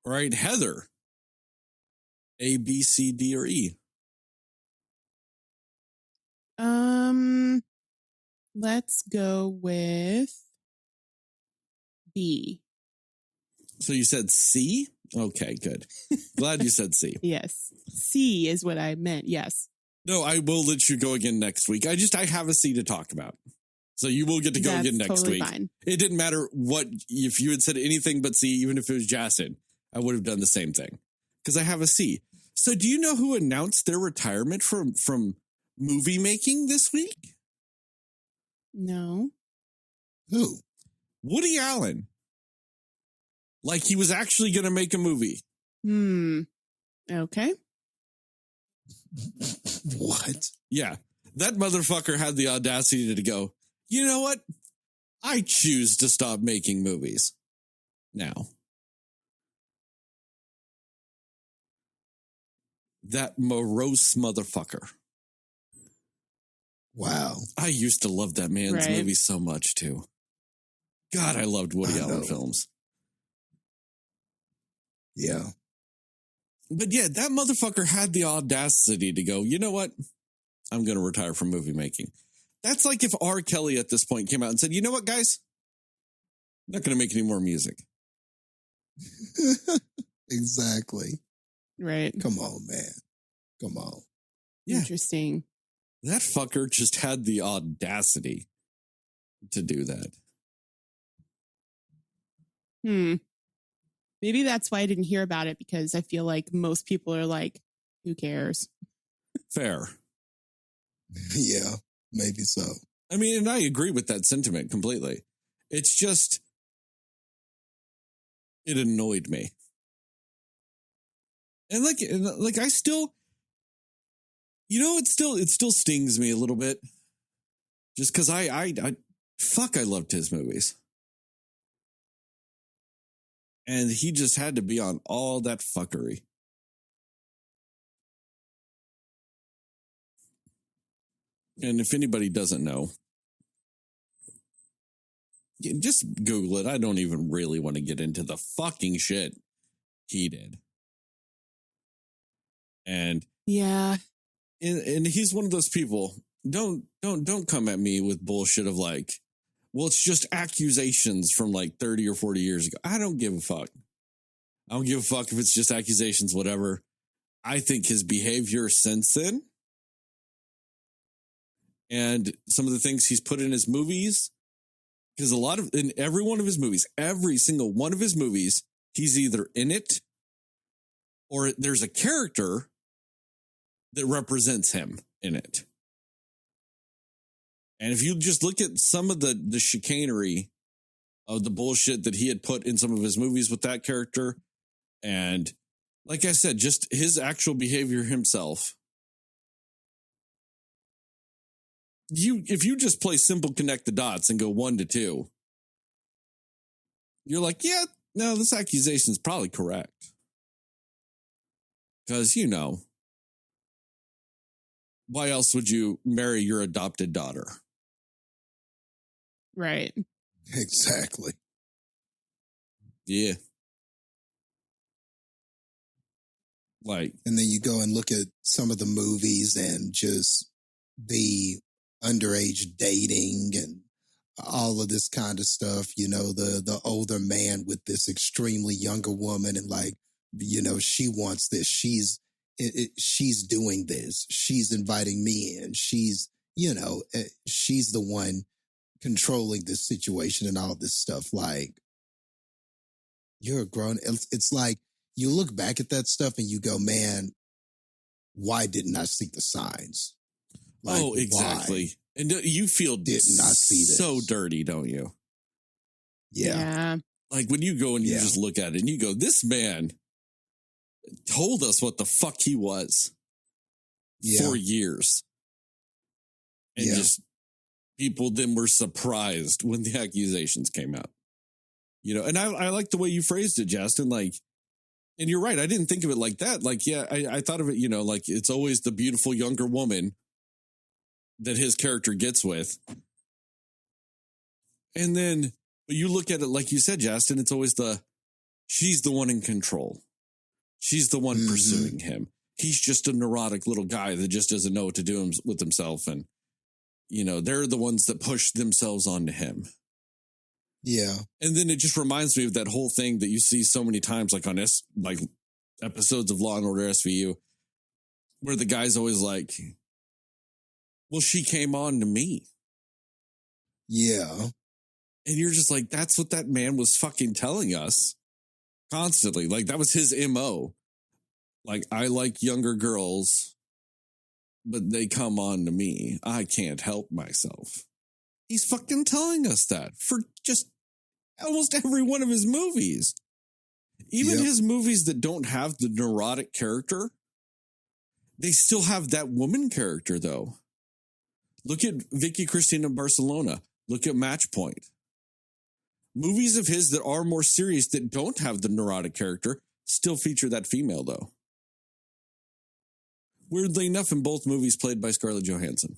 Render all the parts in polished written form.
All right, Heather. A, B, C, D, or E? Let's go with B. So you said C? Okay, good. Glad you said C. Yes. C is what I meant. Yes. No, I will let you go again next week. I have a C to talk about. So you will get to go again next totally week. Fine. It didn't matter what, if you had said anything but C, even if it was Jastin, I would have done the same thing because I have a C. So do you know who announced their retirement from movie making this week? No. Who? Woody Allen. Like he was actually going to make a movie. Okay. What? Yeah. That motherfucker had the audacity to go, you know what? I choose to stop making movies now. That morose motherfucker. Wow. I used to love that man's movies so much too. God, I loved Woody Allen films. Yeah. But yeah, that motherfucker had the audacity to go, you know what? I'm going to retire from movie making. That's like if R. Kelly at this point came out and said, you know what, guys? I'm not going to make any more music. Exactly. Right. Come on, man. Come on. Yeah. Interesting. That fucker just had the audacity to do that. Maybe that's why I didn't hear about it, because I feel like most people are like, who cares? Fair. Yeah, maybe so. I mean, and I agree with that sentiment completely. It's just, it annoyed me. And like I still, you know, it still stings me a little bit. Just because I loved his movies. And he just had to be on all that fuckery. And if anybody doesn't know, just Google it. I don't even really want to get into the fucking shit he did. And yeah. And he's one of those people. Don't come at me with bullshit of like, well, it's just accusations from like 30 or 40 years ago. I don't give a fuck. I don't give a fuck if it's just accusations, whatever. I think his behavior since then and some of the things he's put in his movies, because in every one of his movies, every single one of his movies, he's either in it or there's a character that represents him in it. And if you just look at some of the chicanery of the bullshit that he had put in some of his movies with that character, and like I said, just his actual behavior himself, if you just play simple connect the dots and go 1 to 2, you're like, yeah, no, this accusation is probably correct. Because, you know, why else would you marry your adopted daughter? Right. Exactly. Yeah. Like, and then you go and look at some of the movies and just the underage dating and all of this kind of stuff, you know, the older man with this extremely younger woman and like, you know, she wants this. She's doing this. She's inviting me in. She's, you know, she's the one controlling this situation and all this stuff. Like, you're a grown, it's like you look back at that stuff and you go, man, why didn't I see the signs? Like, oh, exactly. And you feel did not see this. So dirty, don't you? Yeah. Like when you go and you just look at it and you go, this man told us what the fuck he was for years. And just people then were surprised when the accusations came out. You know, and I like the way you phrased it, Jastin. Like, and you're right. I didn't think of it like that. Like, yeah, I thought of it, you know, like it's always the beautiful younger woman that his character gets with. And then, but you look at it, like you said, Jastin, it's always the she's the one in control. She's the one pursuing him. He's just a neurotic little guy that just doesn't know what to do with himself. And, you know, they're the ones that push themselves onto him. Yeah. And then it just reminds me of that whole thing that you see so many times, like on episodes of Law and Order SVU, where the guy's always like, well, she came on to me. Yeah. And you're just like, that's what that man was fucking telling us constantly. Like, that was his MO. Like, I like younger girls, but they come on to me. I can't help myself. He's fucking telling us that for just almost every one of his movies. Even his movies that don't have the neurotic character, they still have that woman character, though. Look at Vicky Cristina Barcelona. Look at Match Point. Movies of his that are more serious that don't have the neurotic character still feature that female, though. Weirdly enough, in both movies played by Scarlett Johansson.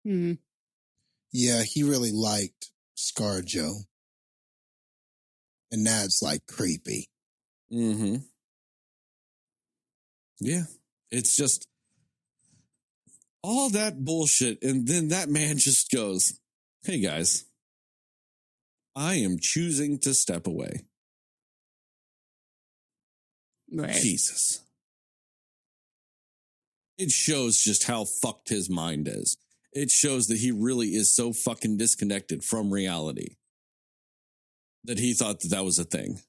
Yeah, he really liked ScarJo. And now it's like creepy. Mm-hmm. Yeah. It's just all that bullshit. And then that man just goes, hey guys, I am choosing to step away. Right. Jesus. It shows just how fucked his mind is. It shows that he really is so fucking disconnected from reality that he thought that was a thing.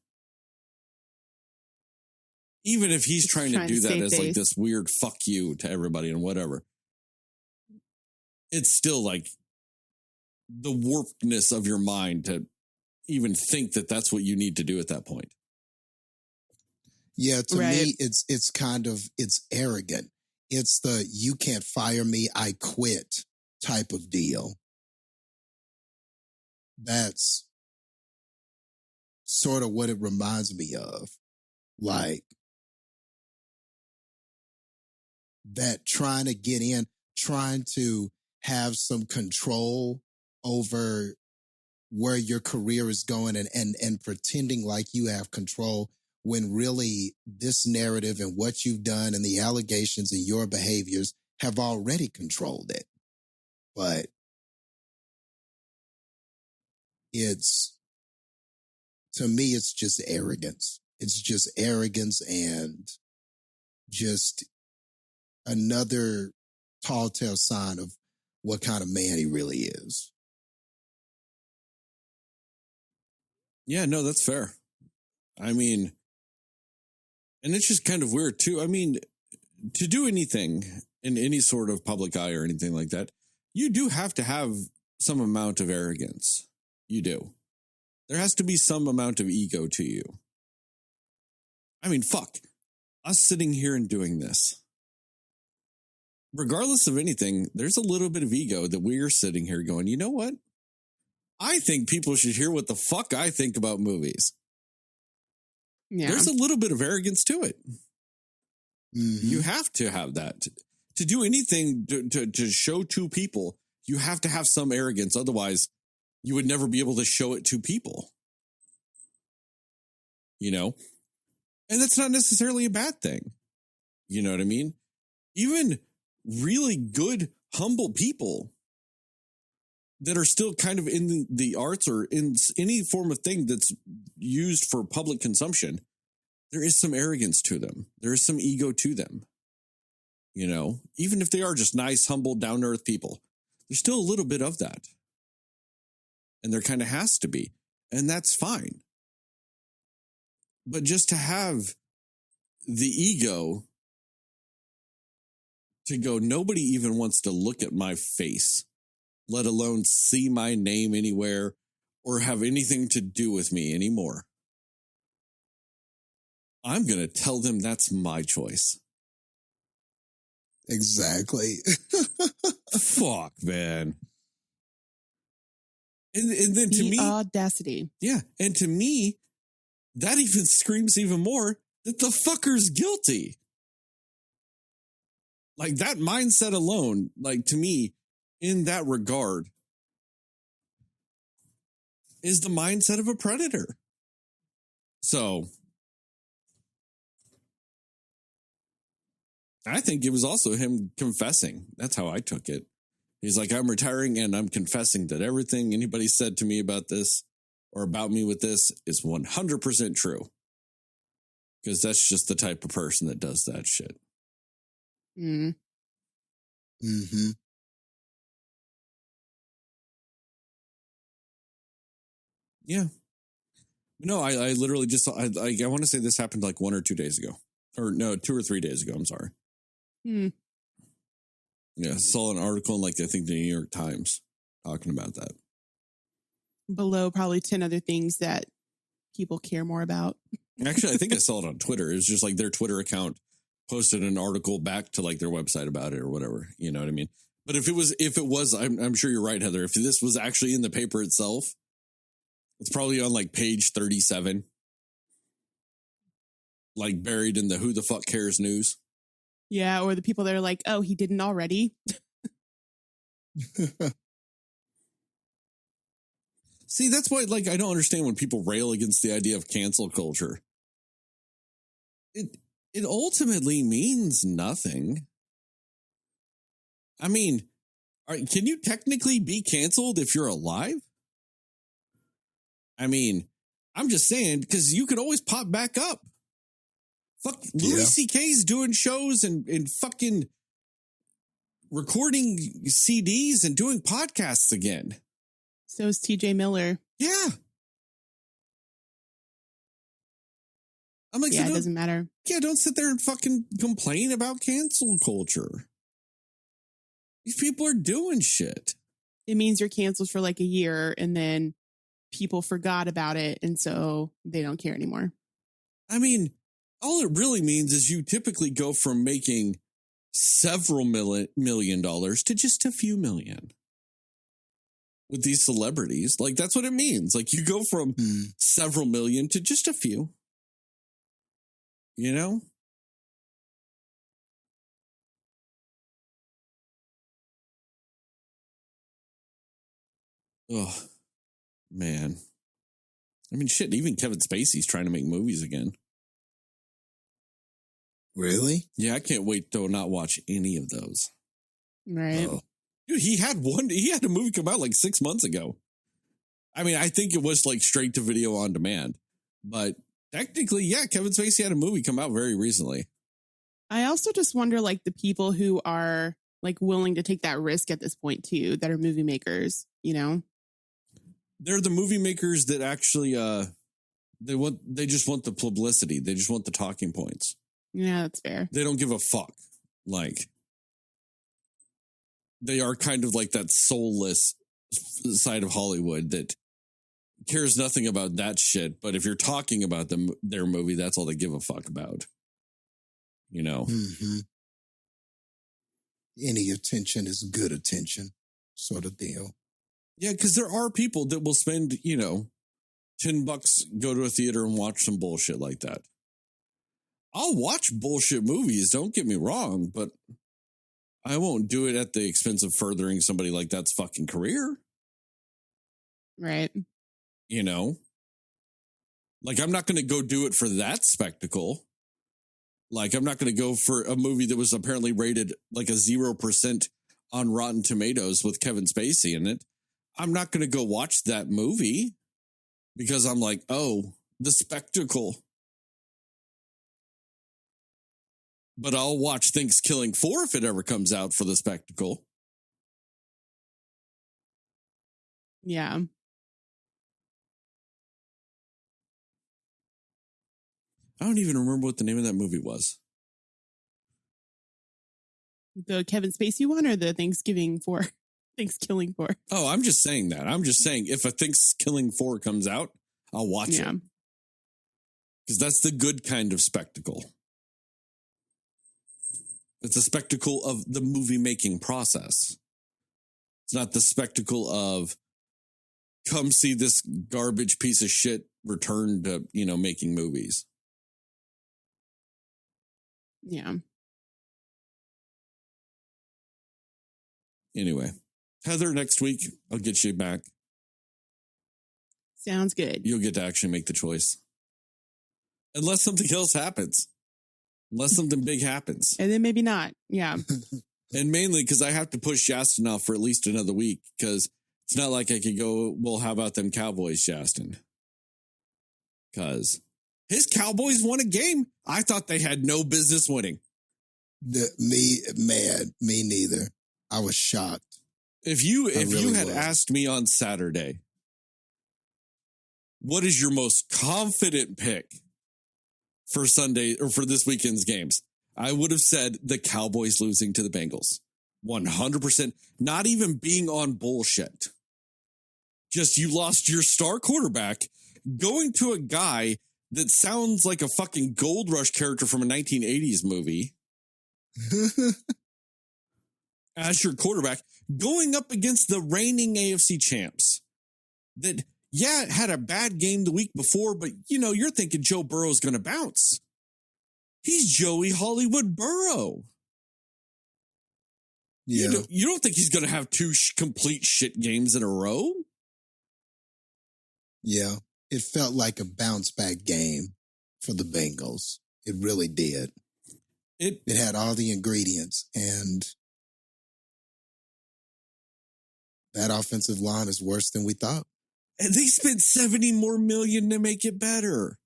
Even if he's trying to do that as like this weird fuck you to everybody and whatever, it's still like the warpedness of your mind to even think that that's what you need to do at that point. Yeah, to me, it's kind of, it's arrogant. It's the, you can't fire me, I quit type of deal. That's sort of what it reminds me of. Like, that trying to get in, trying to have some control over where your career is going and pretending like you have control when really this narrative and what you've done and the allegations and your behaviors have already controlled it. But to me, it's just arrogance. It's just arrogance and just another tall tale sign of what kind of man he really is. Yeah, no, that's fair. I mean, and it's just kind of weird too. I mean, to do anything in any sort of public eye or anything like that, you do have to have some amount of arrogance. You do. There has to be some amount of ego to you. I mean, fuck. Us sitting here and doing this. Regardless of anything, there's a little bit of ego that we're sitting here going, you know what? I think people should hear what the fuck I think about movies. Yeah. There's a little bit of arrogance to it. Mm-hmm. You have to have that. To do anything to show to people, you have to have some arrogance. Otherwise, you would never be able to show it to people. You know? And that's not necessarily a bad thing. You know what I mean? Even really good, humble people that are still kind of in the arts or in any form of thing that's used for public consumption, there is some arrogance to them. There is some ego to them. You know, even if they are just nice, humble, down-to-earth people, there's still a little bit of that. And there kind of has to be. And that's fine. But just to have the ego to go, nobody even wants to look at my face, let alone see my name anywhere or have anything to do with me anymore. I'm going to tell them that's my choice. Exactly. Fuck, man. And then to me, audacity. Yeah. And to me, that even screams even more that the fucker's guilty. Like that mindset alone, like to me, in that regard, is the mindset of a predator. So I think it was also him confessing. That's how I took it. He's like, I'm retiring and I'm confessing that everything anybody said to me about this or about me with this is 100% true. Because that's just the type of person that does that shit. Mm. Mm-hmm. Yeah. No, I literally just, I want to say this happened like 1 or 2 days ago. Or no, 2 or 3 days ago. I'm sorry. Mm. Yeah, I saw an article in like, I think the New York Times talking about that. Below probably 10 other things that people care more about. Actually, I think I saw it on Twitter. It was just like their Twitter account posted an article back to like their website about it or whatever. You know what I mean? But if it was, I'm sure you're right, Heather. If this was actually in the paper itself, it's probably on like page 37, like buried in the who the fuck cares news. Yeah, or the people that are like, oh, he didn't already. See, that's why, like, I don't understand when people rail against the idea of cancel culture. It ultimately means nothing. I mean, can you technically be canceled if you're alive? I mean, I'm just saying, because you could always pop back up. Fuck, Louis C.K.'s doing shows and fucking recording CDs and doing podcasts again. So is TJ Miller. Yeah. I'm like, yeah, so it doesn't matter. Yeah, don't sit there and fucking complain about cancel culture. These people are doing shit. It means you're canceled for like a year and then people forgot about it. And so they don't care anymore. I mean, all it really means is you typically go from making several $1 million to just a few million with these celebrities. Like, that's what it means. Like, you go from several million to just a few. You know? Oh, man. I mean, shit, even Kevin Spacey's trying to make movies again. Really? Yeah, I can't wait to not watch any of those. Right. Oh. Dude, he had a movie come out like 6 months ago. I mean, I think it was like straight to video on demand. But technically, yeah, Kevin Spacey had a movie come out very recently. I also just wonder, like, the people who are like willing to take that risk at this point too, that are movie makers, you know? They're the movie makers that actually they just want the publicity. They just want the talking points. Yeah, that's fair. They don't give a fuck. Like, they are kind of like that soulless side of Hollywood that cares nothing about that shit. But if you're talking about their movie, that's all they give a fuck about. You know? Mm-hmm. Any attention is good attention, sort of deal. Yeah, because there are people that will spend, $10, go to a theater and watch some bullshit like that. I'll watch bullshit movies, don't get me wrong, but I won't do it at the expense of furthering somebody like that's fucking career. Right. You know? Like, I'm not going to go do it for that spectacle. Like, I'm not going to go for a movie that was apparently rated like a 0% on Rotten Tomatoes with Kevin Spacey in it. I'm not going to go watch that movie because I'm like, oh, the spectacle. But I'll watch Thanksgiving 4 if it ever comes out for the spectacle. Yeah. I don't even remember what the name of that movie was. The Kevin Spacey one or the Thanksgiving 4? Thanksgiving 4. Oh, I'm just saying that. I'm just saying if a Thanksgiving 4 comes out, I'll watch it. Because that's the good kind of spectacle. It's a spectacle of the movie making process. It's not the spectacle of come see this garbage piece of shit return to, making movies. Yeah. Anyway, Heather, next week, I'll get you back. Sounds good. You'll get to actually make the choice. Unless something else happens. Unless something big happens. And then maybe not. Yeah. And mainly because I have to push Jastin off for at least another week, because it's not like I could go, well, how about them Cowboys, Jastin? Because his Cowboys won a game I thought they had no business winning. Me neither. I was shocked. If you had asked me on Saturday, what is your most confident pick for Sunday or for this weekend's games? I would have said the Cowboys losing to the Bengals. 100%. Not even being on bullshit. Just you lost your star quarterback going to a guy that sounds like a fucking Gold Rush character from a 1980s movie as your quarterback, going up against the reigning AFC champs that, yeah, had a bad game the week before, but, you're thinking Joe Burrow's going to bounce. He's Joey Hollywood Burrow. Yeah. You don't think he's going to have two complete shit games in a row? Yeah. It felt like a bounce back game for the Bengals. It really did. It had all the ingredients, and that offensive line is worse than we thought. And they spent $70 more million to make it better.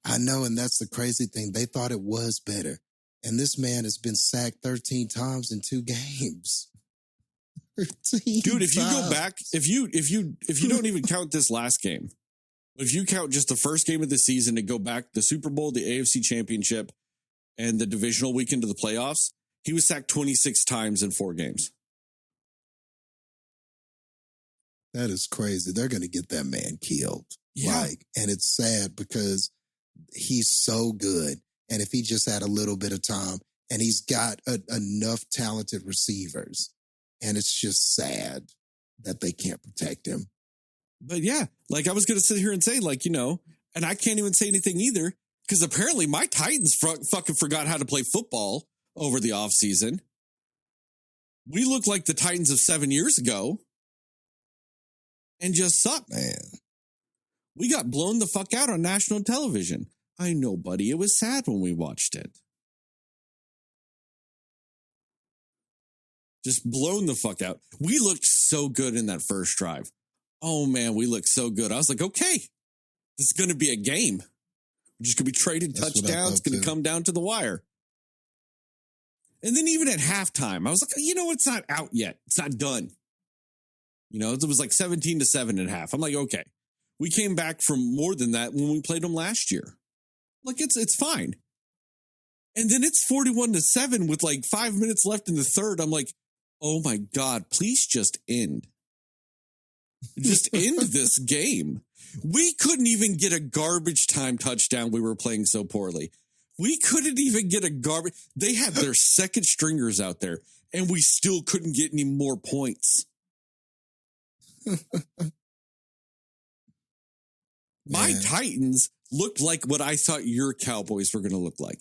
I know, and that's the crazy thing. They thought it was better. And this man has been sacked 13 times in 2 games. 13 Dude, if you times. go back, if you don't even count this last game, if you count just the first game of the season and go back the Super Bowl, the AFC Championship, and the divisional weekend of the playoffs, he was sacked 26 times in 4 games. That is crazy. They're going to get that man killed. Yeah. And it's sad because he's so good. And if he just had a little bit of time, and he's got enough talented receivers, and it's just sad that they can't protect him. But yeah, like I was going to sit here and say, and I can't even say anything either, because apparently my Titans fucking forgot how to play football over the offseason. We look like the Titans of 7 years ago and just suck. Man. We got blown the fuck out on national television. I know, buddy. It was sad when we watched it. Just blown the fuck out. We looked so good in that first drive. Oh, man, we looked so good. I was like, okay, this is going to be a game. We're just going to be trading touchdowns. It's going to come down to the wire. And then even at halftime, I was like, it's not out yet. It's not done. It was like 17-7 at half. I'm like, okay. We came back from more than that when we played them last year. Like, it's fine. And then it's 41-7 with like 5 minutes left in the third. I'm like, oh my God, please just end. Just end this game. We couldn't even get a garbage time touchdown. We were playing so poorly. We couldn't even get a garbage. They had their second stringers out there, and we still couldn't get any more points. My Titans looked like what I thought your Cowboys were going to look like.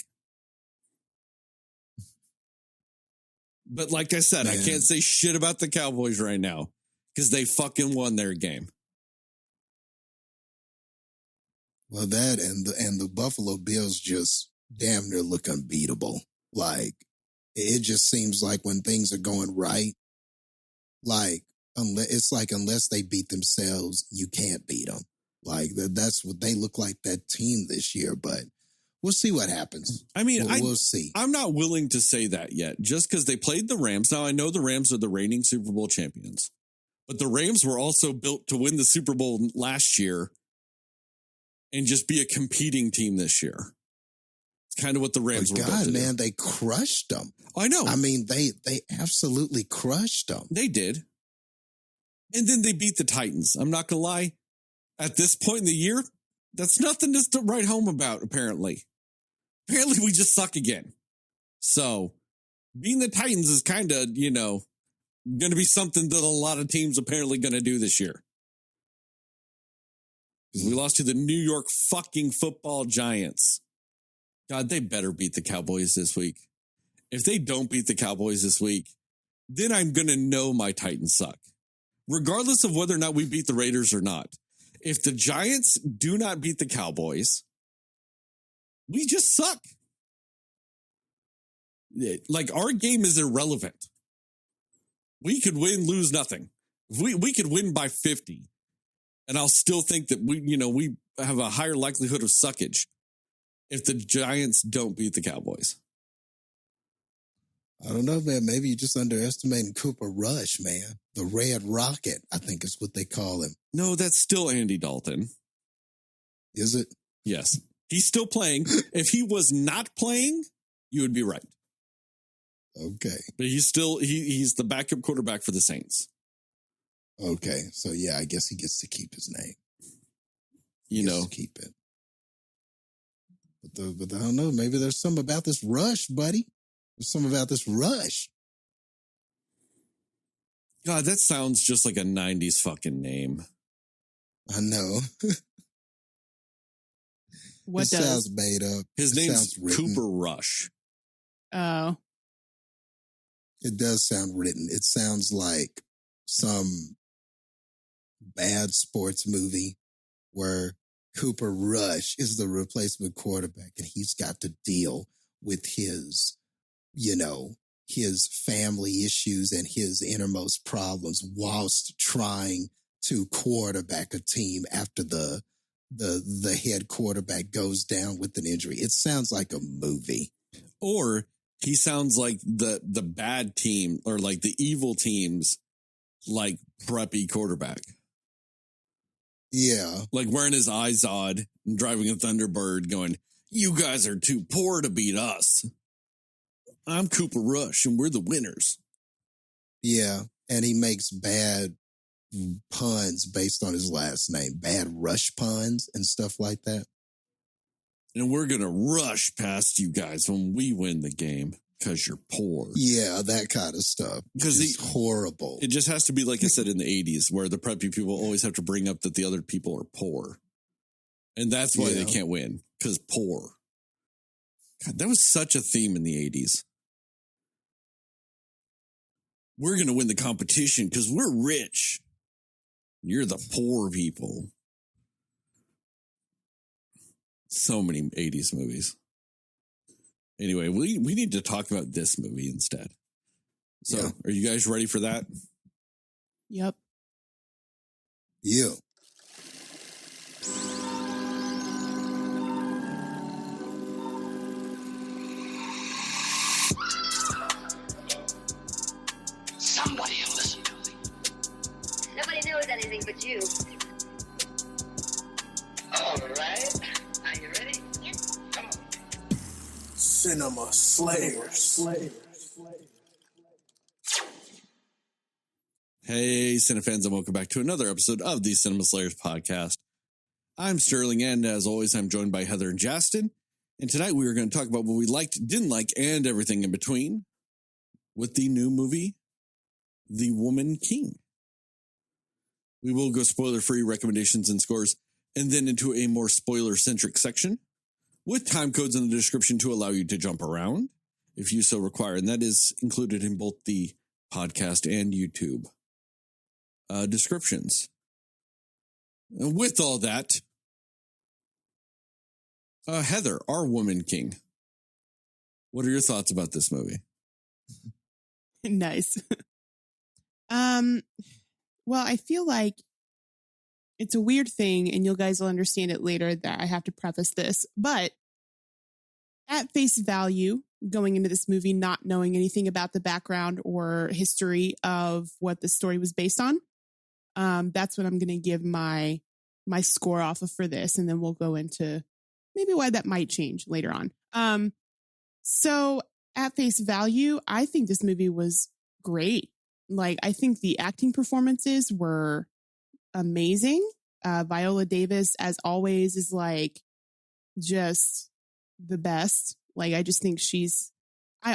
But like I said, I can't say shit about the Cowboys right now because they fucking won their game. Well, that and the Buffalo Bills just damn near look unbeatable. Like, it just seems like when things are going right, like, unless they beat themselves, you can't beat them. Like, that's what they look like, that team this year. But we'll see what happens. I mean, we'll see. I'm not willing to say that yet, just because they played the Rams. Now, I know the Rams are the reigning Super Bowl champions, but the Rams were also built to win the Super Bowl last year and just be a competing team this year. It's kind of what the Rams were built to do. Man, they crushed them. I know. I mean, they absolutely crushed them. They did. And then they beat the Titans. I'm not going to lie. At this point in the year, that's nothing to write home about, apparently. Apparently, we just suck again. So, beating the Titans is kind of, going to be something that a lot of teams apparently going to do this year. Because we lost to the New York fucking football Giants. God, they better beat the Cowboys this week. If they don't beat the Cowboys this week, then I'm going to know my Titans suck. Regardless of whether or not we beat the Raiders or not. If the Giants do not beat the Cowboys, we just suck. Like, our game is irrelevant. We could win, lose nothing. We could win by 50, and I'll still think that we have a higher likelihood of suckage if the Giants don't beat the Cowboys. I don't know, man. Maybe you're just underestimating Cooper Rush, man. The Red Rocket, I think is what they call him. No, that's still Andy Dalton. Is it? Yes. He's still playing. If he was not playing, you would be right. Okay. But he's the backup quarterback for the Saints. Okay. So, yeah, I guess he gets to keep his name. Keep it. But I don't know. Maybe there's something about this Rush, buddy. There's something about this Rush. God, that sounds just like a 90s fucking name. I know. What it sounds made up. His name's Cooper Rush. Oh. It does sound written. It sounds like some bad sports movie where Cooper Rush is the replacement quarterback and he's got to deal with his family issues and his innermost problems whilst trying to quarterback a team after the head quarterback goes down with an injury. It sounds like a movie. Or he sounds like the bad team or like the evil team's like preppy quarterback. Yeah. Like wearing his eyes odd and driving a Thunderbird going, "You guys are too poor to beat us. I'm Cooper Rush and we're the winners." Yeah. And he makes bad puns based on his last name, bad rush puns and stuff like that. And we're going to rush past you guys when we win the game because you're poor. Yeah, that kind of stuff. Because it's horrible. It just has to be like I said in the 80s where the preppy people always have to bring up that the other people are poor. And that's why they can't win, because poor. God, that was such a theme in the 80s. We're going to win the competition because we're rich. You're the poor people. So many 80s movies. Anyway, we need to talk about this movie instead. So, Are you guys ready for that? Yep. Yeah. Somebody will listen to me. Nobody knows anything but you. All right. Are you ready? Yes. Come on. Cinema Slayers. Hey, Cinefans, and welcome back to another episode of the Cinema Slayers podcast. I'm Sterling, and as always, I'm joined by Heather and Jastin. And tonight we are going to talk about what we liked, didn't like, and everything in between with the new movie, The Woman King. We will go spoiler-free recommendations and scores, and then into a more spoiler-centric section with time codes in the description to allow you to jump around if you so require. And that is included in both the podcast and YouTube descriptions. And with all that, Heather, our Woman King, what are your thoughts about this movie? Nice. Well, I feel like it's a weird thing, and you guys will understand it later that I have to preface this, but at face value, going into this movie, not knowing anything about the background or history of what the story was based on, that's what I'm going to give my score off of for this. And then we'll go into maybe why that might change later on. So at face value, I think this movie was great. Like, I think the acting performances were amazing. Viola Davis, as always, is like just the best. Like, I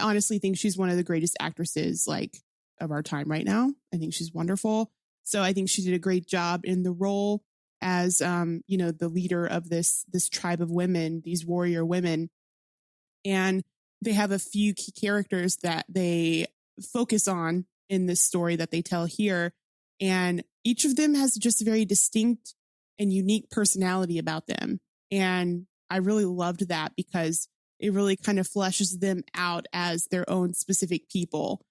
honestly think she's one of the greatest actresses like of our time right now. I think she's wonderful. So I think she did a great job in the role as, the leader of this tribe of women, these warrior women. And they have a few key characters that they focus on in this story that they tell here. And each of them has just very distinct and unique personality about them. And I really loved that because it really kind of fleshes them out as their own specific people.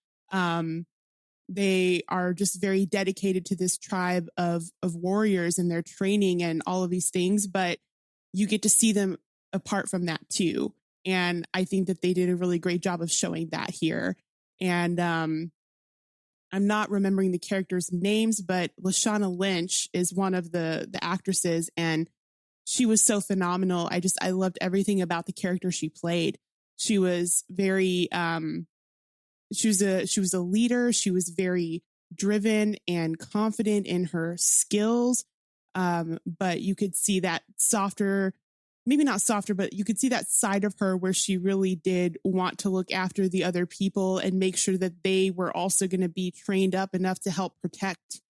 They are just very dedicated to this tribe of warriors and their training and all of these things, but you get to see them apart from that too. And I think that they did a really great job of showing that here. And I'm not remembering the characters' names, but Lashana Lynch is one of the actresses, and she was so phenomenal. I loved everything about the character she played. She was very she was a leader. She was very driven and confident in her skills. But you could see that softer, maybe not softer, but you could see that side of her where she really did want to look after the other people and make sure that they were also going to be trained up enough to help protect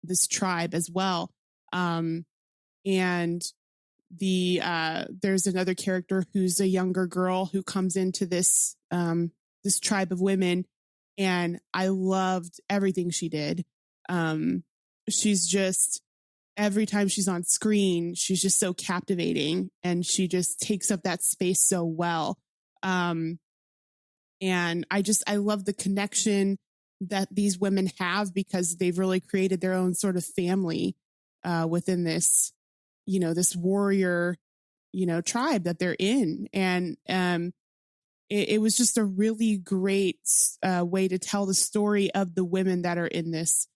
this tribe as well. And there's another character who's a younger girl who comes into this tribe of women, and I loved everything she did. She's just, every time she's on screen, she's just so captivating, and she just takes up that space so well. And I love the connection that these women have because they've really created their own sort of family within this, this warrior, tribe that they're in. And it was just a really great way to tell the story of the women that are in this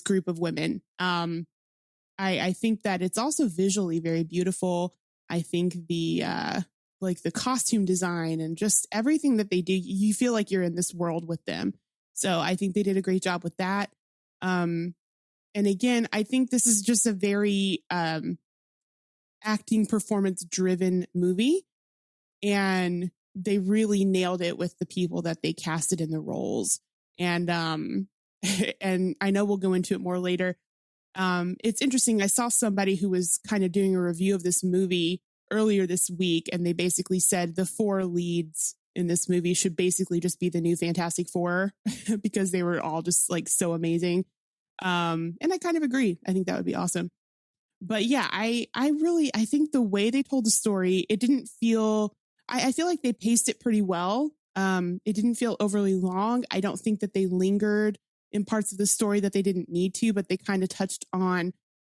group of women. I think that it's also visually very beautiful. I think the costume design and just everything that they do, you feel like you're in this world with them. So I think they did a great job with that. And again, I think this is just a very acting performance driven movie, and they really nailed it with the people that they casted in the roles. And and I know we'll go into it more later. It's interesting. I saw somebody who was kind of doing a review of this movie earlier this week, and they basically said the 4 leads in this movie should basically just be the new Fantastic Four because they were all just like so amazing. And I kind of agree. I think that would be awesome. But yeah, I think the way they told the story, it didn't feel, I feel like they paced it pretty well. It didn't feel overly long. I don't think that they lingered in parts of the story that they didn't need to, but they kind of touched on,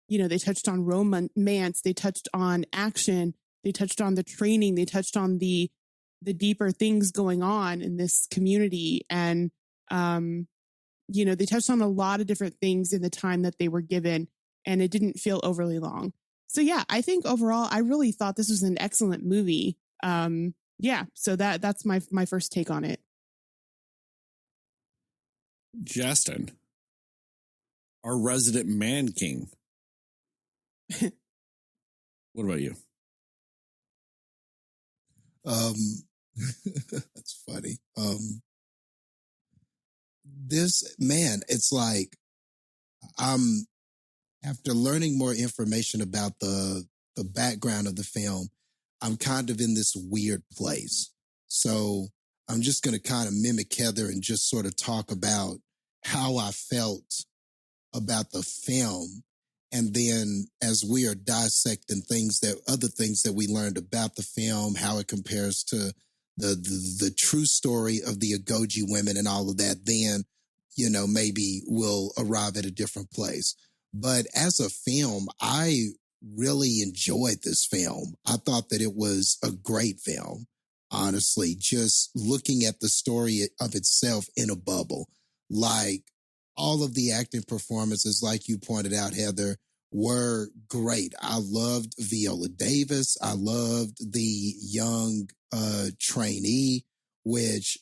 they touched on romance, they touched on action, they touched on the training, they touched on the deeper things going on in this community. And, they touched on a lot of different things in the time that they were given, and it didn't feel overly long. So yeah, I think overall, I really thought this was an excellent movie. So that's my first take on it. Jastin, our resident man king. What about you? That's funny. This, man, it's like, after learning more information about the background of the film, I'm kind of in this weird place. So I'm just going to kind of mimic Heather and just sort of talk about how I felt about the film. And then as we are dissecting other things that we learned about the film, how it compares to the true story of the Agoji women and all of that, then, maybe we'll arrive at a different place. But as a film, I really enjoyed this film. I thought that it was a great film, honestly, just looking at the story of itself in a bubble. Like, all of the acting performances, like you pointed out, Heather, were great. I loved Viola Davis. I loved the young trainee, which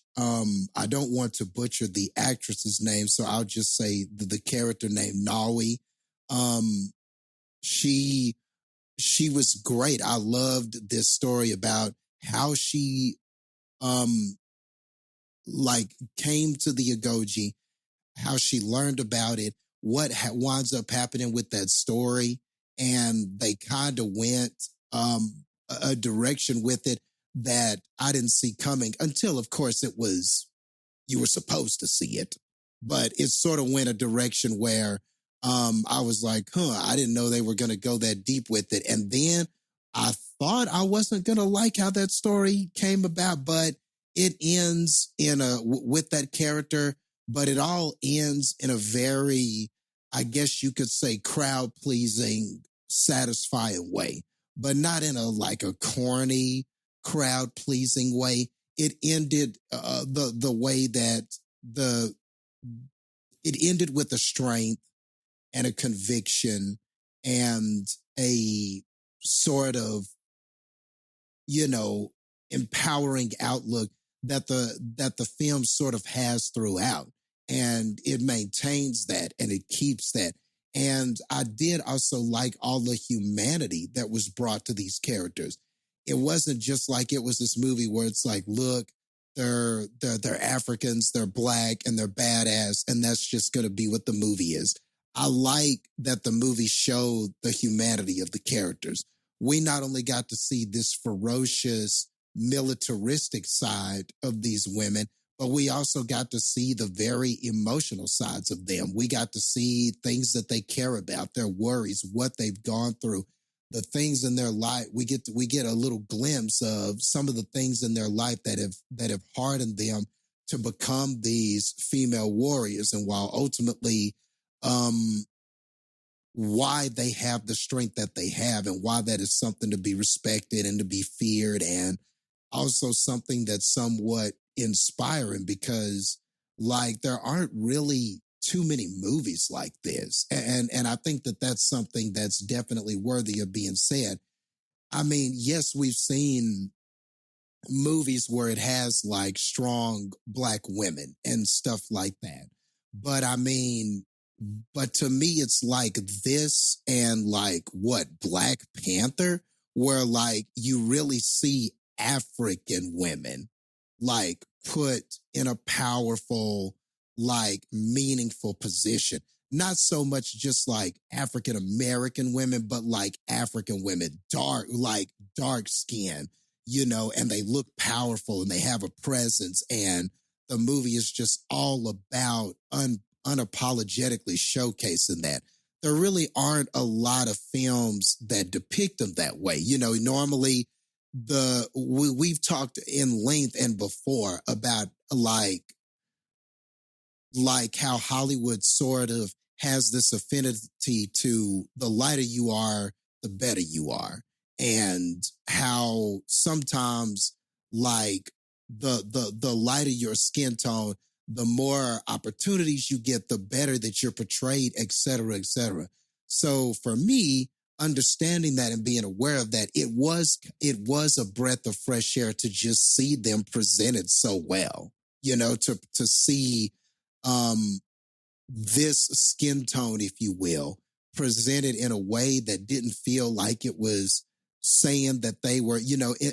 I don't want to butcher the actress's name, so I'll just say the character named Nawi. She was great. I loved this story about how she came to the Agoji, how she learned about it, what winds up happening with that story. And they kind of went a direction with it that I didn't see coming until, of course, you were supposed to see it. But it sort of went a direction where I was like, I didn't know they were going to go that deep with it. And then I thought I wasn't going to like how that story came about, but it ends with that character, but it all ends in a very, I guess you could say, crowd pleasing, satisfying way, but not in a corny crowd pleasing way. It ended the way that it ended with a strength and a conviction and a sort of, empowering outlook that the film sort of has throughout. And it maintains that and it keeps that. And I did also like all the humanity that was brought to these characters. It wasn't just like it was this movie where it's like, look, they're Africans, they're black, and they're badass, and that's just going to be what the movie is. I like that the movie showed the humanity of the characters. We not only got to see this ferocious, militaristic side of these women, but we also got to see the very emotional sides of them. We got to see things that they care about, their worries, what they've gone through, the things in their life. We get a little glimpse of some of the things in their life that have hardened them to become these female warriors. And while ultimately, why they have the strength that they have and why that is something to be respected and to be feared, and also something that's somewhat inspiring, because there aren't really too many movies like this. And I think that that's something that's definitely worthy of being said. I mean, yes, we've seen movies where it has strong black women and stuff like that. But I mean, to me, it's like this and Black Panther, where you really see African women put in a powerful, meaningful position. Not so much just African American women, but African women, dark skin, and they look powerful and they have a presence. And the movie is just all about unapologetically showcasing that. There really aren't a lot of films that depict them that way. Normally we've talked in length and before about how Hollywood sort of has this affinity to the lighter you are, the better you are. And how sometimes the lighter your skin tone, the more opportunities you get, the better that you're portrayed, et cetera, et cetera. So for me, understanding that and being aware of that, it was a breath of fresh air to just see them presented so well, to see this skin tone, if you will, presented in a way that didn't feel like it was saying that they were,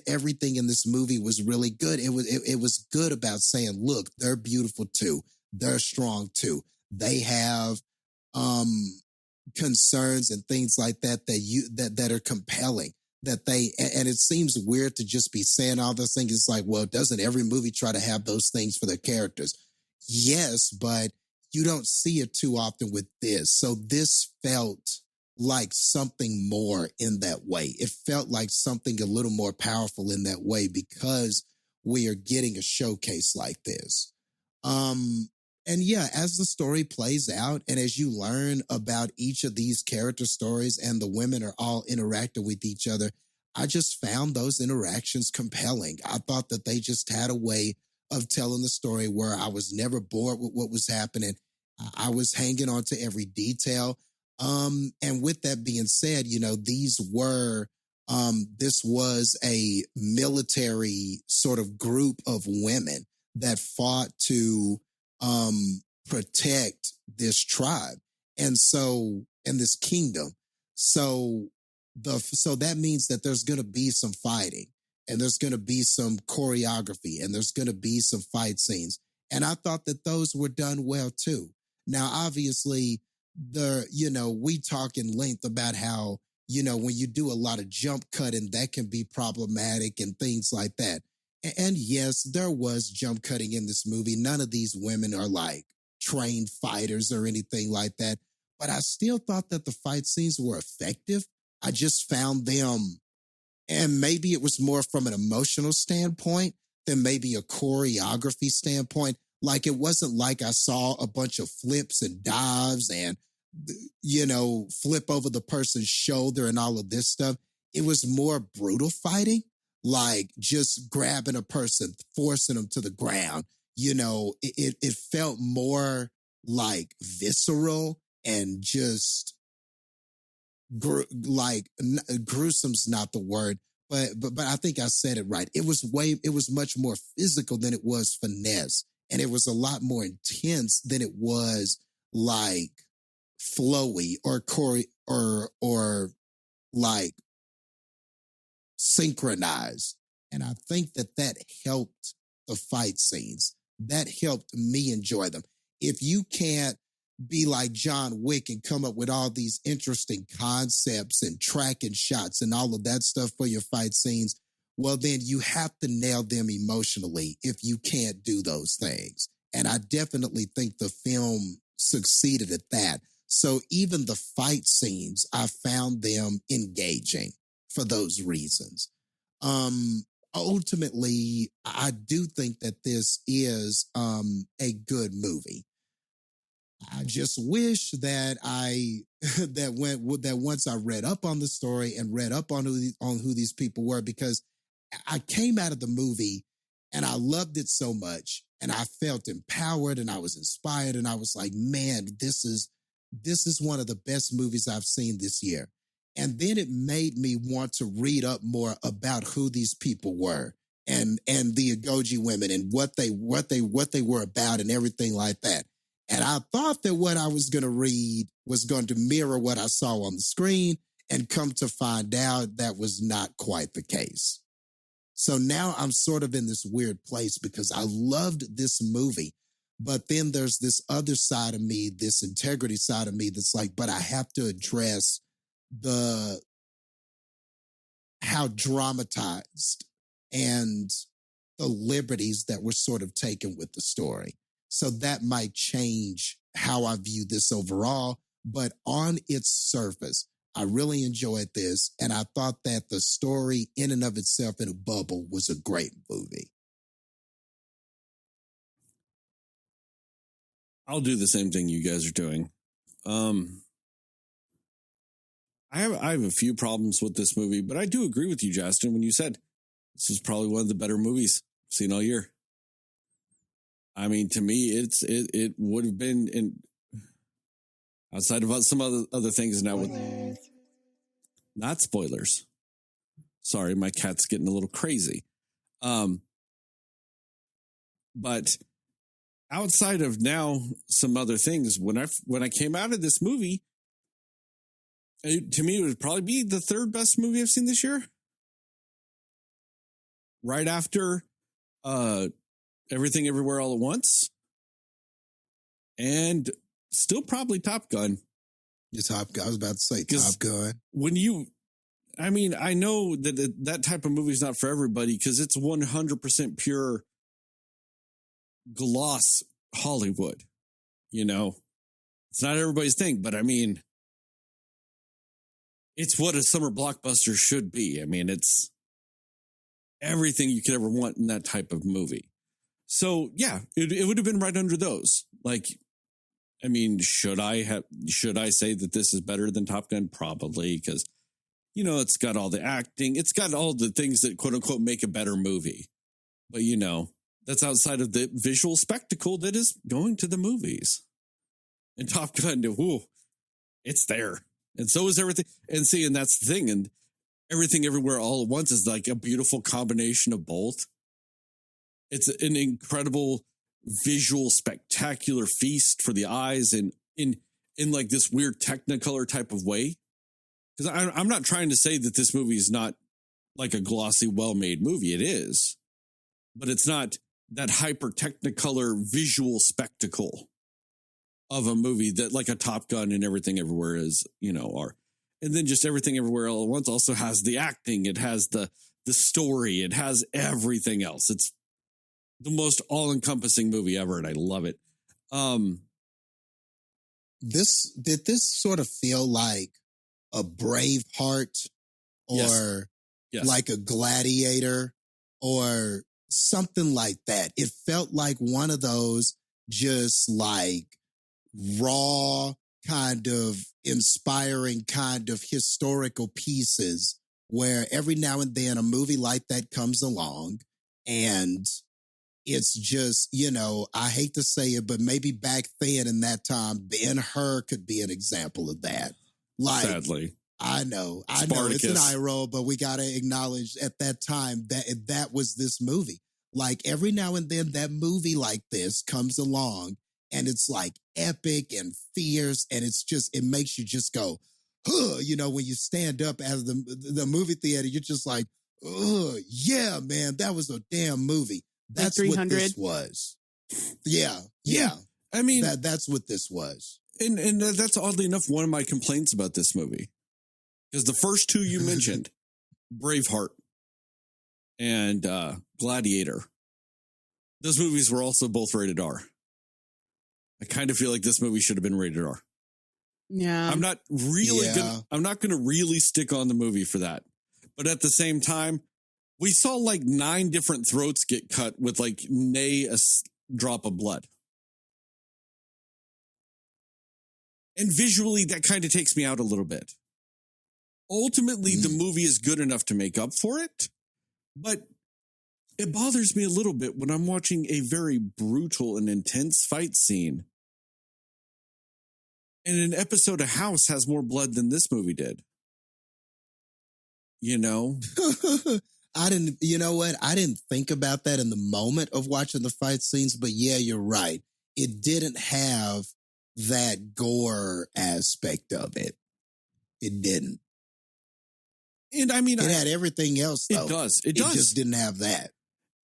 everything in this movie was really good. It was good about saying, look, they're beautiful too. They're strong too. They have concerns and things like that that are compelling. And it seems weird to just be saying all those things. It's like, well, doesn't every movie try to have those things for their characters? Yes, but you don't see it too often with this. So this felt like something more in that way. It felt like something a little more powerful in that way because we are getting a showcase like this. And yeah, as the story plays out and as you learn about each of these character stories and the women are all interacting with each other, I just found those interactions compelling. I thought that they just had a way of telling the story where I was never bored with what was happening. I was hanging on to every detail. And with that being said, this was a military sort of group of women that fought to protect this tribe and this kingdom. So that means that there's going to be some fighting and there's going to be some choreography and there's going to be some fight scenes. And I thought that those were done well too. Now, obviously, we talk in length about how, when you do a lot of jump cutting, that can be problematic and things like that. And yes, there was jump cutting in this movie. None of these women are trained fighters or anything like that. but I still thought that the fight scenes were effective. I just found them, and maybe it was more from an emotional standpoint than maybe a choreography standpoint. Like, it wasn't like I saw a bunch of flips and dives and, flip over the person's shoulder and all of this stuff. It was more brutal fighting, like just grabbing a person, forcing them to the ground. It felt more like visceral and just gruesome's not the word, but I think I said it right. It was much more physical than it was finesse, and it was a lot more intense than it was like flowy or like synchronized. And I think that helped the fight scenes. That helped me enjoy them. If you can't be like John Wick and come up with all these interesting concepts and tracking shots and all of that stuff for your fight scenes, well, then you have to nail them emotionally if you can't do those things. And I definitely think the film succeeded at that. So even the fight scenes, I found them engaging for those reasons. Ultimately, I do think that this is a good movie. I just wish that that once I read up on the story and read up on who these people were, because I came out of the movie and I loved it so much and I felt empowered and I was inspired and I was like, man, this is one of the best movies I've seen this year. And then it made me want to read up more about who these people were and the Agoji women and what they were about and everything like that. And I thought that what I was going to read was going to mirror what I saw on the screen, and come to find out that was not quite the case. So now I'm sort of in this weird place because I loved this movie, but then there's this other side of me, this integrity side of me that's like, but I have to address how dramatized and the liberties that were sort of taken with the story. So that might change how I view this overall. But on its surface, I really enjoyed this. And I thought that the story in and of itself in a bubble was a great movie. I'll do the same thing you guys are doing. I have a few problems with this movie, but I do agree with you, Jastin, when you said this was probably one of the better movies I've seen all year. I mean, to me, it would have been outside of some other things now with not spoilers. Sorry, my cat's getting a little crazy. But outside of now some other things, when I came out of this movie, to me, it would probably be the third best movie I've seen this year. Right after Everything Everywhere All at Once. And still probably Top Gun. I was about to say Top Gun. I know that type of movie is not for everybody because it's 100% pure gloss Hollywood. It's not everybody's thing, but I mean, it's what a summer blockbuster should be. I mean, it's everything you could ever want in that type of movie. So yeah, it would have been right under those. Like, I mean, should I say that this is better than Top Gun? Probably, because, it's got all the acting. It's got all the things that quote unquote make a better movie. But, that's outside of the visual spectacle that is going to the movies. And Top Gun, it's there. And so is everything. And that's the thing. And Everything Everywhere All at Once is like a beautiful combination of both. It's an incredible visual, spectacular feast for the eyes and in like this weird Technicolor type of way. Because I'm not trying to say that this movie is not like a glossy, well-made movie. It is. But it's not that hyper Technicolor visual spectacle of a movie that like a Top Gun and Everything Everywhere is, are. And then just Everything Everywhere All at Once also has the acting. It has the story. It has everything else. It's the most all-encompassing movie ever, and I love it. did this sort of feel like a Braveheart or Yes. like a Gladiator or something like that? It felt like one of those just like raw, kind of inspiring, kind of historical pieces where every now and then a movie like that comes along and it's just, I hate to say it, but maybe back then in that time, Ben-Hur could be an example of that. Like, sadly. I know it's Spartacus. an eye roll, but we got to acknowledge at that time that was this movie. Like every now and then that movie like this comes along and it's like epic and fierce. And it makes you just go, huh, when you stand up out of the movie theater, you're just like, oh, yeah, man, that was a damn movie. That's like what this was. Yeah. I mean, that's what this was. And that's oddly enough one of my complaints about this movie. Because the first two you mentioned, Braveheart and Gladiator, those movies were also both rated R. I kind of feel like this movie should have been rated R. Yeah. I'm not going to really stick on the movie for that. But at the same time, we saw like 9 different throats get cut with like a drop of blood. And visually, that kind of takes me out a little bit. Ultimately, the movie is good enough to make up for it. But it bothers me a little bit when I'm watching a very brutal and intense fight scene. And an episode of House has more blood than this movie did. I didn't think about that in the moment of watching the fight scenes, but yeah, you're right. It didn't have that gore aspect of it. It didn't. And I mean, it had everything else, though. It does. It just didn't have that.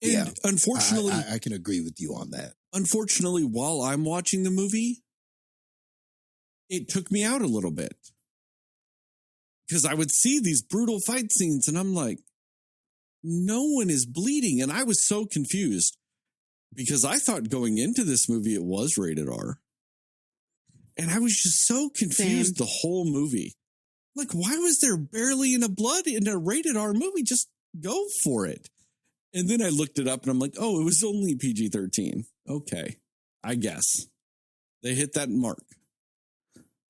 And yeah. Unfortunately, I can agree with you on that. Unfortunately, while I'm watching the movie, it took me out a little bit. Because I would see these brutal fight scenes and I'm like, no one is bleeding. And I was so confused because I thought going into this movie, it was rated R. And I was just so confused the whole movie. Like, why was there barely any blood in a rated R movie? Just go for it. And then I looked it up and I'm like, oh, it was only PG-13. Okay, I guess. They hit that mark.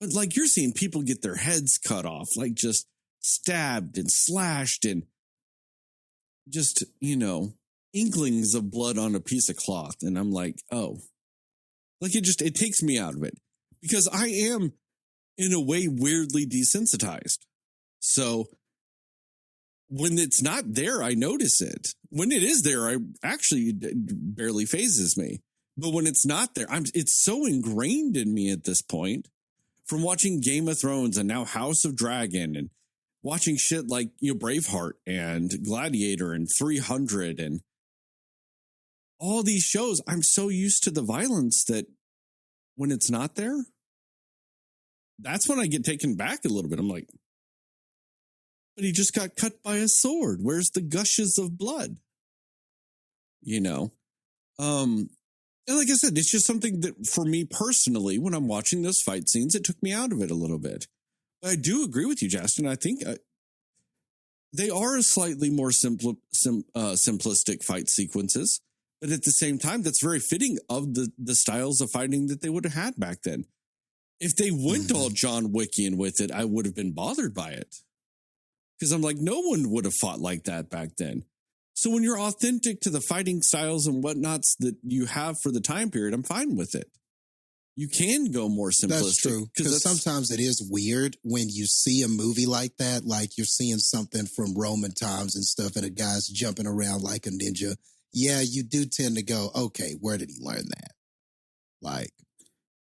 But like you're seeing people get their heads cut off, like just stabbed and slashed and just, inklings of blood on a piece of cloth. And I'm like, oh, like it takes me out of it because I am in a way weirdly desensitized. So when it's not there, I notice it. When it is there, it barely phases me. But when it's not there, it's so ingrained in me at this point from watching Game of Thrones and now House of Dragon and watching shit like, Braveheart and Gladiator and 300 and all these shows. I'm so used to the violence that when it's not there, that's when I get taken back a little bit. I'm like, but he just got cut by a sword. Where's the gushes of blood? And like I said, it's just something that for me personally, when I'm watching those fight scenes, it took me out of it a little bit. But I do agree with you, Jastin. I think they are a slightly more simplistic fight sequences. But at the same time, that's very fitting of the styles of fighting that they would have had back then. If they went all John Wickian with it, I would have been bothered by it. Because I'm like, no one would have fought like that back then. So when you're authentic to the fighting styles and whatnots that you have for the time period, I'm fine with it. You can go more simplistic. That's true. Because sometimes it is weird when you see a movie like that, like you're seeing something from Roman times and stuff, and a guy's jumping around like a ninja. Yeah, you do tend to go, okay, where did he learn that? Like,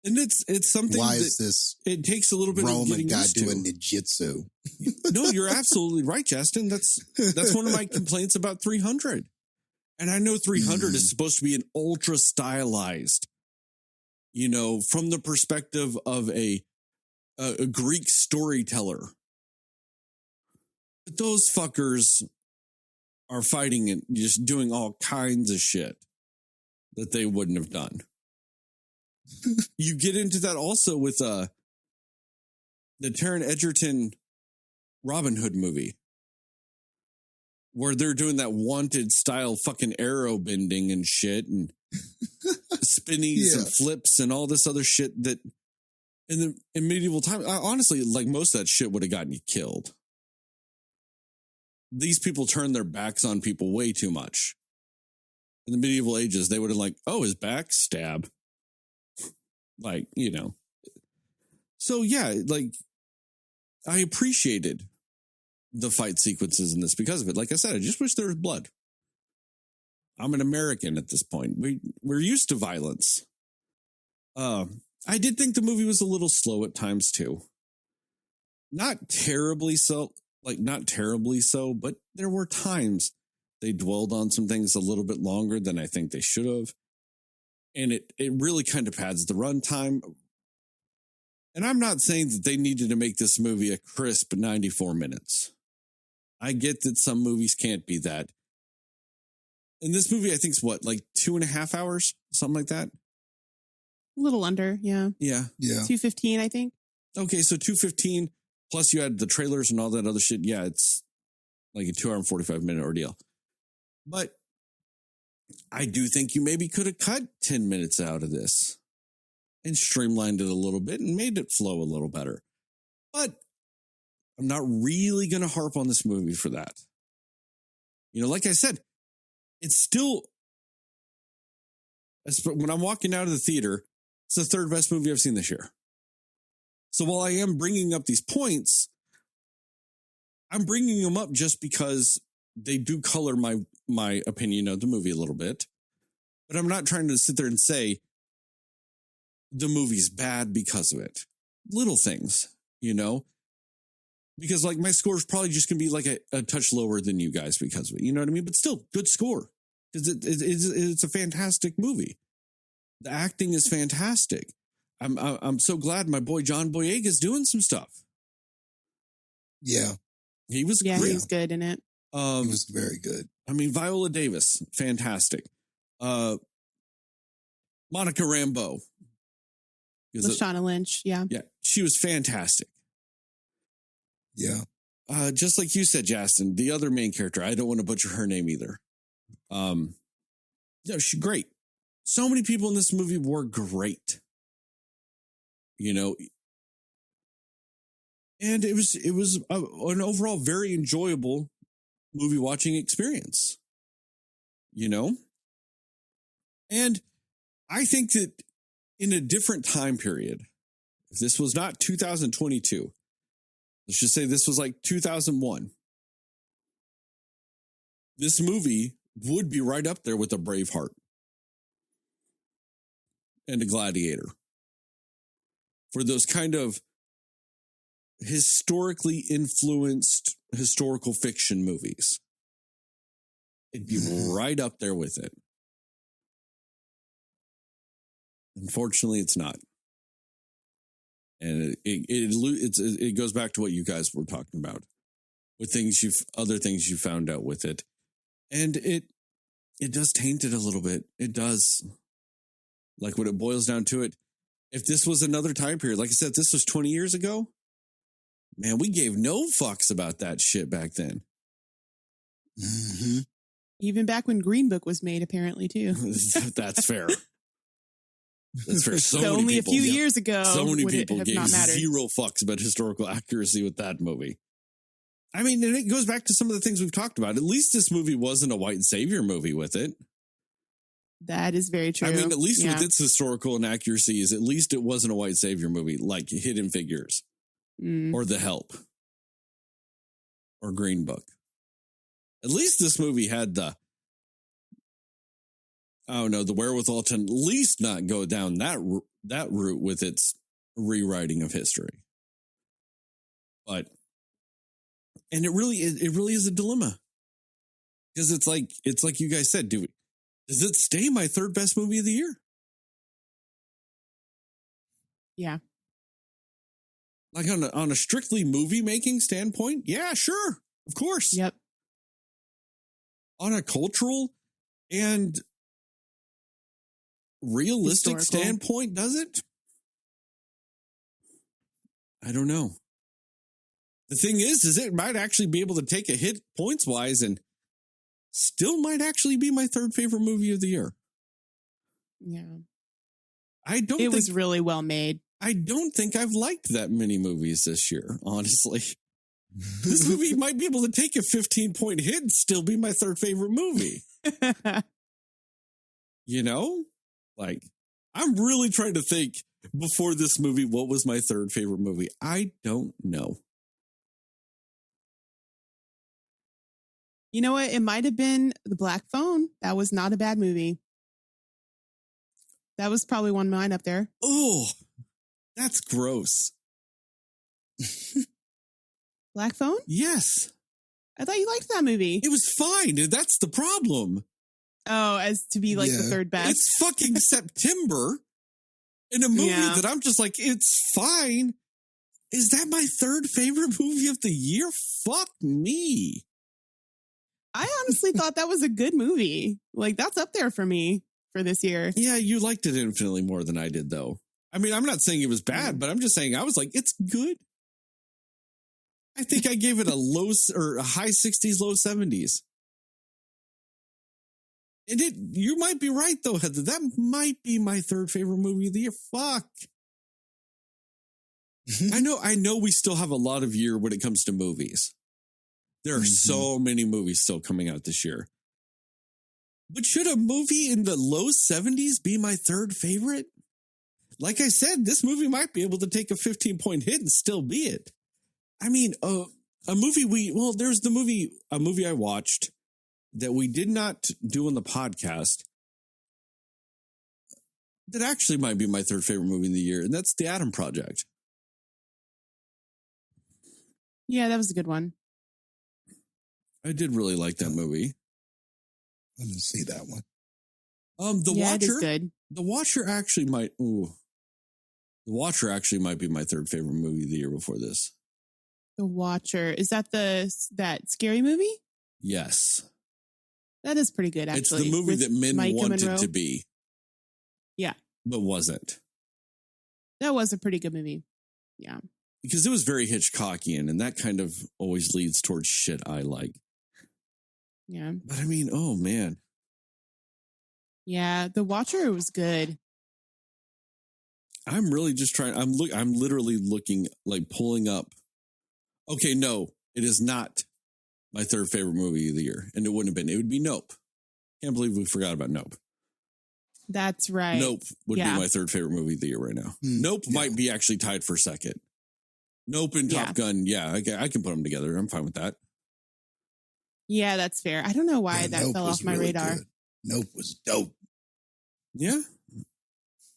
and it's something. Why is this? It takes a little bit Roman of getting guy used to. doing ninjutsu. No, you're absolutely right, Jastin. That's one of my complaints about 300. And I know 300 is supposed to be an ultra stylized, from the perspective of a Greek storyteller. But those fuckers are fighting and just doing all kinds of shit that they wouldn't have done. you get into that also with the Taron Egerton Robin Hood movie, where they're doing that Wanted style fucking arrow bending and shit and spinnies and flips and all this other shit that in medieval times, honestly, like most of that shit would have gotten you killed. These people turn their backs on people way too much. In the medieval ages, they would have like, oh, his back, stab. Like, you know. So yeah, like I appreciated the fight sequences in this because of it. Like I said, I just wish there was blood. I'm an American at this point. We're used to violence. I did think the movie was a little slow at times too. Not terribly so, but there were times they dwelled on some things a little bit longer than I think they should have. And it really kind of pads the runtime. And I'm not saying that they needed to make this movie a crisp 94 minutes. I get that some movies can't be that. And this movie, I think, is what, like 2.5 hours? Something like that? A little under, yeah. Yeah. 2:15, I think. Okay, so 2:15, plus you had the trailers and all that other shit. Yeah, it's like a 2 hour and 45-minute ordeal. But I do think you maybe could have cut 10 minutes out of this and streamlined it a little bit and made it flow a little better. But I'm not really going to harp on this movie for that. You know, like I said, it's still, when I'm walking out of the theater, it's the third best movie I've seen this year. So while I am bringing up these points, I'm bringing them up just because they do color my opinion of the movie a little bit. But I'm not trying to sit there and say the movie's bad because of it. Little things, you know? Because like my score is probably just going to be like a touch lower than you guys because of it. You know what I mean? But still, good score. Because it's a fantastic movie. The acting is fantastic. I'm so glad my boy John Boyega is doing some stuff. Yeah. He was great. He was good in it. He was very good. I mean, Viola Davis, fantastic. Monica Rambeau. Lashana Lynch, yeah. Yeah, she was fantastic. Yeah. Just like you said, Jastin, the other main character, I don't want to butcher her name either. Yeah, she's great. So many people in this movie were great. You know, and it was an overall very enjoyable movie watching experience. You know, and I think that in a different time period, if this was not 2022, let's just say this was like 2001, this movie would be right up there with a Braveheart and a Gladiator. For those kind of historically influenced historical fiction movies. It'd be right up there with it. Unfortunately, it's not. And it goes back to what you guys were talking about with other things you found out with it. And it does taint it a little bit. It does. Like when it boils down to it, if this was another time period, like I said, this was 20 years ago, man, we gave no fucks about that shit back then. Mm-hmm. Even back when Green Book was made, apparently, too. That's fair. That's fair. So only people, a few years ago, so many people gave not zero fucks about historical accuracy with that movie. I mean, and it goes back to some of the things we've talked about. At least this movie wasn't a white savior movie with it. That is very true. I mean, at least with its historical inaccuracies, at least it wasn't a white savior movie like Hidden Figures or The Help or Green Book. At least this movie had the wherewithal to at least not go down that route with its rewriting of history. And it really is a dilemma. Because it's like you guys said, does it stay my third best movie of the year? Yeah. Like on a strictly movie making standpoint? Yeah, sure. Of course. Yep. On a cultural and realistic Historical. standpoint, does it? I don't know. The thing is it might actually be able to take a hit points wise and still might actually be my third favorite movie of the year. Yeah. It was really well made. I don't think I've liked that many movies this year, honestly. This movie might be able to take a 15-point hit and still be my third favorite movie. You know? Like, I'm really trying to think before this movie, what was my third favorite movie? I don't know. You know what? It might have been The Black Phone. That was not a bad movie. That was probably one of mine up there. Oh, that's gross. Black Phone? Yes. I thought you liked that movie. It was fine. That's the problem. Oh, as to be like the third best. It's fucking September in a movie that I'm just like, it's fine. Is that my third favorite movie of the year? Fuck me. I honestly thought that was a good movie. Like, that's up there for me for this year. Yeah, you liked it infinitely more than I did, though. I mean, I'm not saying it was bad, but I'm just saying I was like, it's good. I think I gave it a high 60s, low 70s. And you might be right, though, Heather. That might be my third favorite movie of the year. Fuck. I know we still have a lot of year when it comes to movies. There are so many movies still coming out this year. But should a movie in the low 70s be my third favorite? Like I said, this movie might be able to take a 15-point hit and still be it. I mean, a movie I watched that we did not do on the podcast that actually might be my third favorite movie of the year, and that's The Atom Project. Yeah, that was a good one. I did really like that movie. I didn't see that one. The Watcher. Watcher. It is good. The Watcher actually might. Ooh, The Watcher actually might be my third favorite movie of the year before this. The Watcher. Is that that scary movie? Yes, that is pretty good. Actually, it's the movie that men Micah wanted Monroe. to be. Yeah, but wasn't. That was a pretty good movie. Yeah, because it was very Hitchcockian, and that kind of always leads towards shit I like. Yeah, but I mean, oh man. Yeah, The Watcher was good. I'm really just trying. I'm literally looking, like pulling up. Okay, no, it is not my third favorite movie of the year, and it wouldn't have been. It would be Nope. Can't believe we forgot about Nope. That's right. Nope would be my third favorite movie of the year right now. Nope might be actually tied for second. Nope and Top Gun. Yeah, I can put them together. I'm fine with that. Yeah, that's fair. I don't know why that fell off my radar. Good. Nope was dope. Yeah.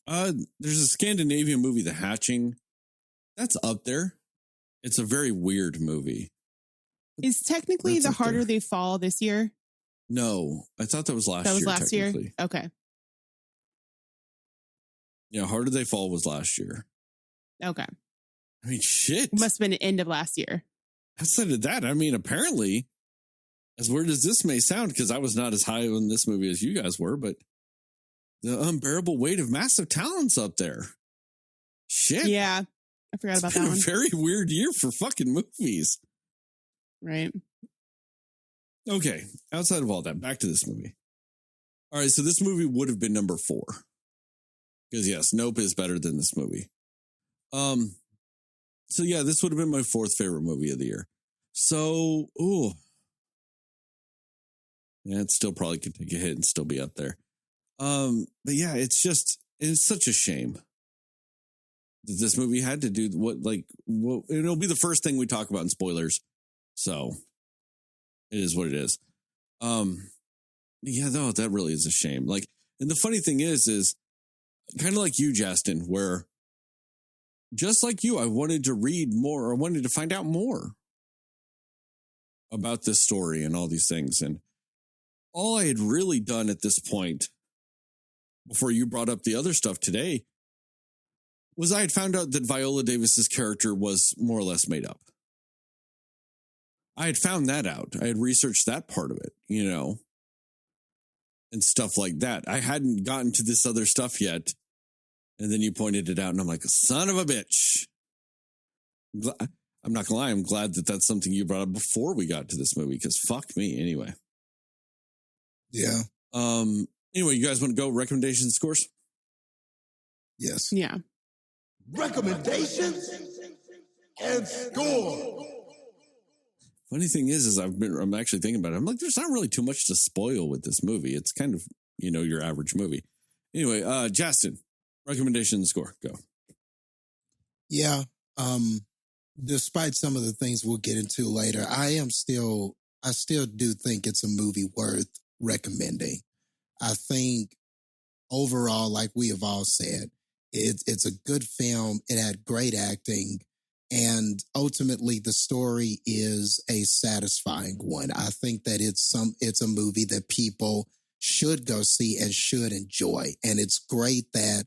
There's a Scandinavian movie, The Hatching. That's up there. It's a very weird movie. Is technically The Harder They Fall this year? No, I thought that was last year. That was last year? Okay. Yeah, Harder They Fall was last year. Okay. I mean, shit. It must have been the end of last year. Outside of that, I mean, apparently, as weird as this may sound, because I was not as high on this movie as you guys were, but The Unbearable Weight of Massive Talent's up there. Shit. Yeah. I forgot about that one. It's been a very weird year for fucking movies. Right. Okay. Outside of all that, back to this movie. All right. So this movie would have been number 4. Because yes, Nope is better than this movie. So yeah, this would have been my 4th favorite movie of the year. So, yeah, it still probably could take a hit and still be up there. But yeah, it's such a shame that this movie had to do it'll be the first thing we talk about in spoilers. So it is what it is. Yeah, though, that really is a shame. Like, and the funny thing is kind of like you, Jastin, where just like you, I wanted to read more, or I wanted to find out more about this story and all these things. And all I had really done at this point, before you brought up the other stuff today, was I had found out that Viola Davis's character was more or less made up. I had found that out. I had researched that part of it, and stuff like that. I hadn't gotten to this other stuff yet. And then you pointed it out, and I'm like, son of a bitch. I'm not gonna lie, I'm glad that that's something you brought up before we got to this movie, because fuck me anyway. Yeah. Anyway, you guys want to go recommendations, scores? Yes. Yeah. Recommendations and score. Funny thing is I'm actually thinking about it. I'm like, there's not really too much to spoil with this movie. It's kind of, your average movie. Anyway, Jastin, recommendation and score, go. Yeah. Despite some of the things we'll get into later, I still do think it's a movie worth recommending. I think overall, like we have all said, it's a good film. It had great acting, and ultimately the story is a satisfying one. I think that it's a movie that people should go see and should enjoy. And it's great that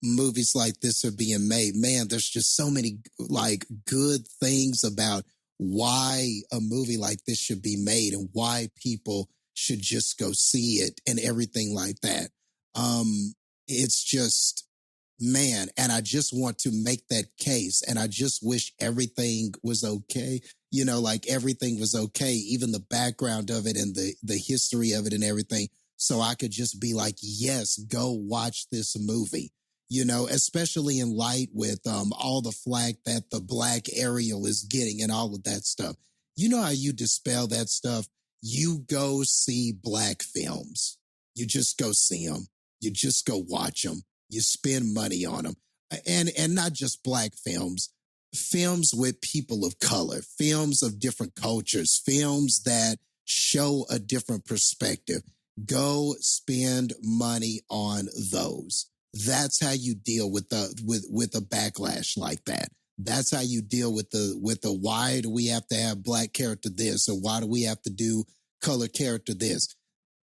movies like this are being made. Man, there's just so many like good things about why a movie like this should be made and why people should just go see it and everything like that. It's just, man, and I just want to make that case, and I just wish everything was okay. Like everything was okay, even the background of it and the history of it and everything. So I could just be like, yes, go watch this movie. Especially in light with all the flack that the Black Ariel is getting and all of that stuff. You know how you dispel that stuff? You go see Black films. You just go see them. You just go watch them. You spend money on them. And not just Black films with people of color, films of different cultures, films that show a different perspective. Go spend money on those. That's how you deal with a backlash like that. That's how you deal with the why do we have to have Black character this, or why do we have to do color character this?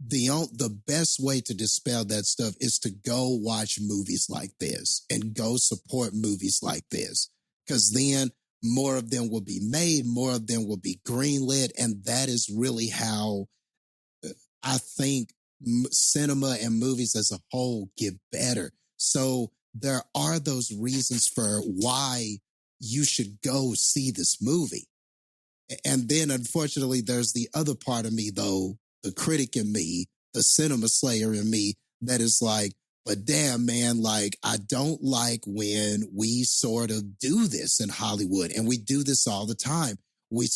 The best way to dispel that stuff is to go watch movies like this and go support movies like this, because then more of them will be made, more of them will be greenlit, and that is really how I think cinema and movies as a whole get better. So there are those reasons for why you should go see this movie. And then, unfortunately, there's the other part of me, though, the critic in me, the cinema slayer in me, that is like, but damn, man, like, I don't like when we sort of do this in Hollywood, and we do this all the time. We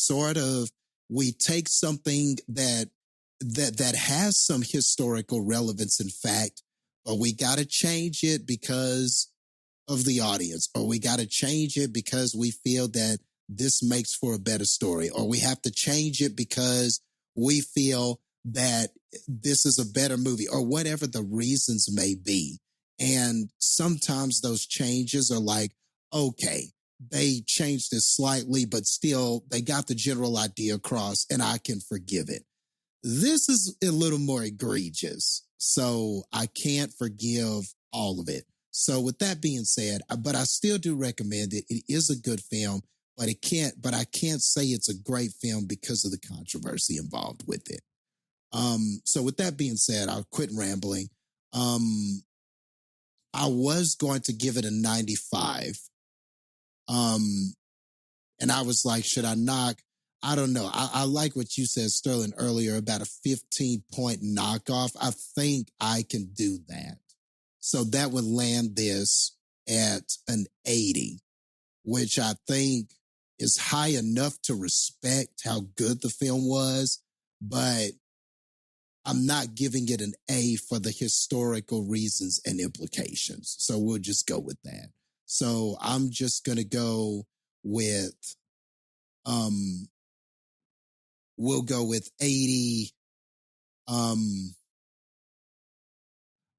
take something that has some historical relevance, in fact, but we got to change it because of the audience, or we got to change it because we feel that this makes for a better story, or we have to change it because we feel that this is a better movie, or whatever the reasons may be. And sometimes those changes are like, okay, they changed it slightly, but still they got the general idea across, and I can forgive it. This is a little more egregious, so I can't forgive all of it. So with that being said, but I still do recommend it. It is a good film, but I can't say it's a great film because of the controversy involved with it. So with that being said, I'll quit rambling. I was going to give it a 95. And I was like, should I knock? I don't know. I like what you said, Sterling, earlier about a 15-point knockoff. I think I can do that. So that would land this at an 80, which I think is high enough to respect how good the film was, but I'm not giving it an A for the historical reasons and implications. So we'll just go with that. So I'm just going to go with, we'll go with 80.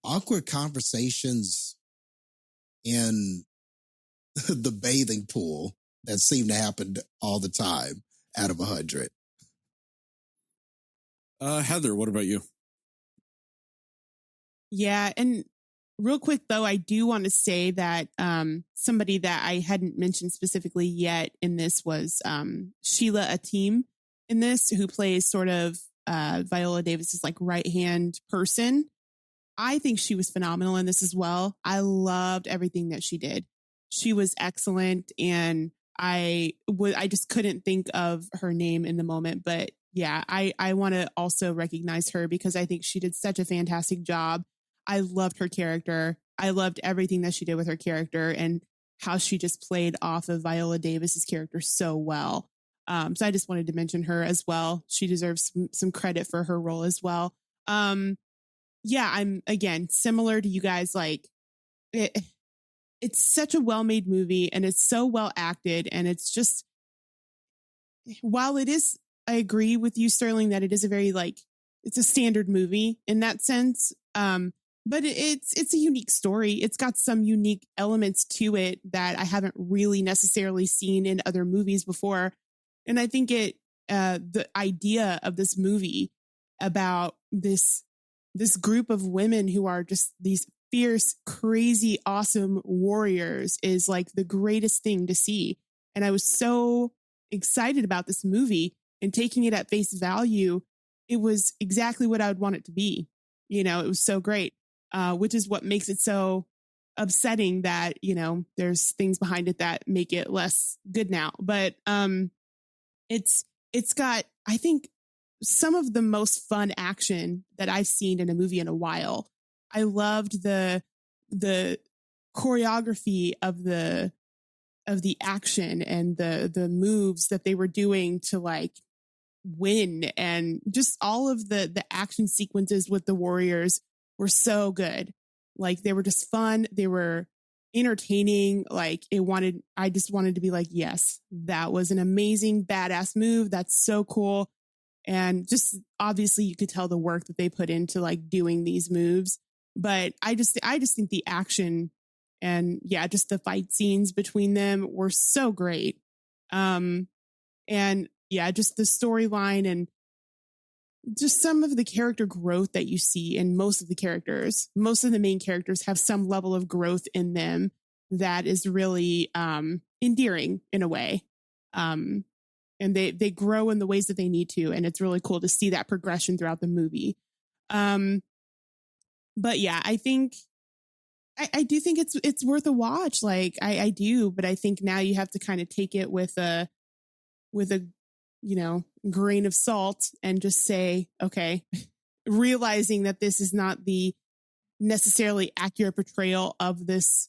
Awkward conversations in the bathing pool that seem to happen all the time out of 100. Heather, what about you? Yeah. And real quick, though, I do want to say that somebody that I hadn't mentioned specifically yet in this was Sheila Atim in this, who plays sort of Viola Davis's like right hand person. I think she was phenomenal in this as well. I loved everything that she did. She was excellent, and I just couldn't think of her name in the moment. But yeah, I want to also recognize her because I think she did such a fantastic job. I loved her character. I loved everything that she did with her character and how she just played off of Viola Davis's character so well. So I just wanted to mention her as well. She deserves some credit for her role as well. Yeah, I'm again similar to you guys. Like it's such a well-made movie and it's so well acted, and it's just, while it is, I agree with you, Sterling, that it is a very like, it's a standard movie in that sense. But it's a unique story. It's got some unique elements to it that I haven't really necessarily seen in other movies before. And I think the idea of this movie about this group of women who are just these fierce, crazy, awesome warriors is like the greatest thing to see. And I was so excited about this movie, and taking it at face value, it was exactly what I would want it to be. You know, it was so great, which is what makes it so upsetting that, you know, there's things behind it that make it less good now. But it's got, I think, some of the most fun action that I've seen in a movie in a while. I loved the choreography of the action and the moves that they were doing to like win, and just all of the action sequences with the warriors were so good. Like they were just fun. They were entertaining. Like I just wanted to be like, yes, that was an amazing badass move. That's so cool. And just obviously you could tell the work that they put into like doing these moves. But I just think the action and yeah, just the fight scenes between them were so great. And yeah, just the storyline and just some of the character growth that you see in most of the characters. Most of the main characters have some level of growth in them that is really endearing in a way. And they grow in the ways that they need to. And it's really cool to see that progression throughout the movie. But yeah, I think I do think it's worth a watch. Like I do, but I think now you have to kind of take it with a you know, grain of salt and just say, okay, realizing that this is not the necessarily accurate portrayal of this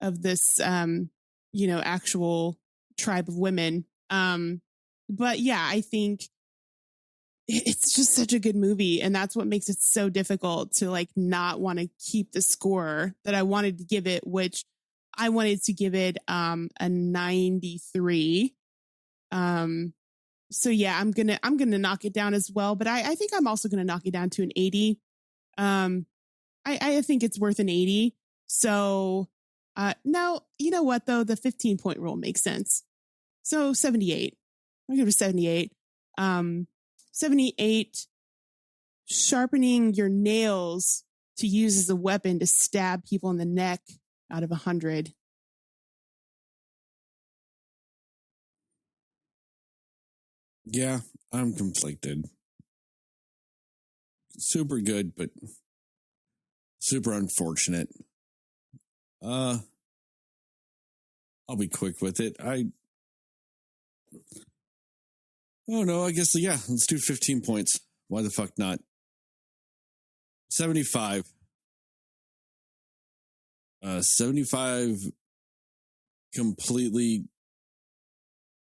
you know, actual tribe of women. But yeah, I think it's just such a good movie, and that's what makes it so difficult to like not want to keep the score that I wanted to give it, which I wanted to give it a 93. So yeah, I'm gonna knock it down as well, but I think I'm also gonna knock it down to an 80. I think it's worth an 80. So now, you know what though, the 15-point rule makes sense. So 78. I'll give it a 78. 78, sharpening your nails to use as a weapon to stab people in the neck out of 100. Yeah, I'm conflicted. Super good, but super unfortunate. I'll be quick with it. Oh no, I guess, yeah, let's do 15 points. Why the fuck not? 75. 75 completely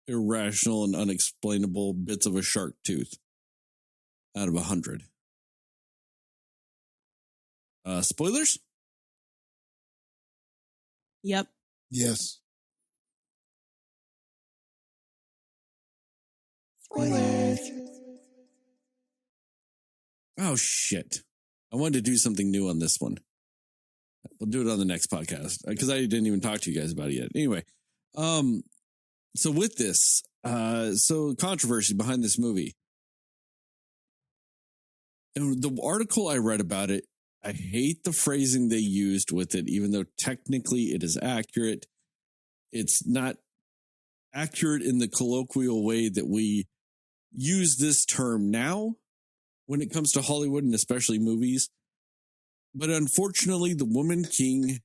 irrational and unexplainable bits of a shark tooth out of 100. Spoilers? Yep. Yes. Spoilers. Oh, shit. I wanted to do something new on this one. We'll do it on the next podcast because I didn't even talk to you guys about it yet. Anyway, so with this, so controversy behind this movie. And the article I read about it, I hate the phrasing they used with it, even though technically it is accurate. It's not accurate in the colloquial way that we use this term now, when it comes to Hollywood and especially movies. But unfortunately, the Woman King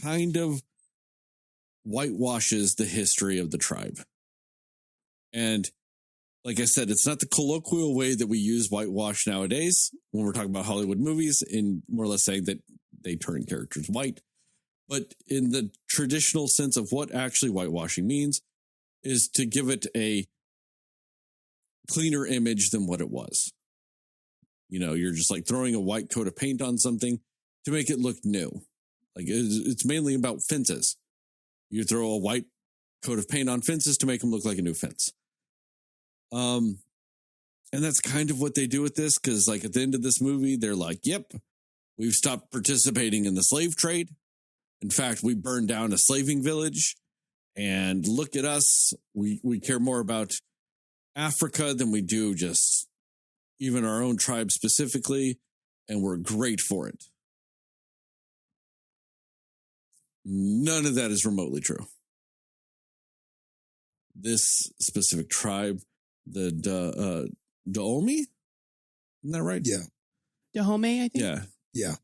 kind of whitewashes the history of the tribe. And like I said, it's not the colloquial way that we use whitewash nowadays when we're talking about Hollywood movies, in more or less saying that they turn characters white. But in the traditional sense of what actually whitewashing means is to give it a cleaner image than what it was. You know, you're just like throwing a white coat of paint on something to make it look new. Like it's mainly about fences. You throw a white coat of paint on fences to make them look like a new fence. And that's kind of what they do with this, because like at the end of this movie, they're like, yep, we've stopped participating in the slave trade. In fact, we burned down a slaving village, and look at us. We care more about Africa than we do just even our own tribe specifically, and we're great for it. None of that is remotely true. This specific tribe, the Dahomey, isn't that right? Yeah. Dahomey, I think. Yeah.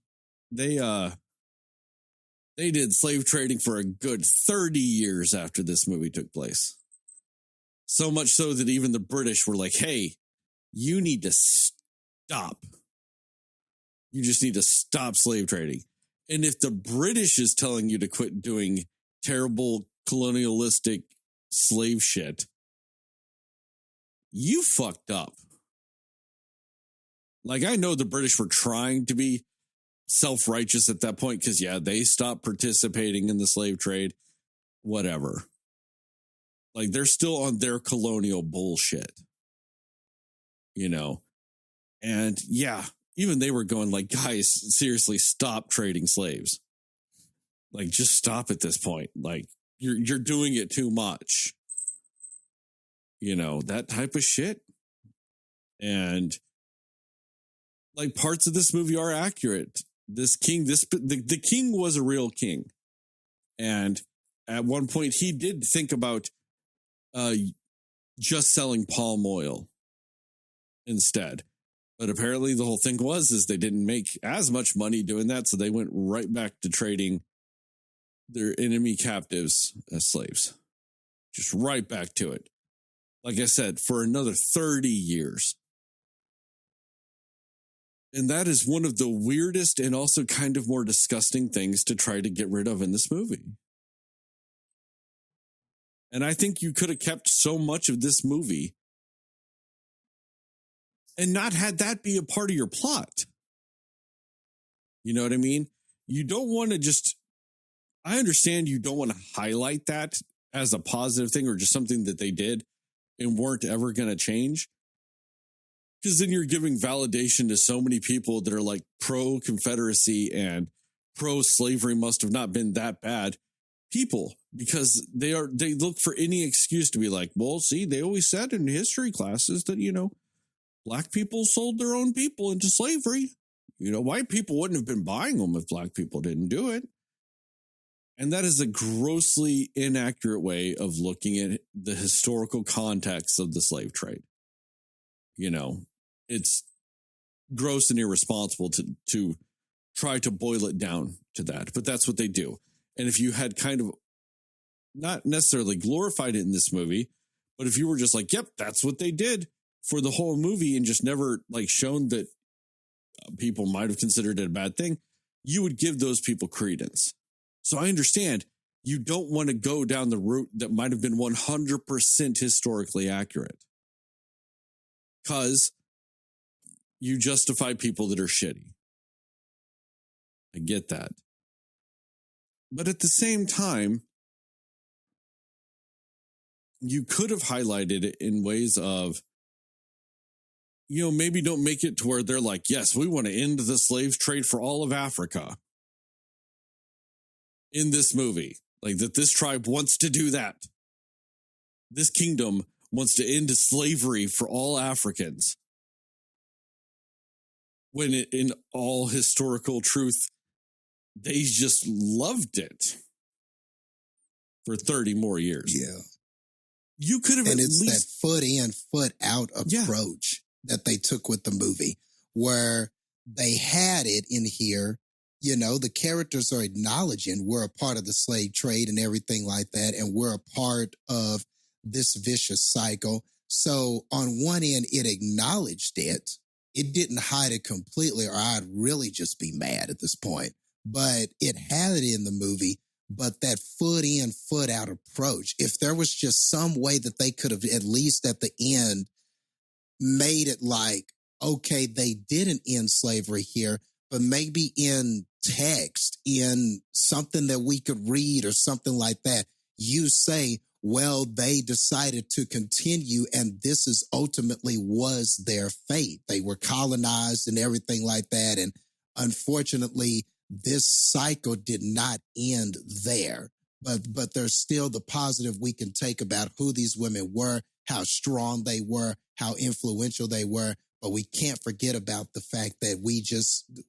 Yeah. They did slave trading for a good 30 years after this movie took place. So much so that even the British were like, hey, you need to stop. You just need to stop slave trading. And if the British is telling you to quit doing terrible colonialistic slave shit, you fucked up. Like, I know the British were trying to be self-righteous at that point because, yeah, they stopped participating in the slave trade, whatever. Like, they're still on their colonial bullshit, you know? And, yeah, even they were going like, guys, seriously, stop trading slaves. Like, just stop at this point. Like, you're doing it too much. You know, that type of shit. And, like, parts of this movie are accurate. This king, the king was a real king. And at one point, he did think about just selling palm oil instead. But apparently the whole thing is they didn't make as much money doing that. So they went right back to trading their enemy captives as slaves. Just right back to it. Like I said, for another 30 years. And that is one of the weirdest and also kind of more disgusting things to try to get rid of in this movie. And I think you could have kept so much of this movie and not had that be a part of your plot. You know what I mean? You don't want to just, I understand you don't want to highlight that as a positive thing or just something that they did and weren't ever going to change. Because then you're giving validation to so many people that are like pro-Confederacy and pro-slavery must have not been that bad people, because they look for any excuse to be like, well, see, they always said in history classes that, you know, black people sold their own people into slavery. You know, white people wouldn't have been buying them if black people didn't do it. And that is a grossly inaccurate way of looking at the historical context of the slave trade. You know, it's gross and irresponsible to try to boil it down to that, but that's what they do. And if you had kind of not necessarily glorified it in this movie, but if you were just like, yep, that's what they did for the whole movie and just never like shown that people might have considered it a bad thing, you would give those people credence. So I understand you don't want to go down the route that might have been 100% historically accurate, because you justify people that are shitty. I get that. But at the same time, you could have highlighted it in ways of, you know, maybe don't make it to where they're like, yes, we want to end the slave trade for all of Africa in this movie. Like that this tribe wants to do that. This kingdom wants to end slavery for all Africans. When in all historical truth, they just loved it for 30 more years. Yeah. You could have and at it's least that foot in, foot out approach. that they took with the movie, where they had it in here. You know, the characters are acknowledging we're a part of the slave trade and everything like that, and we're a part of this vicious cycle. So on one end, it acknowledged it. It didn't hide it completely, or I'd really just be mad at this point. But it had it in the movie. But that foot in, foot out approach, if there was just some way that they could have, at least at the end, made it like, okay, they didn't end slavery here, but maybe in text, in something that we could read or something like that, you say, well, they decided to continue, and this is ultimately was their fate. They were colonized and everything like that. And unfortunately, this cycle did not end there. But there's still the positive we can take about who these women were, how strong they were, how influential they were. But we can't forget about the fact that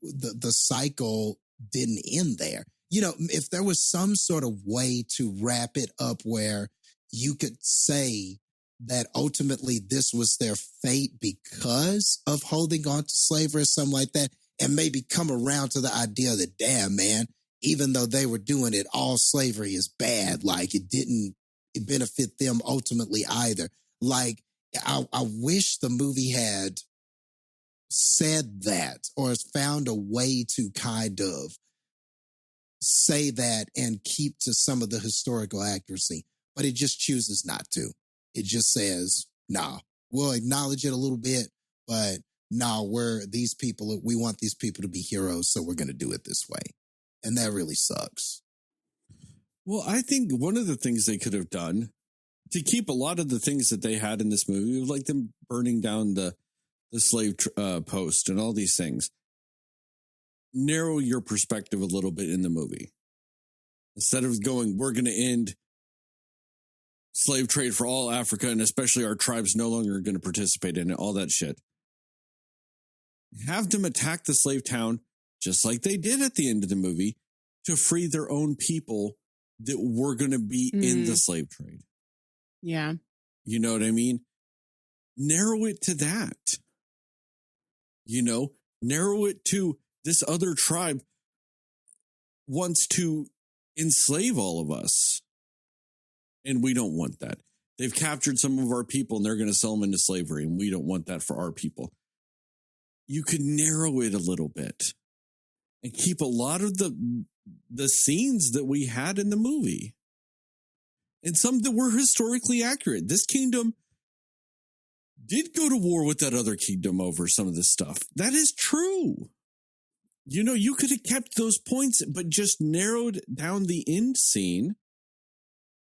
the cycle didn't end there. You know, if there was some sort of way to wrap it up where you could say that ultimately this was their fate because of holding on to slavery or something like that, and maybe come around to the idea that, damn, man, even though they were doing it, all slavery is bad. Like it didn't benefit them ultimately either. Like I wish the movie had said that, or found a way to kind of say that and keep to some of the historical accuracy, but it just chooses not to. It just says, nah, we'll acknowledge it a little bit, but nah, we want these people to be heroes, so we're going to do it this way. And that really sucks. Well, I think one of the things they could have done to keep a lot of the things that they had in this movie, like them burning down the slave post and all these things, narrow your perspective a little bit in the movie. Instead of going, we're going to end slave trade for all Africa, and especially our tribes no longer going to participate in it, all that shit. Have them attack the slave town, just like they did at the end of the movie, to free their own people that were going to be in the slave trade. Yeah. You know what I mean? Narrow it to that. You know, narrow it to this other tribe wants to enslave all of us. And we don't want that. They've captured some of our people and they're going to sell them into slavery. And we don't want that for our people. You could narrow it a little bit and keep a lot of the scenes that we had in the movie. And some that were historically accurate. This kingdom did go to war with that other kingdom over some of this stuff. That is true. You know, you could have kept those points, but just narrowed down the end scene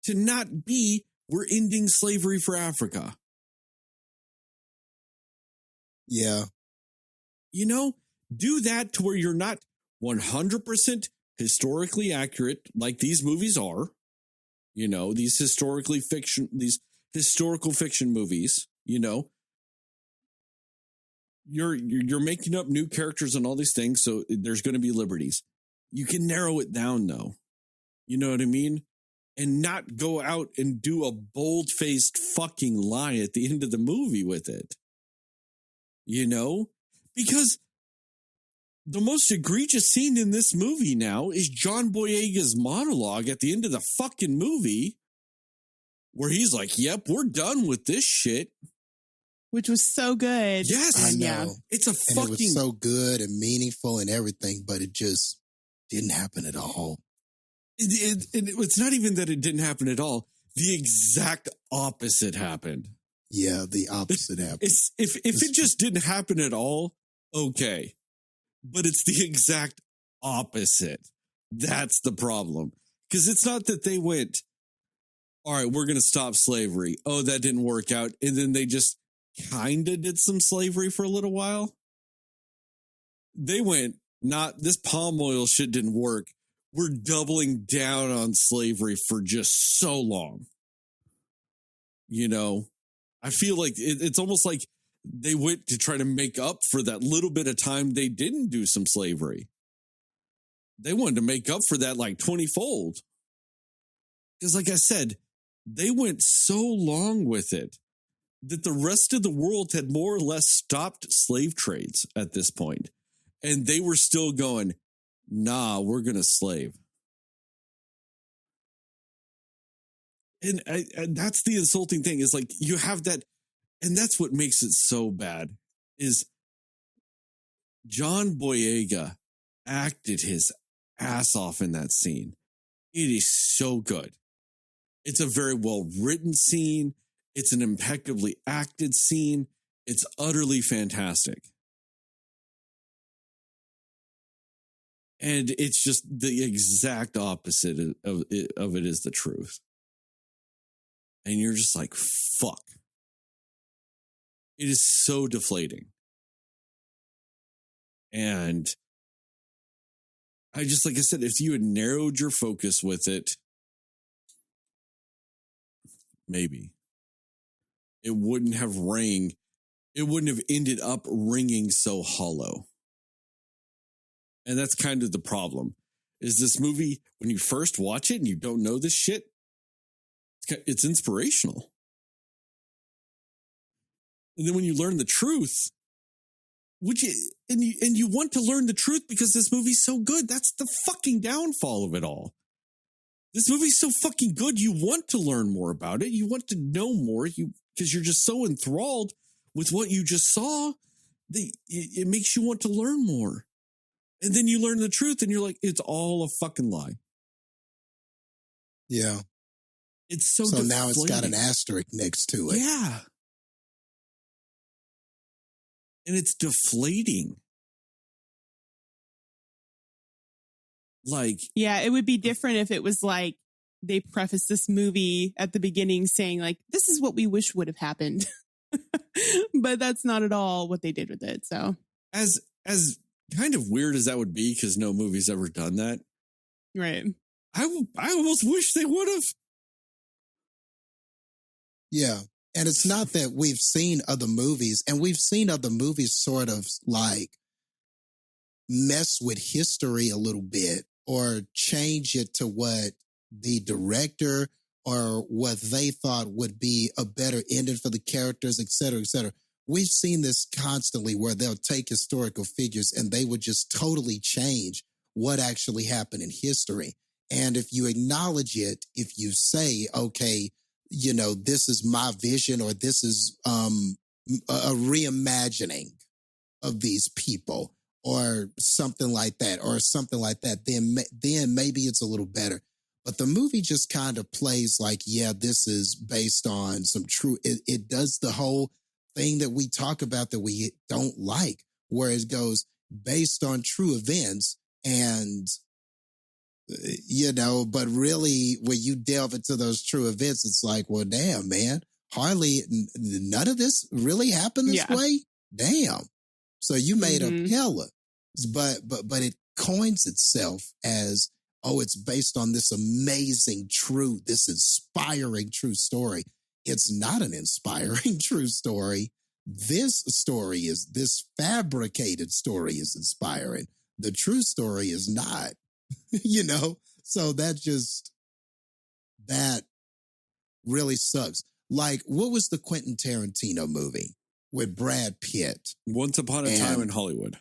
to not be, we're ending slavery for Africa. Yeah. You know, do that to where you're not 100% historically accurate like these movies are. You know, these historical fiction movies, you know. You're making up new characters and all these things, so there's going to be liberties. You can narrow it down, though. You know what I mean? And not go out and do a bold-faced fucking lie at the end of the movie with it. You know? Because the most egregious scene in this movie now is John Boyega's monologue at the end of the fucking movie, where he's like, yep, we're done with this shit. Which was so good. Yes. I know. Yeah. It's a fucking... And it was so good and meaningful and everything, but it just didn't happen at all. It's not even that it didn't happen at all. The exact opposite happened. Yeah, the opposite happened. If it just didn't happen at all, okay. But it's the exact opposite. That's the problem. Because it's not that they went, all right, we're going to stop slavery. Oh, that didn't work out. And then they just kind of did some slavery for a little while. They went, this palm oil shit didn't work. We're doubling down on slavery for just so long. You know, I feel like it's almost like they went to try to make up for that little bit of time they didn't do some slavery. They wanted to make up for that like 20-fold. Because like I said, they went so long with it that the rest of the world had more or less stopped slave trades at this point. And they were still going, nah, we're going to slave. And that's the insulting thing is like you have that. And that's what makes it so bad is John Boyega acted his ass off in that scene. It is so good. It's a very well written scene. It's an impeccably acted scene. It's utterly fantastic. And it's just the exact opposite of it is the truth. And you're just like, fuck. It is so deflating. And I just, like I said, if you had narrowed your focus with it, maybe it wouldn't have ended up ringing so hollow. And that's kind of the problem. Is this movie, when you first watch it and you don't know this shit, it's inspirational. And then when you learn the truth, and you want to learn the truth because this movie's so good. That's the fucking downfall of it all. This movie's so fucking good. You want to learn more about it. You want to know more. Because you're just so enthralled with what you just saw. It makes you want to learn more. And then you learn the truth and you're like, it's all a fucking lie. Yeah. It's so deflating. Now it's got an asterisk next to it. Yeah. And it's deflating. Like, yeah, it would be different if it was like they prefaced this movie at the beginning saying like, this is what we wish would have happened. But that's not at all what they did with it. So as kind of weird as that would be, because no movie's ever done that. Right. I almost wish they would have. Yeah. And it's not that we've seen other movies, and we've seen other movies sort of like mess with history a little bit or change it to what the director or what they thought would be a better ending for the characters, et cetera, et cetera. We've seen this constantly where they'll take historical figures and they would just totally change what actually happened in history. And if you acknowledge it, if you say, okay, you know, this is my vision or this is a reimagining of these people or something like that, then maybe it's a little better. But the movie just kind of plays like, yeah, this is based on some true, it does the whole thing that we talk about that we don't like, where it goes based on true events and, you know, but really when you delve into those true events, it's like, well, damn, man, none of this really happened this way. Damn. So you made up hella, but it coins itself as, oh, it's based on this amazing this inspiring true story. It's not an inspiring true story. This fabricated story is inspiring. The true story is not, you know? So that really sucks. Like, what was the Quentin Tarantino movie with Brad Pitt? Once Upon a Time in Hollywood.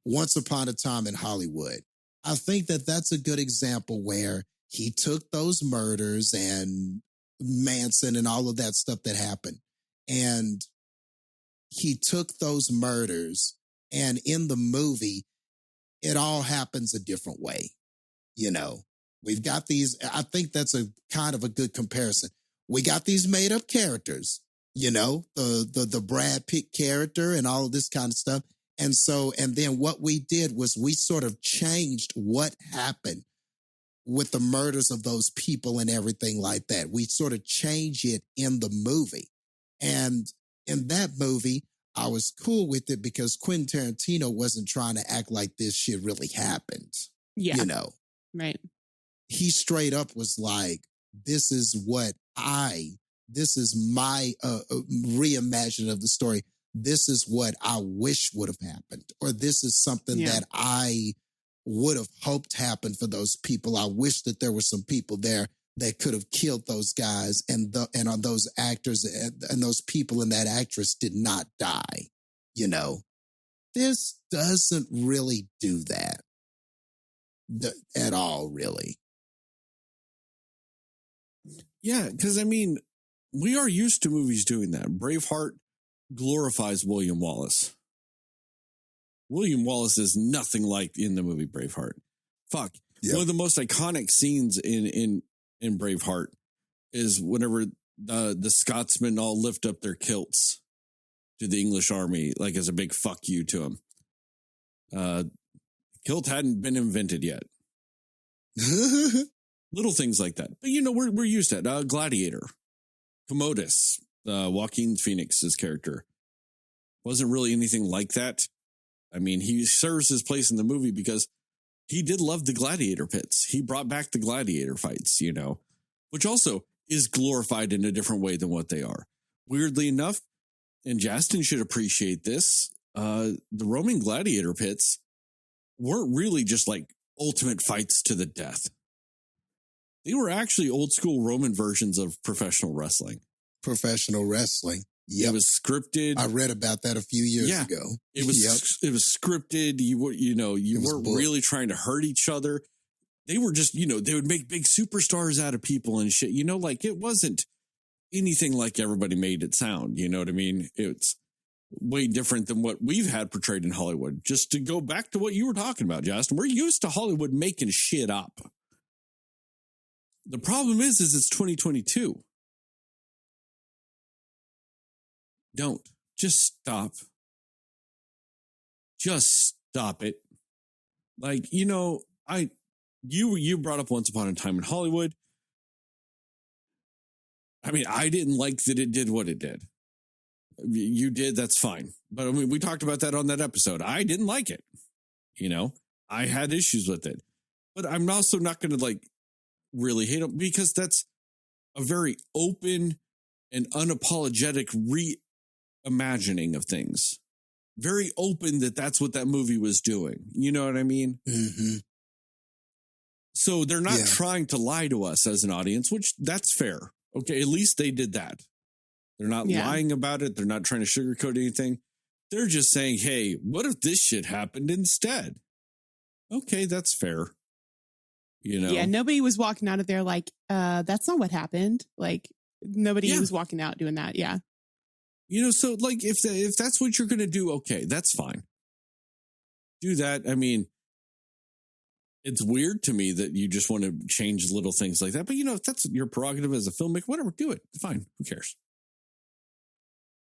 Once Upon a Time in Hollywood. I think that's a good example where he took those murders and Manson and all of that stuff that happened. And he took those murders and in the movie, it all happens a different way. You know, we've got these, I think that's a kind of a good comparison. We got these made up characters, you know, the Brad Pitt character and all of this kind of stuff. And then what we did was we sort of changed what happened with the murders of those people and everything like that. We sort of changed it in the movie. And in that movie, I was cool with it because Quentin Tarantino wasn't trying to act like this shit really happened. Yeah. You know? Right. He straight up was like, this is my reimagining of the story. This is what I wish would have happened, or this is something that I would have hoped happened for those people. I wish that there were some people there that could have killed those guys, and on those actors and those people and that actress did not die. You know, this doesn't really do that at all, really. Yeah, because I mean, we are used to movies doing that. Braveheart glorifies William Wallace. William Wallace is nothing like in the movie Braveheart. Fuck. Yep. One of the most iconic scenes in Braveheart is whenever the Scotsmen all lift up their kilts to the English army, like as a big fuck you to them. Kilt hadn't been invented yet. Little things like that. But, you know, we're used to it. Gladiator. Commodus, Joaquin Phoenix's character, wasn't really anything like that. I mean, he serves his place in the movie because he did love the gladiator pits. He brought back the gladiator fights, you know, which also is glorified in a different way than what they are. Weirdly enough, and Jastin should appreciate this, the Roman gladiator pits weren't really just like ultimate fights to the death. They were actually old school Roman versions of professional wrestling. Professional wrestling. Yep. It was scripted. I read about that a few years ago. It was It was scripted. You weren't really trying to hurt each other. They were just, you know, they would make big superstars out of people and shit. You know, like it wasn't anything like everybody made it sound. You know what I mean? It's way different than what we've had portrayed in Hollywood. Just to go back to what you were talking about, Justin, we're used to Hollywood making shit up. The problem is it's 2022. Don't. Just stop. Just stop it. Like, you know, you brought up Once Upon a Time in Hollywood. I mean, I didn't like that it did what it did. You did, that's fine. But I mean, we talked about that on that episode. I didn't like it. You know, I had issues with it. But I'm also not going to like really hate it because that's a very open and unapologetic reimagining of things. Very open that that's what that movie was doing. You know what I mean? Mm-hmm. So they're not trying to lie to us as an audience, which that's fair. Okay, at least they did that. They're not lying about it. They're not trying to sugarcoat anything. They're just saying, hey, what if this shit happened instead? Okay, that's fair. You know? Yeah, nobody was walking out of there like, that's not what happened. Like, nobody was walking out doing that. Yeah. You know, so like if that's what you're going to do, okay, that's fine. Do that. I mean, it's weird to me that you just want to change little things like that. But, you know, if that's your prerogative as a filmmaker, whatever, do it. Fine. Who cares?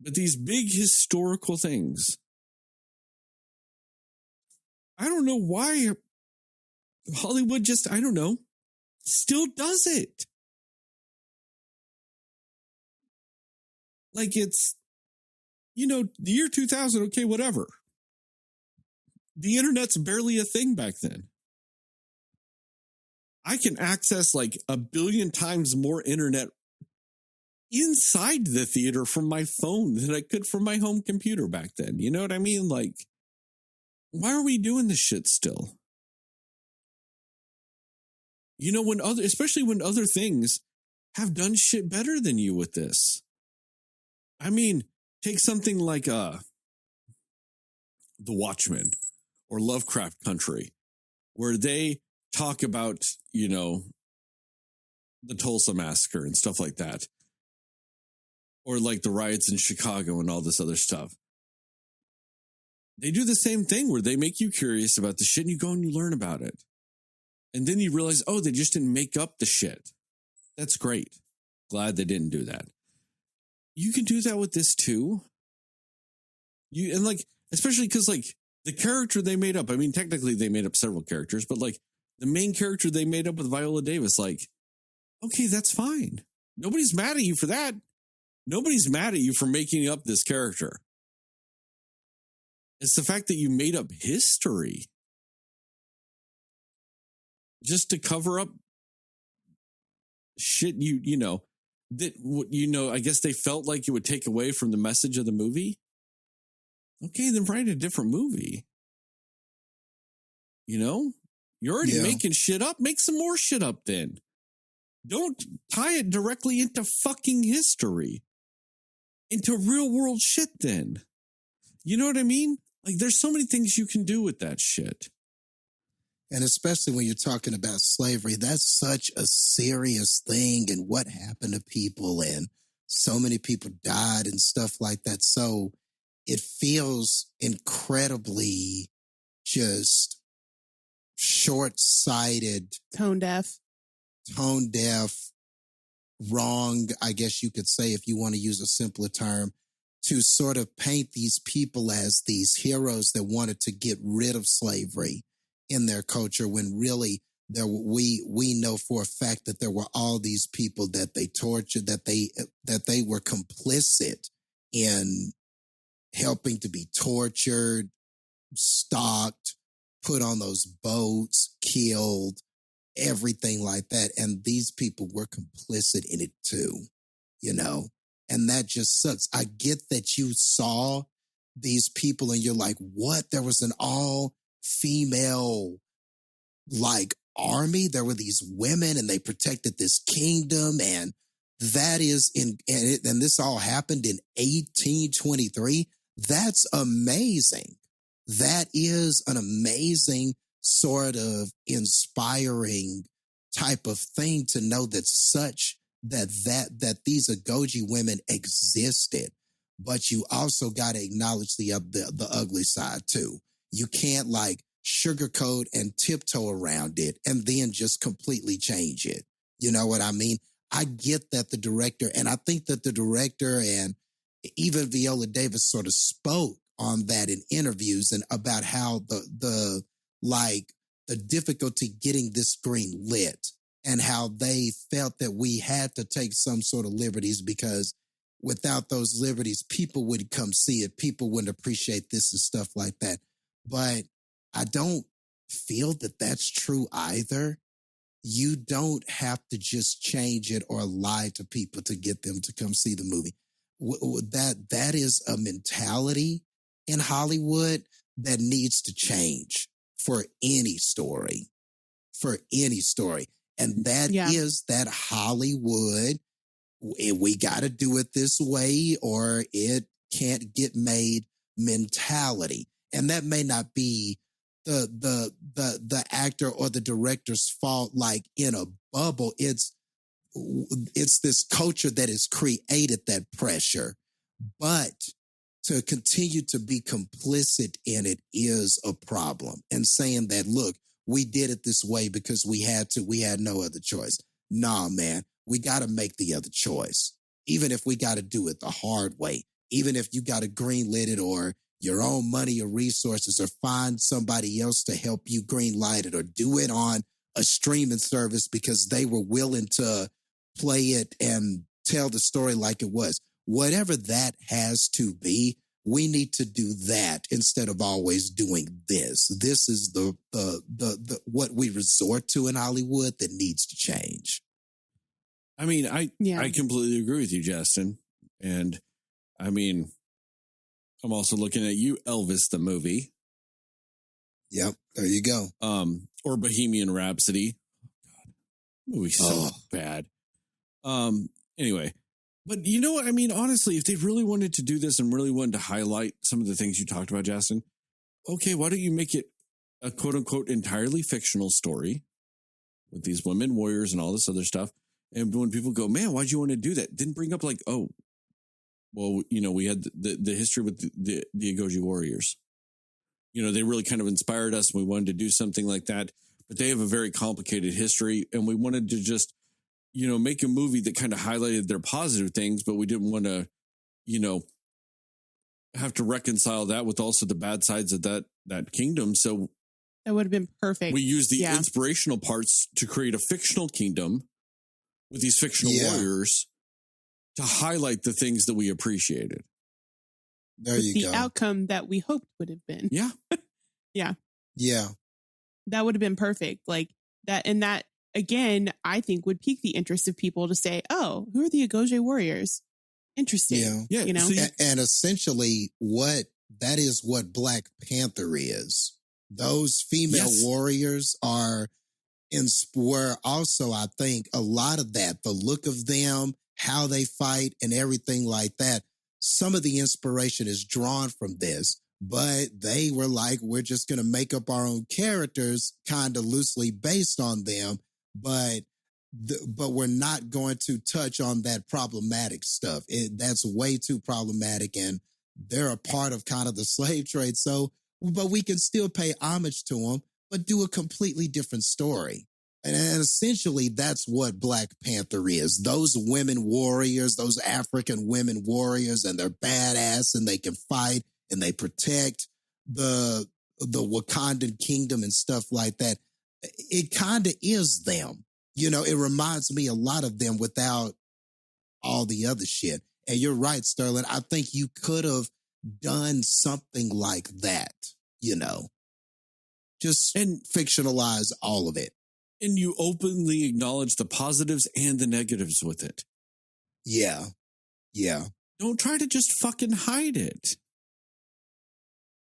But these big historical things, I don't know why Hollywood just, I don't know, still does it. Like it's, you know, the year 2000, okay, whatever. The internet's barely a thing back then. I can access like 1 billion times more internet inside the theater from my phone than I could from my home computer back then. You know what I mean? Like, why are we doing this shit still? You know, especially when other things have done shit better than you with this. I mean, take something like The Watchmen or Lovecraft Country, where they talk about, you know, the Tulsa Massacre and stuff like that. Or like the riots in Chicago and all this other stuff. They do the same thing where they make you curious about the shit and you go and you learn about it. And then you realize, oh, they just didn't make up the shit. That's great. Glad they didn't do that. You can do that with this too. And like, especially because like the character they made up, I mean, technically they made up several characters, but like the main character they made up with Viola Davis, like, okay, that's fine. Nobody's mad at you for that. Nobody's mad at you for making up this character. It's the fact that you made up history just to cover up shit you know, that, you know, I guess they felt like it would take away from the message of the movie. Okay, then write a different movie. You know, you're already making shit up. Make some more shit up then. Don't tie it directly into fucking history, into real world shit then. You know what I mean? Like, there's so many things you can do with that shit. And especially when you're talking about slavery, that's such a serious thing, and what happened to people, and so many people died and stuff like that. So it feels incredibly just short-sighted, Tone deaf, wrong, I guess you could say, if you want to use a simpler term, to sort of paint these people as these heroes that wanted to get rid of slavery in their culture, when really we know for a fact that there were all these people that they tortured, that they were complicit in helping to be tortured, stalked, put on those boats, killed, everything like that. And these people were complicit in it too, you know? And that just sucks. I get that you saw these people and you're like, what? There was an all-female, like, army. There were these women and they protected this kingdom. And that is and this all happened in 1823. That's amazing. That is an amazing sort of inspiring type of thing to know that these Agoge women existed. But you also got to acknowledge the ugly side too. You can't like sugarcoat and tiptoe around it and then just completely change it. You know what I mean? I get that the director, and I think that the director and even Viola Davis sort of spoke on that in interviews, and about how the difficulty getting this screen lit, and how they felt that we had to take some sort of liberties, because without those liberties, people would come see it. People wouldn't appreciate this and stuff like that. But I don't feel that that's true either. You don't have to just change it or lie to people to get them to come see the movie. That is a mentality in Hollywood that needs to change for any story. And that is that Hollywood, we got to do it this way or it can't get made mentality. And that may not be the actor or the director's fault, like in a bubble. It's this culture that has created that pressure. But to continue to be complicit in it is a problem. And saying that, look, we did it this way because we had no other choice. Nah, man, we got to make the other choice. Even if we got to do it the hard way, even if you got to greenlit it or your own money or resources, or find somebody else to help you greenlight it, or do it on a streaming service because they were willing to play it and tell the story like it was. Whatever that has to be, we need to do that instead of always doing this. This is the what we resort to in Hollywood that needs to change. I mean, I completely agree with you, Jastin. And I mean, I'm also looking at you, Elvis the movie. Yep, there you go. Or Bohemian Rhapsody. God, movie's so bad. Anyway, but you know what I mean? Honestly, if they really wanted to do this and really wanted to highlight some of the things you talked about, Jastin, okay, why don't you make it a quote unquote entirely fictional story with these women warriors and all this other stuff? And when people go, man, why'd you want to do that? Didn't bring up like, oh, well, you know, we had the history with the Agoge warriors. You know, they really kind of inspired us. And we wanted to do something like that, but they have a very complicated history. And we wanted to just, you know, make a movie that kind of highlighted their positive things, but we didn't want to, you know, have to reconcile that with also the bad sides of that kingdom. So that would have been perfect. We used the inspirational parts to create a fictional kingdom with these fictional warriors to highlight the things that we appreciated. There you go. The outcome that we hoped would have been. Yeah. Yeah. That would have been perfect. Like that. And that, again, I think would pique the interest of people to say, oh, who are the Agoge warriors? Interesting. Yeah. You know? And essentially that is what Black Panther is. Those female warriors are where also I think a lot of that, the look of them, how they fight and everything like that, some of the inspiration is drawn from this, but they were like, we're just going to make up our own characters kind of loosely based on them, but we're not going to touch on that problematic stuff. That's way too problematic, and they're a part of kind of the slave trade. So, but we can still pay homage to them, but do a completely different story. And essentially, that's what Black Panther is. Those women warriors, those African women warriors, and they're badass, and they can fight, and they protect the Wakandan kingdom and stuff like that. It kind of is them. You know, it reminds me a lot of them without all the other shit. And you're right, Sterling. I think you could have done something like that, you know, just fictionalize all of it. And you openly acknowledge the positives and the negatives with it. Yeah. Yeah. Don't try to just fucking hide it.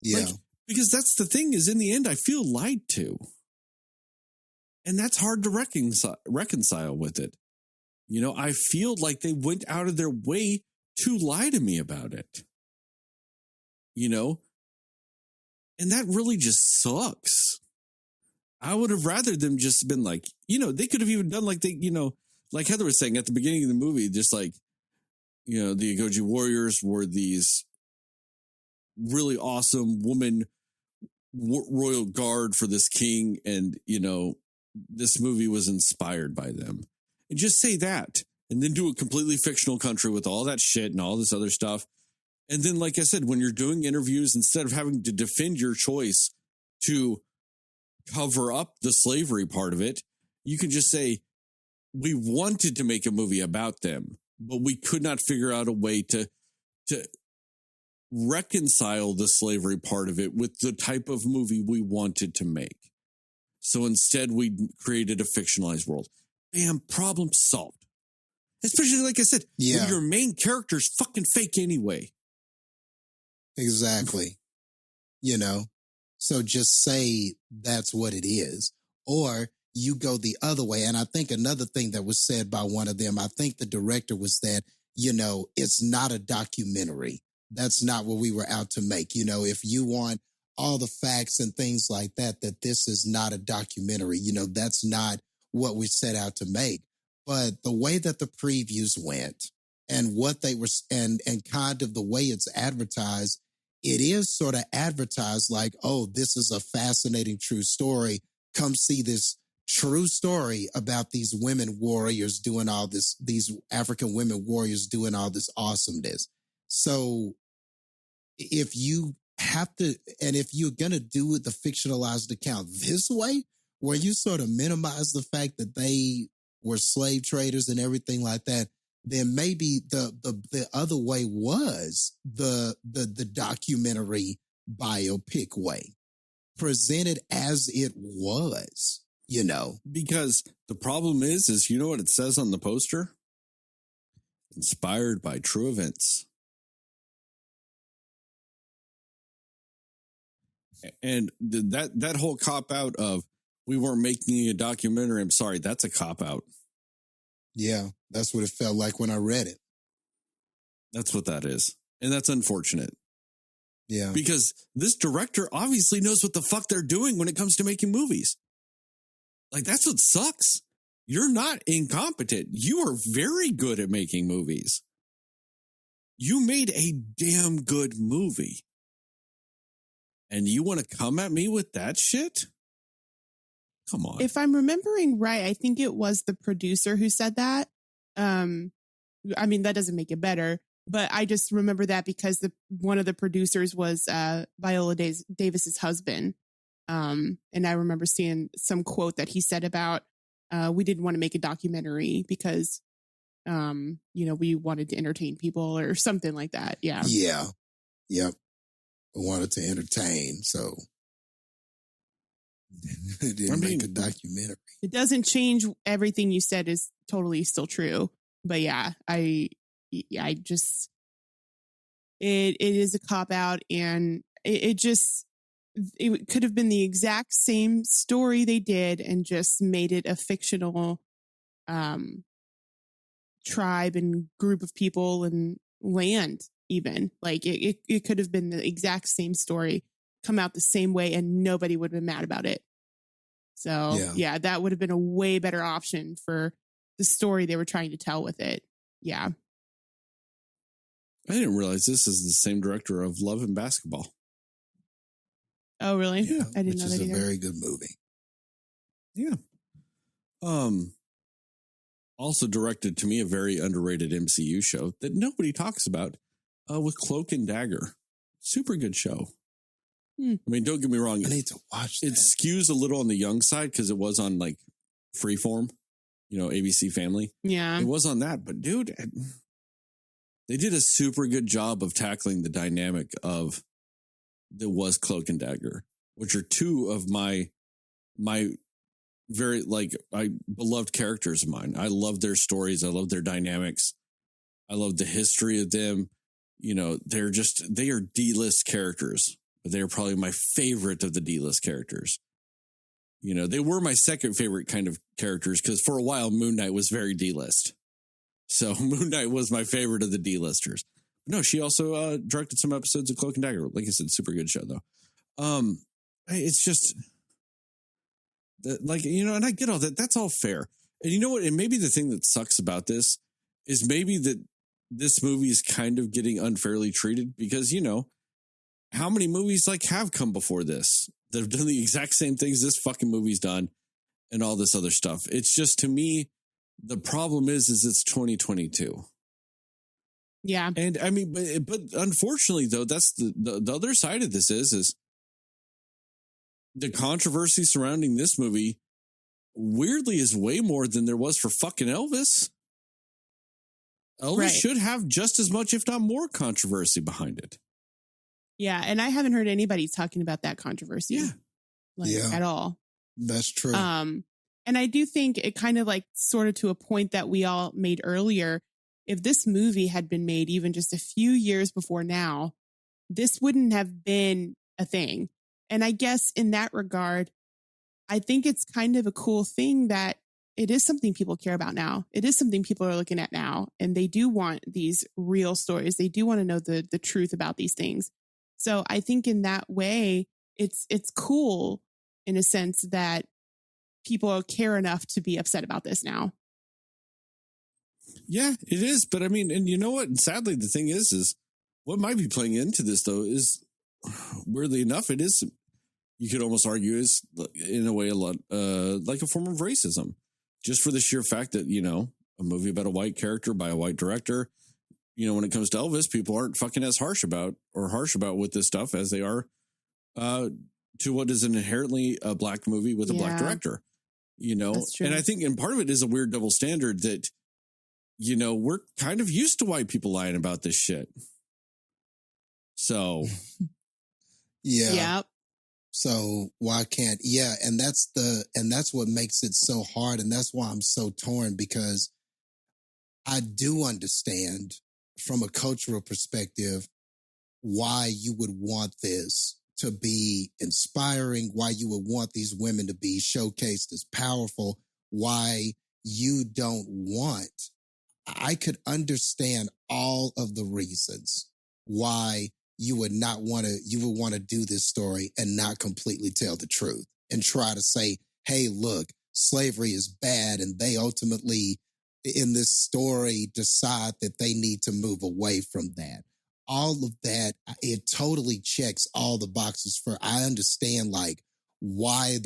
Yeah. Because that's the thing, is in the end, I feel lied to. And that's hard to reconcile with it. You know, I feel like they went out of their way to lie to me about it. You know? And that really just sucks. I would have rather them just been like, you know, they could have even done like like Heather was saying at the beginning of the movie, just like, you know, the Agoji warriors were these really awesome woman royal guard for this king. And, you know, this movie was inspired by them. And just say that. And then do a completely fictional country with all that shit and all this other stuff. And then, like I said, when you're doing interviews, instead of having to defend your choice to cover up the slavery part of it, you can just say, we wanted to make a movie about them, but we could not figure out a way to reconcile the slavery part of it with the type of movie we wanted to make. So instead, we created a fictionalized world. Bam, problem solved. Especially, like I said, when your main character's fucking fake anyway. Exactly. You know, so just say that's what it is. Or you go the other way. And I think another thing that was said by one of them, I think the director, was that, you know, it's not a documentary. That's not what we were out to make. You know, if you want all the facts and things like that, that this is not a documentary, you know, that's not what we set out to make. But the way that the previews went and what they were, and kind of the way it's advertised, it is sort of advertised like, oh, this is a fascinating true story. Come see this true story about these women warriors doing all this, these African women warriors doing all this awesomeness. So if you have to, and if you're going to do the fictionalized account this way, where you sort of minimize the fact that they were slave traders and everything like that, then maybe the other way was the documentary biopic way, presented as it was, you know. Because the problem is you know what it says on the poster? Inspired by true events. And that whole cop out of, we weren't making a documentary, I'm sorry, that's a cop out. Yeah, that's what it felt like when I read it. That's what that is. And that's unfortunate. Yeah. Because this director obviously knows what the fuck they're doing when it comes to making movies. Like, that's what sucks. You're not incompetent. You are very good at making movies. You made a damn good movie. And you want to come at me with that shit? Come on. If I'm remembering right, I think it was the producer who said that. I mean, that doesn't make it better, but I just remember that because one of the producers was Viola Davis's husband. And I remember seeing some quote that he said about, we didn't want to make a documentary because, you know, we wanted to entertain people or something like that. Yeah. Yeah. Yep. I wanted to entertain, so it didn't make a documentary. It doesn't change everything you said is totally still true. But yeah, I just, it is a cop out, and it just, it could have been the exact same story they did and just made it a fictional tribe and group of people and land. Even like it could have been the exact same story, come out the same way, and nobody would have been mad about it. So yeah, that would have been a way better option for the story they were trying to tell with it. Yeah. I didn't realize this is the same director of Love and Basketball. Oh, really? Yeah, I didn't know that either. Which is a very good movie. Yeah. Also directed to me a very underrated MCU show that nobody talks about with Cloak and Dagger. Super good show. I mean, don't get me wrong. I need to watch that. It skews a little on the young side because it was on like Freeform, ABC Family. Yeah. It was on that. But dude, they did a super good job of tackling the dynamic of that was Cloak and Dagger, which are two of my very beloved characters of mine. I love their stories. I love their dynamics. I love the history of them. They are D-list characters, but they are probably my favorite of the D-list characters. They were my second favorite kind of characters because for a while Moon Knight was very D-list. So Moon Knight was my favorite of the D-listers. No, she also directed some episodes of Cloak and Dagger. Like I said, super good show though. It's just and I get all that. That's all fair. And you know what? And maybe the thing that sucks about this is maybe that this movie is kind of getting unfairly treated because, how many movies have come before this that have done the exact same things this fucking movie's done and all this other stuff. It's just, to me, the problem is it's 2022. Yeah. And I mean, but unfortunately though, that's the other side of this is the controversy surrounding this movie weirdly is way more than there was for fucking Elvis. Elvis should have just as much, if not more, controversy behind it. Yeah, and I haven't heard anybody talking about that controversy at all. That's true. And I do think it kind of sort of to a point that we all made earlier, if this movie had been made even just a few years before now, this wouldn't have been a thing. And I guess in that regard, I think it's kind of a cool thing that it is something people care about now. It is something people are looking at now, and they do want these real stories. They do want to know the truth about these things. So I think in that way, it's cool in a sense that people care enough to be upset about this now. Yeah, it is. But I mean, and you know what? And sadly, the thing is what might be playing into this, though, is weirdly enough, it is, you could almost argue, is in a way a lot like a form of racism. Just for the sheer fact that, a movie about a white character by a white director, when it comes to Elvis, people aren't fucking as harsh about with this stuff as they are to what is an inherently a black movie with a black director, That's true. And I think, and part of it is a weird double standard that, we're kind of used to white people lying about this shit. So, yeah. Yep. So why can't, and that's what makes it so hard. And that's why I'm so torn, because I do understand from a cultural perspective why you would want this to be inspiring, why you would want these women to be showcased as powerful, why you don't want, I could understand all of the reasons why you would want to do this story and not completely tell the truth and try to say, hey, look, slavery is bad. And they ultimately, in this story, decide that they need to move away from that. All of that, it totally checks all the boxes I understand why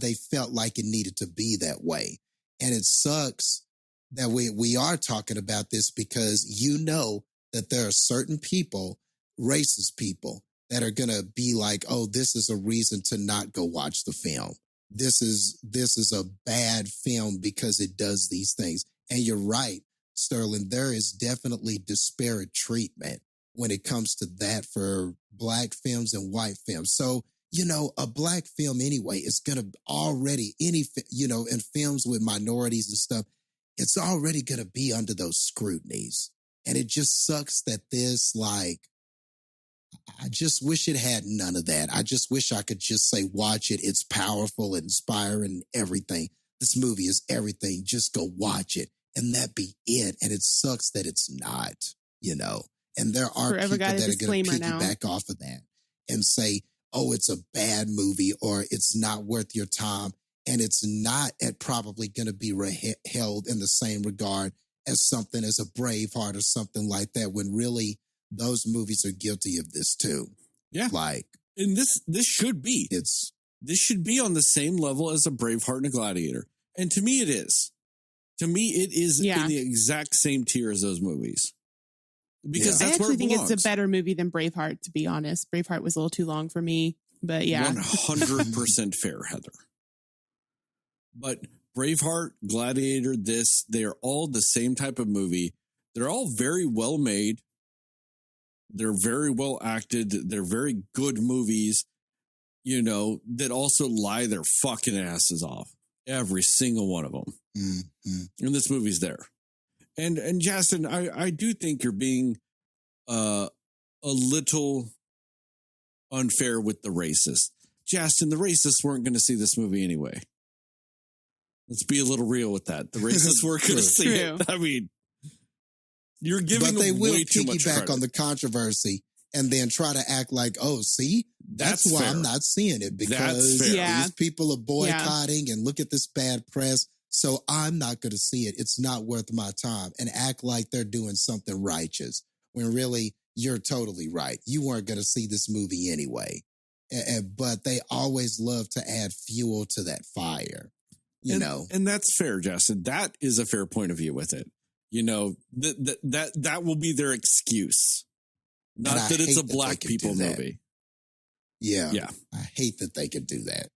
they felt like it needed to be that way. And it sucks that we are talking about this because that there are certain people, racist people, that are going to be like, oh, this is a reason to not go watch the film. This is a bad film because it does these things. And you're right, Sterling, there is definitely disparate treatment when it comes to that for black films and white films. So, a black film anyway is going to already, in films with minorities and stuff, it's already going to be under those scrutinies. And it just sucks that this, I just wish it had none of that. I just wish I could just say, watch it. It's powerful, inspiring, everything. This movie is everything. Just go watch it. And that be it. And it sucks that it's not, you know. And there are Forever people got a that are going to disclaimer now. piggyback off of that and say, oh, it's a bad movie or it's not worth your time. And it's not probably going to be held in the same regard as something as a Braveheart or something like that, when really those movies are guilty of this too. Yeah. Like, and this should be. This should be on the same level as a Braveheart and a Gladiator. And to me, it is. To me, it is in the exact same tier as those movies. Because that's where it belongs. I actually think it's a better movie than Braveheart, to be honest. Braveheart was a little too long for me, but yeah. 100% fair, Heather. But Braveheart, Gladiator, they are all the same type of movie. They're all very well made. They're very well acted. They're very good movies, you know, that also lie their fucking asses off. Every single one of them. Mm-hmm. And this movie's there. And Jastin, I do think you're being a little unfair with the racists. Jastin, the racists weren't going to see this movie anyway. Let's be a little real with that. The racists weren't going to see it. I mean, you're giving but they will way too much piggyback credit on the controversy and then try to act like, oh, see, that's why fair. I'm not seeing it, because these people are boycotting and look at this bad press. So I'm not going to see it. It's not worth my time, and act like they're doing something righteous when really you're totally right. You weren't going to see this movie anyway. But they always love to add fuel to that fire, you know. And that's fair, Jastin. That is a fair point of view with it. You know, that will be their excuse. Not that it's a black people movie. Yeah. I hate that they could do that.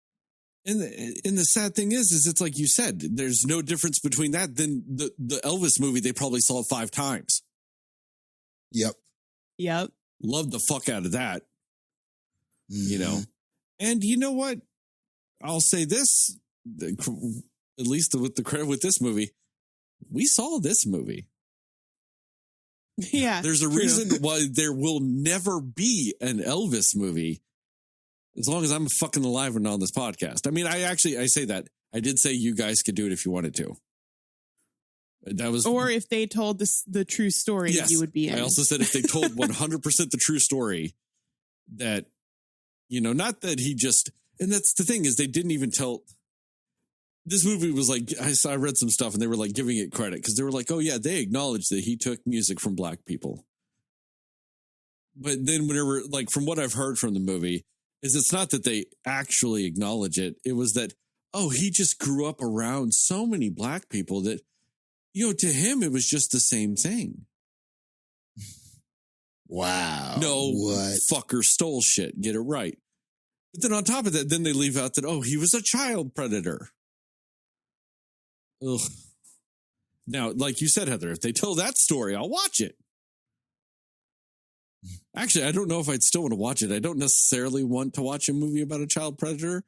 And the sad thing is it's like you said, there's no difference between that than the Elvis movie they probably saw 5 times. Yep. Loved the fuck out of that. Mm-hmm. You know? And you know what? I'll say this, at least with the credit with this movie, we saw this movie. Yeah. There's a reason why there will never be an Elvis movie as long as I'm fucking alive and on this podcast. I mean, I say that. I did say you guys could do it if you wanted to. That was, or if they told the true story, you would be in. I also said if they told 100% the true story, that, you know, not that he just, and that's the thing is they didn't even tell. This movie was like, I read some stuff and they were like giving it credit because they were like, oh yeah, they acknowledged that he took music from black people. But then whenever, like from what I've heard from the movie, is it's not that they actually acknowledge it. It was that, oh, he just grew up around so many black people that, you know, to him, it was just the same thing. Wow. No, fucker stole shit. Get it right. But then on top of that, then they leave out that, oh, he was a child predator. Ugh. Now, like you said, Heather, if they tell that story, I'll watch it. Actually, I don't know if I'd still want to watch it. I don't necessarily want to watch a movie about a child predator,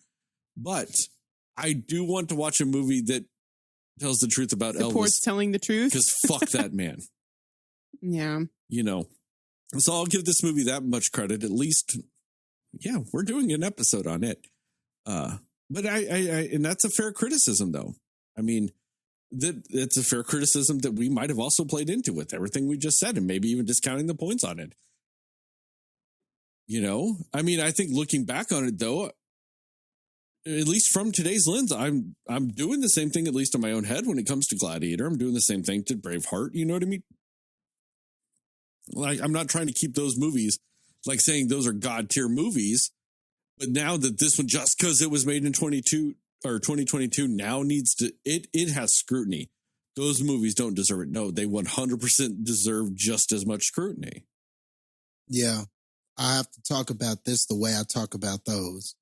but I do want to watch a movie that tells the truth about Elvis. Telling the truth. Because fuck that man. Yeah. You know, so I'll give this movie that much credit. At least, yeah, we're doing an episode on it. But I and that's a fair criticism, though. I mean, it's a fair criticism that we might have also played into with everything we just said, and maybe even discounting the points on it. You know, I mean, I think looking back on it, though, at least from today's lens, I'm doing the same thing, at least in my own head, when it comes to Gladiator. I'm doing the same thing to Braveheart. You know what I mean? Like, I'm not trying to keep those movies, like saying those are God tier movies. But now that this one, just because it was made in 2022, now needs to, it has scrutiny. Those movies don't deserve it. No, they 100% deserve just as much scrutiny. Yeah. I have to talk about this the way I talk about those.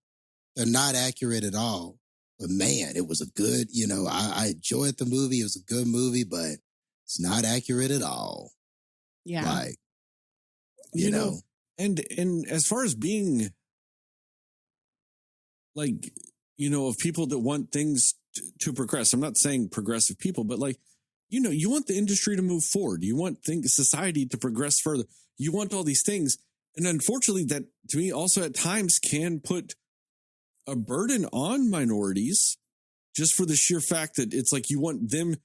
They're not accurate at all. But man, it was a good, you know, I enjoyed the movie. It was a good movie, but it's not accurate at all. Yeah. Like, you know. And as far as being like, you know, of people that want things to progress, I'm not saying progressive people, but like, you know, you want the industry to move forward. You want society to progress further. You want all these things. And unfortunately, that to me also at times can put a burden on minorities just for the sheer fact that it's like you want them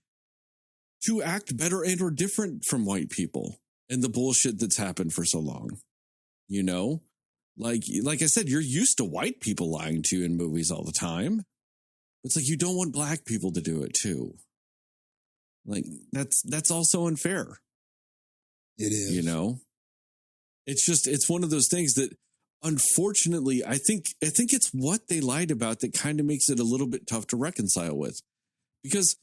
to act better and or different from white people and the bullshit that's happened for so long. You know, like I said, you're used to white people lying to you in movies all the time. It's like you don't want black people to do it too. Like that's also unfair. It is. You know, it's one of those things that unfortunately, I think it's what they lied about that kind of makes it a little bit tough to reconcile with, because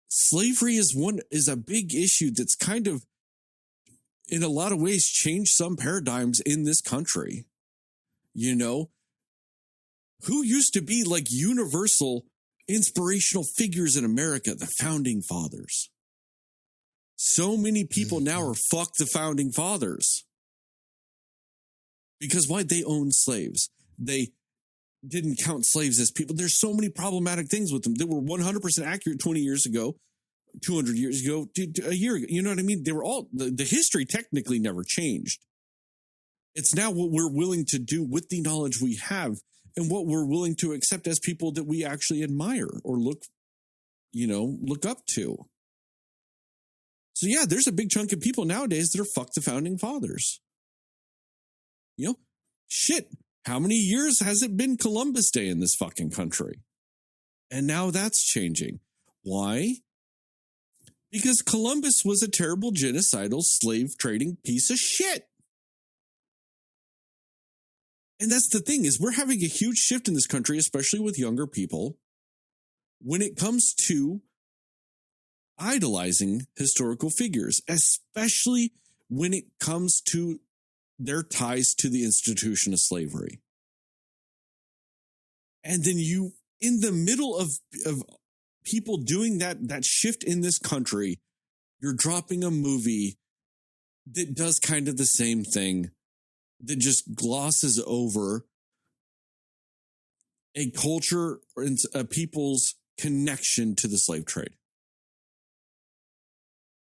slavery is a big issue that's kind of, in a lot of ways, changed some paradigms in this country. You know, who used to be like universal inspirational figures in America? The founding fathers. So many people now are fuck the founding fathers. Because why? They owned slaves. They didn't count slaves as people. There's so many problematic things with them that were 100% accurate 20 years ago, 200 years ago, a year ago. You know what I mean? They were all, the history technically never changed. It's now what we're willing to do with the knowledge we have and what we're willing to accept as people that we actually admire or look up to. So yeah, there's a big chunk of people nowadays that are fuck the founding fathers. You know, shit, how many years has it been Columbus Day in this fucking country? And now that's changing. Why? Because Columbus was a terrible genocidal slave trading piece of shit. And that's the thing, is we're having a huge shift in this country, especially with younger people, when it comes to idolizing historical figures, especially when it comes to their ties to the institution of slavery. And then you, in the middle of people doing that shift in this country, you're dropping a movie that does kind of the same thing, that just glosses over a culture or a people's connection to the slave trade.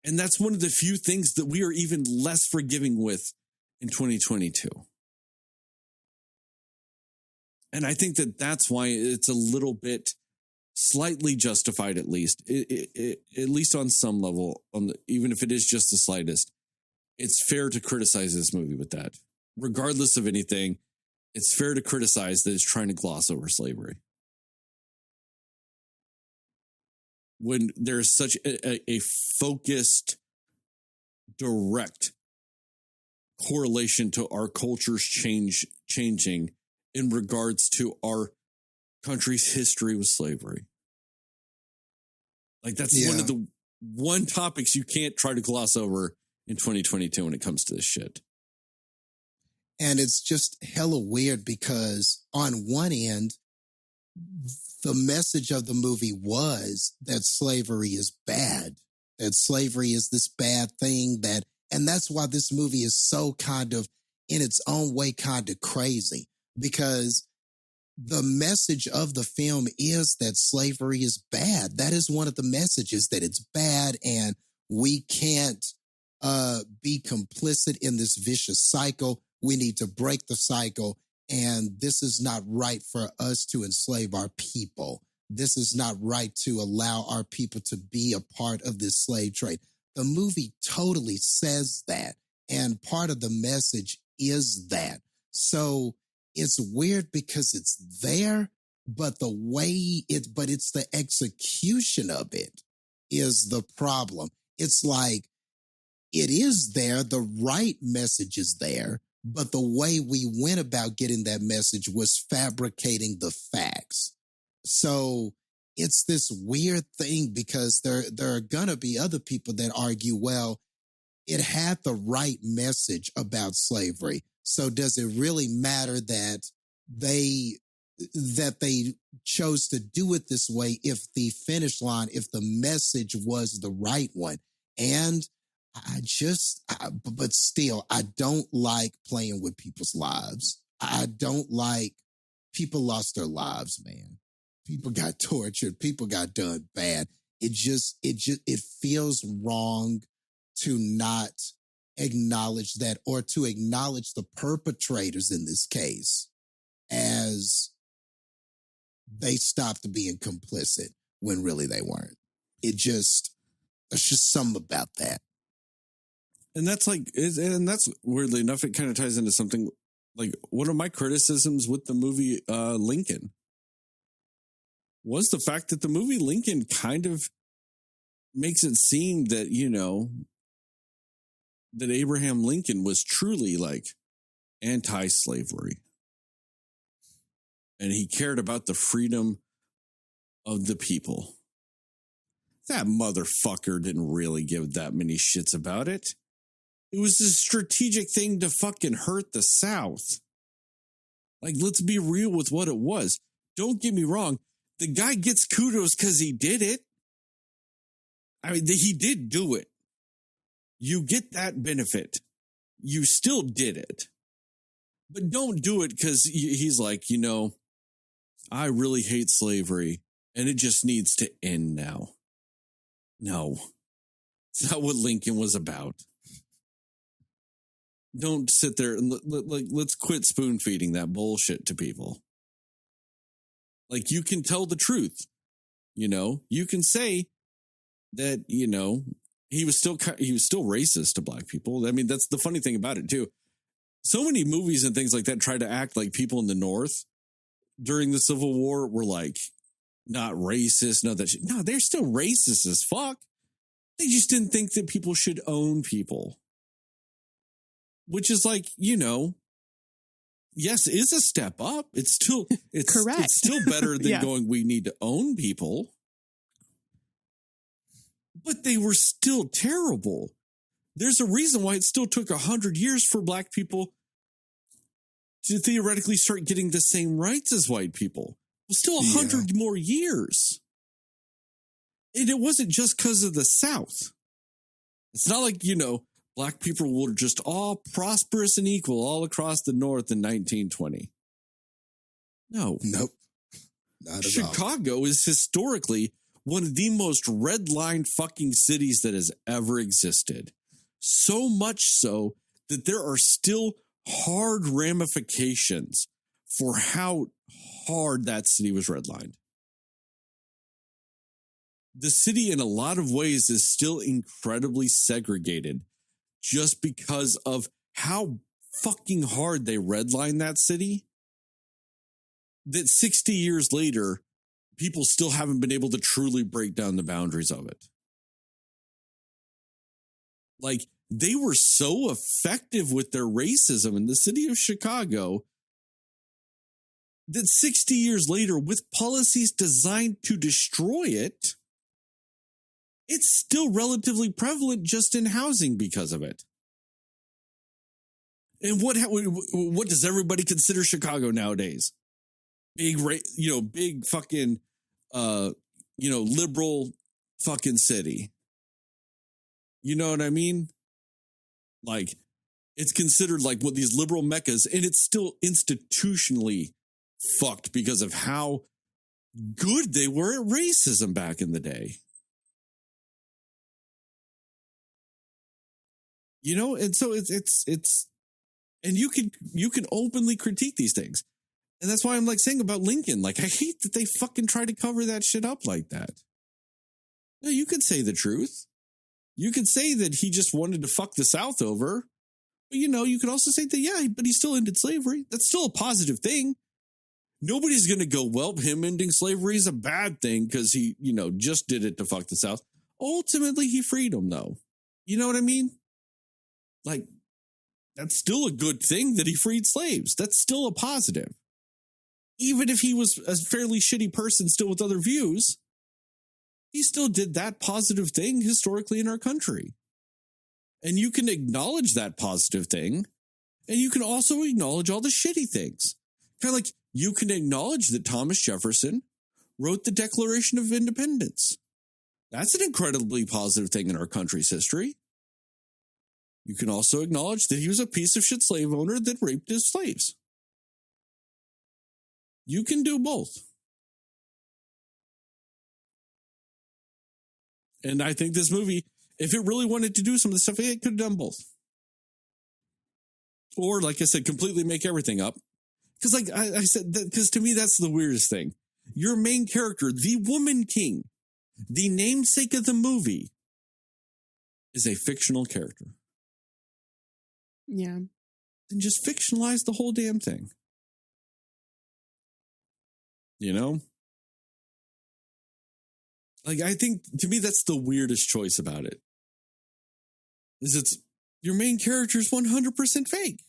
And that's one of the few things that we are even less forgiving with in 2022. And I think that that's why it's a little bit slightly justified, at least on some level, even if it is just the slightest. It's fair to criticize this movie with that. Regardless of anything, it's fair to criticize that it's trying to gloss over slavery. When there's such a focused, direct correlation to our culture's changing in regards to our country's history with slavery. Like that's one of the topics you can't try to gloss over in 2022 when it comes to this shit. And it's just hella weird because on one end, the message of the movie was that slavery is bad, that slavery is this bad thing and that's why this movie is so kind of, in its own way, kind of crazy, because the message of the film is that slavery is bad. That is one of the messages, that it's bad and we can't be complicit in this vicious cycle. We need to break the cycle, and this is not right for us to enslave our people. This is not right to allow our people to be a part of this slave trade. The movie totally says that, and part of the message is that. So it's weird because it's there, but it's the execution of it is the problem. It's like, it is there, the right message is there, but the way we went about getting that message was fabricating the facts. So it's this weird thing because there are going to be other people that argue, well, it had the right message about slavery. So does it really matter that they chose to do it this way if the message was the right one? And but still, I don't like playing with people's lives. I don't like, people lost their lives, man. People got tortured. People got done bad. It feels wrong to not acknowledge that, or to acknowledge the perpetrators in this case as they stopped being complicit when really they weren't. There's just something about that. And that's weirdly enough, it kind of ties into something like one of my criticisms with the movie Lincoln was the fact that the movie Lincoln kind of makes it seem that, that Abraham Lincoln was truly like anti-slavery. And he cared about the freedom of the people. That motherfucker didn't really give that many shits about it. It was a strategic thing to fucking hurt the South. Like, let's be real with what it was. Don't get me wrong. The guy gets kudos because he did it. I mean, he did do it. You get that benefit. You still did it. But don't do it because he's like, I really hate slavery and it just needs to end now. No, it's not what Lincoln was about. Don't sit there and let's quit spoon feeding that bullshit to people. Like, you can tell the truth. You can say that, he was still racist to black people. I mean, that's the funny thing about it too. So many movies and things like that try to act like people in the North during the Civil War were like not racist. No, they're still racist as fuck. They just didn't think that people should own people. Which is like, yes, is a step up. It's correct. It's still better than Yeah. going, we need to own people. But they were still terrible. There's a reason why it still took 100 years for black people to theoretically start getting the same rights as white people. It was still 100 more years. And it wasn't just because of the South. It's not like, black people were just all prosperous and equal all across the North in 1920. No. Nope. Not at all. Chicago is historically one of the most redlined fucking cities that has ever existed. So much so that there are still hard ramifications for how hard that city was redlined. The city in a lot of ways is still incredibly segregated just because of how fucking hard they redlined that city. That 60 years later, people still haven't been able to truly break down the boundaries of it. Like, they were so effective with their racism in the city of Chicago that 60 years later, with policies designed to destroy it, it's still relatively prevalent just in housing because of it. And what does everybody consider Chicago nowadays? Big fucking, liberal fucking city. You know what I mean? Like, it's considered like what these liberal meccas, and it's still institutionally fucked because of how good they were at racism back in the day. And so it's and you can openly critique these things. And that's why I'm like saying about Lincoln, like, I hate that they fucking try to cover that shit up like that. No, you could say the truth. You could say that he just wanted to fuck the South over. But, you could also say that, yeah, but he still ended slavery. That's still a positive thing. Nobody's going to go, well, him ending slavery is a bad thing because he, just did it to fuck the South. Ultimately, he freed them, though. You know what I mean? Like, that's still a good thing that he freed slaves. That's still a positive. Even if he was a fairly shitty person still with other views, he still did that positive thing historically in our country. And you can acknowledge that positive thing, and you can also acknowledge all the shitty things. Kind of like you can acknowledge that Thomas Jefferson wrote the Declaration of Independence. That's an incredibly positive thing in our country's history. You can also acknowledge that he was a piece of shit slave owner that raped his slaves. You can do both. And I think this movie, if it really wanted to do some of the stuff, it could have done both. Or, like I said, completely make everything up. Because, like I said, because to me, that's the weirdest thing. Your main character, the Woman King, the namesake of the movie, is a fictional character. Yeah. And just fictionalize the whole damn thing. You know? Like, I think, to me, that's the weirdest choice about it. Is it's, your main character is 100% fake.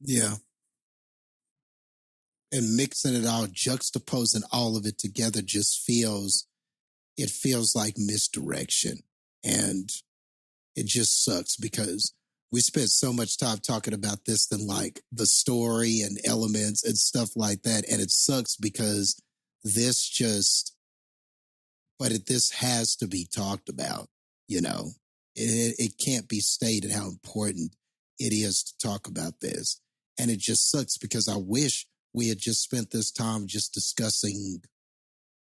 Yeah. And mixing it all, juxtaposing all of it together just feels like misdirection. And it just sucks because we spent so much time talking about this than like the story and elements and stuff like that. And it sucks because this has to be talked about, you know. It can't be stated how important it is to talk about this. And it just sucks because I wish we had just spent this time just discussing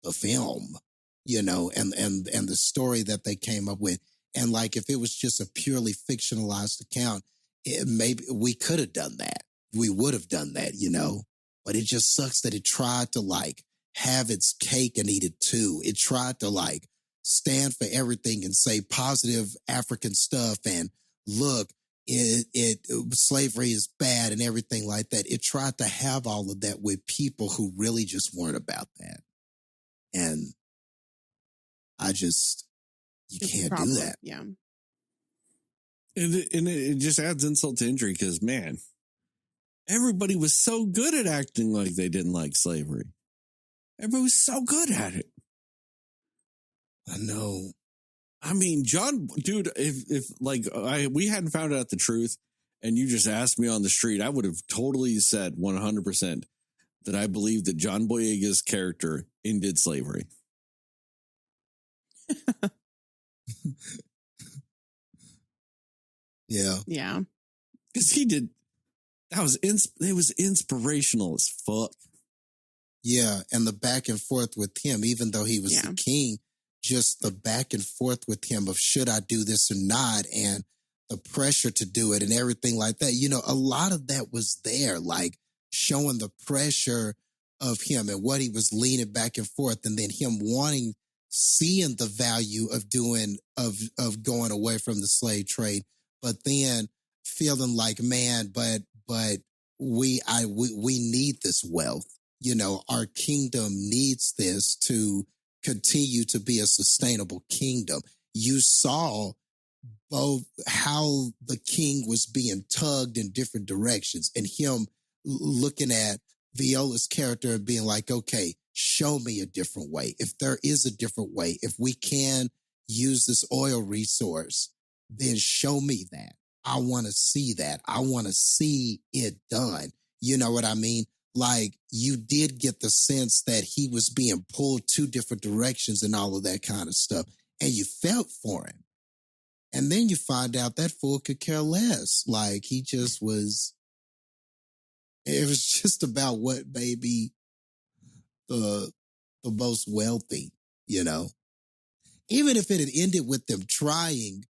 the film, you know, and the story that they came up with. And like, if it was just a purely fictionalized account, maybe we could have done that. We would have done that, you know, but it just sucks that it tried to like have its cake and eat it too. It tried to like stand for everything and say positive African stuff. And look, slavery is bad and everything like that. It tried to have all of that with people who really just weren't about that. And you can't do that. Yeah. And it just adds insult to injury because, man, everybody was so good at acting like they didn't like slavery. Everybody was so good at it. I know. I mean, John, dude, if we hadn't found out the truth and you just asked me on the street, I would have totally said 100% that I believe that John Boyega's character ended slavery. Yeah. Yeah. Because he did. It was inspirational as fuck. Yeah. And the back and forth with him, even though he was the king, just the back and forth with him of should I do this or not, and the pressure to do it and everything like that. You know, a lot of that was there, like showing the pressure of him and what he was leaning back and forth, and then him seeing the value of going away from the slave trade, but then feeling like, man, but we need this wealth. You know, our kingdom needs this to continue to be a sustainable kingdom. You saw both how the king was being tugged in different directions and him looking at Viola's character and being like, okay, show me a different way. If there is a different way, if we can use this oil resource, then show me that. I want to see that. I want to see it done. You know what I mean? Like, you did get the sense that he was being pulled two different directions and all of that kind of stuff. And you felt for him. And then you find out that fool could care less. Like, he just was, it was just about what maybe the most wealthy, you know? Even if it had ended with them trying,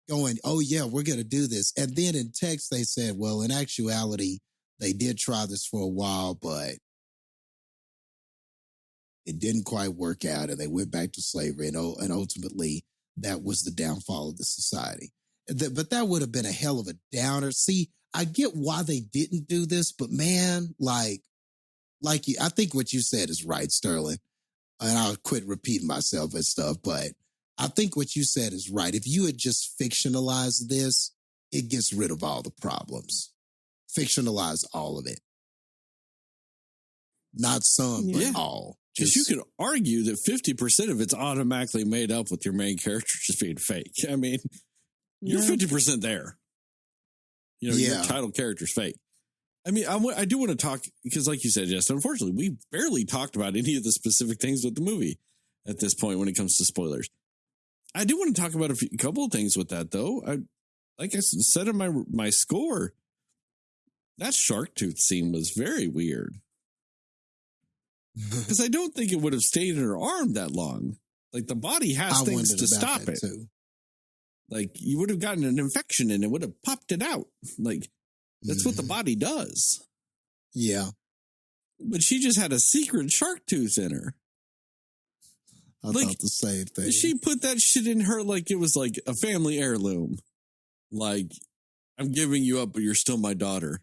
going, oh yeah, we're going to do this. And then in text, they said, well, in actuality, they did try this for a while, but it didn't quite work out, and they went back to slavery, and ultimately that was the downfall of the society. But that would have been a hell of a downer. See, I get why they didn't do this, but man, I think what you said is right, Sterling, and I'll quit repeating myself and stuff, but I think what you said is right. If you had just fictionalized this, it gets rid of all the problems. Fictionalize all of it. Not some, but all. Because you could argue that 50% of it's automatically made up with your main character just being fake. I mean, you're 50% there. You know, your title character's fake. I mean, I do want to talk, because like you said, Justin, unfortunately, we barely talked about any of the specific things with the movie at this point when it comes to spoilers. I do want to talk about a couple of things with that, though. Like I said in my score, that shark tooth scene was very weird. Because I don't think it would have stayed in her arm that long. Like, the body has things to stop it. Too. Like, you would have gotten an infection and it would have popped it out. Like, that's what the body does. Yeah. But she just had a secret shark tooth in her. I thought the same thing. She put that shit in her like it was like a family heirloom. Like, I'm giving you up, but you're still my daughter.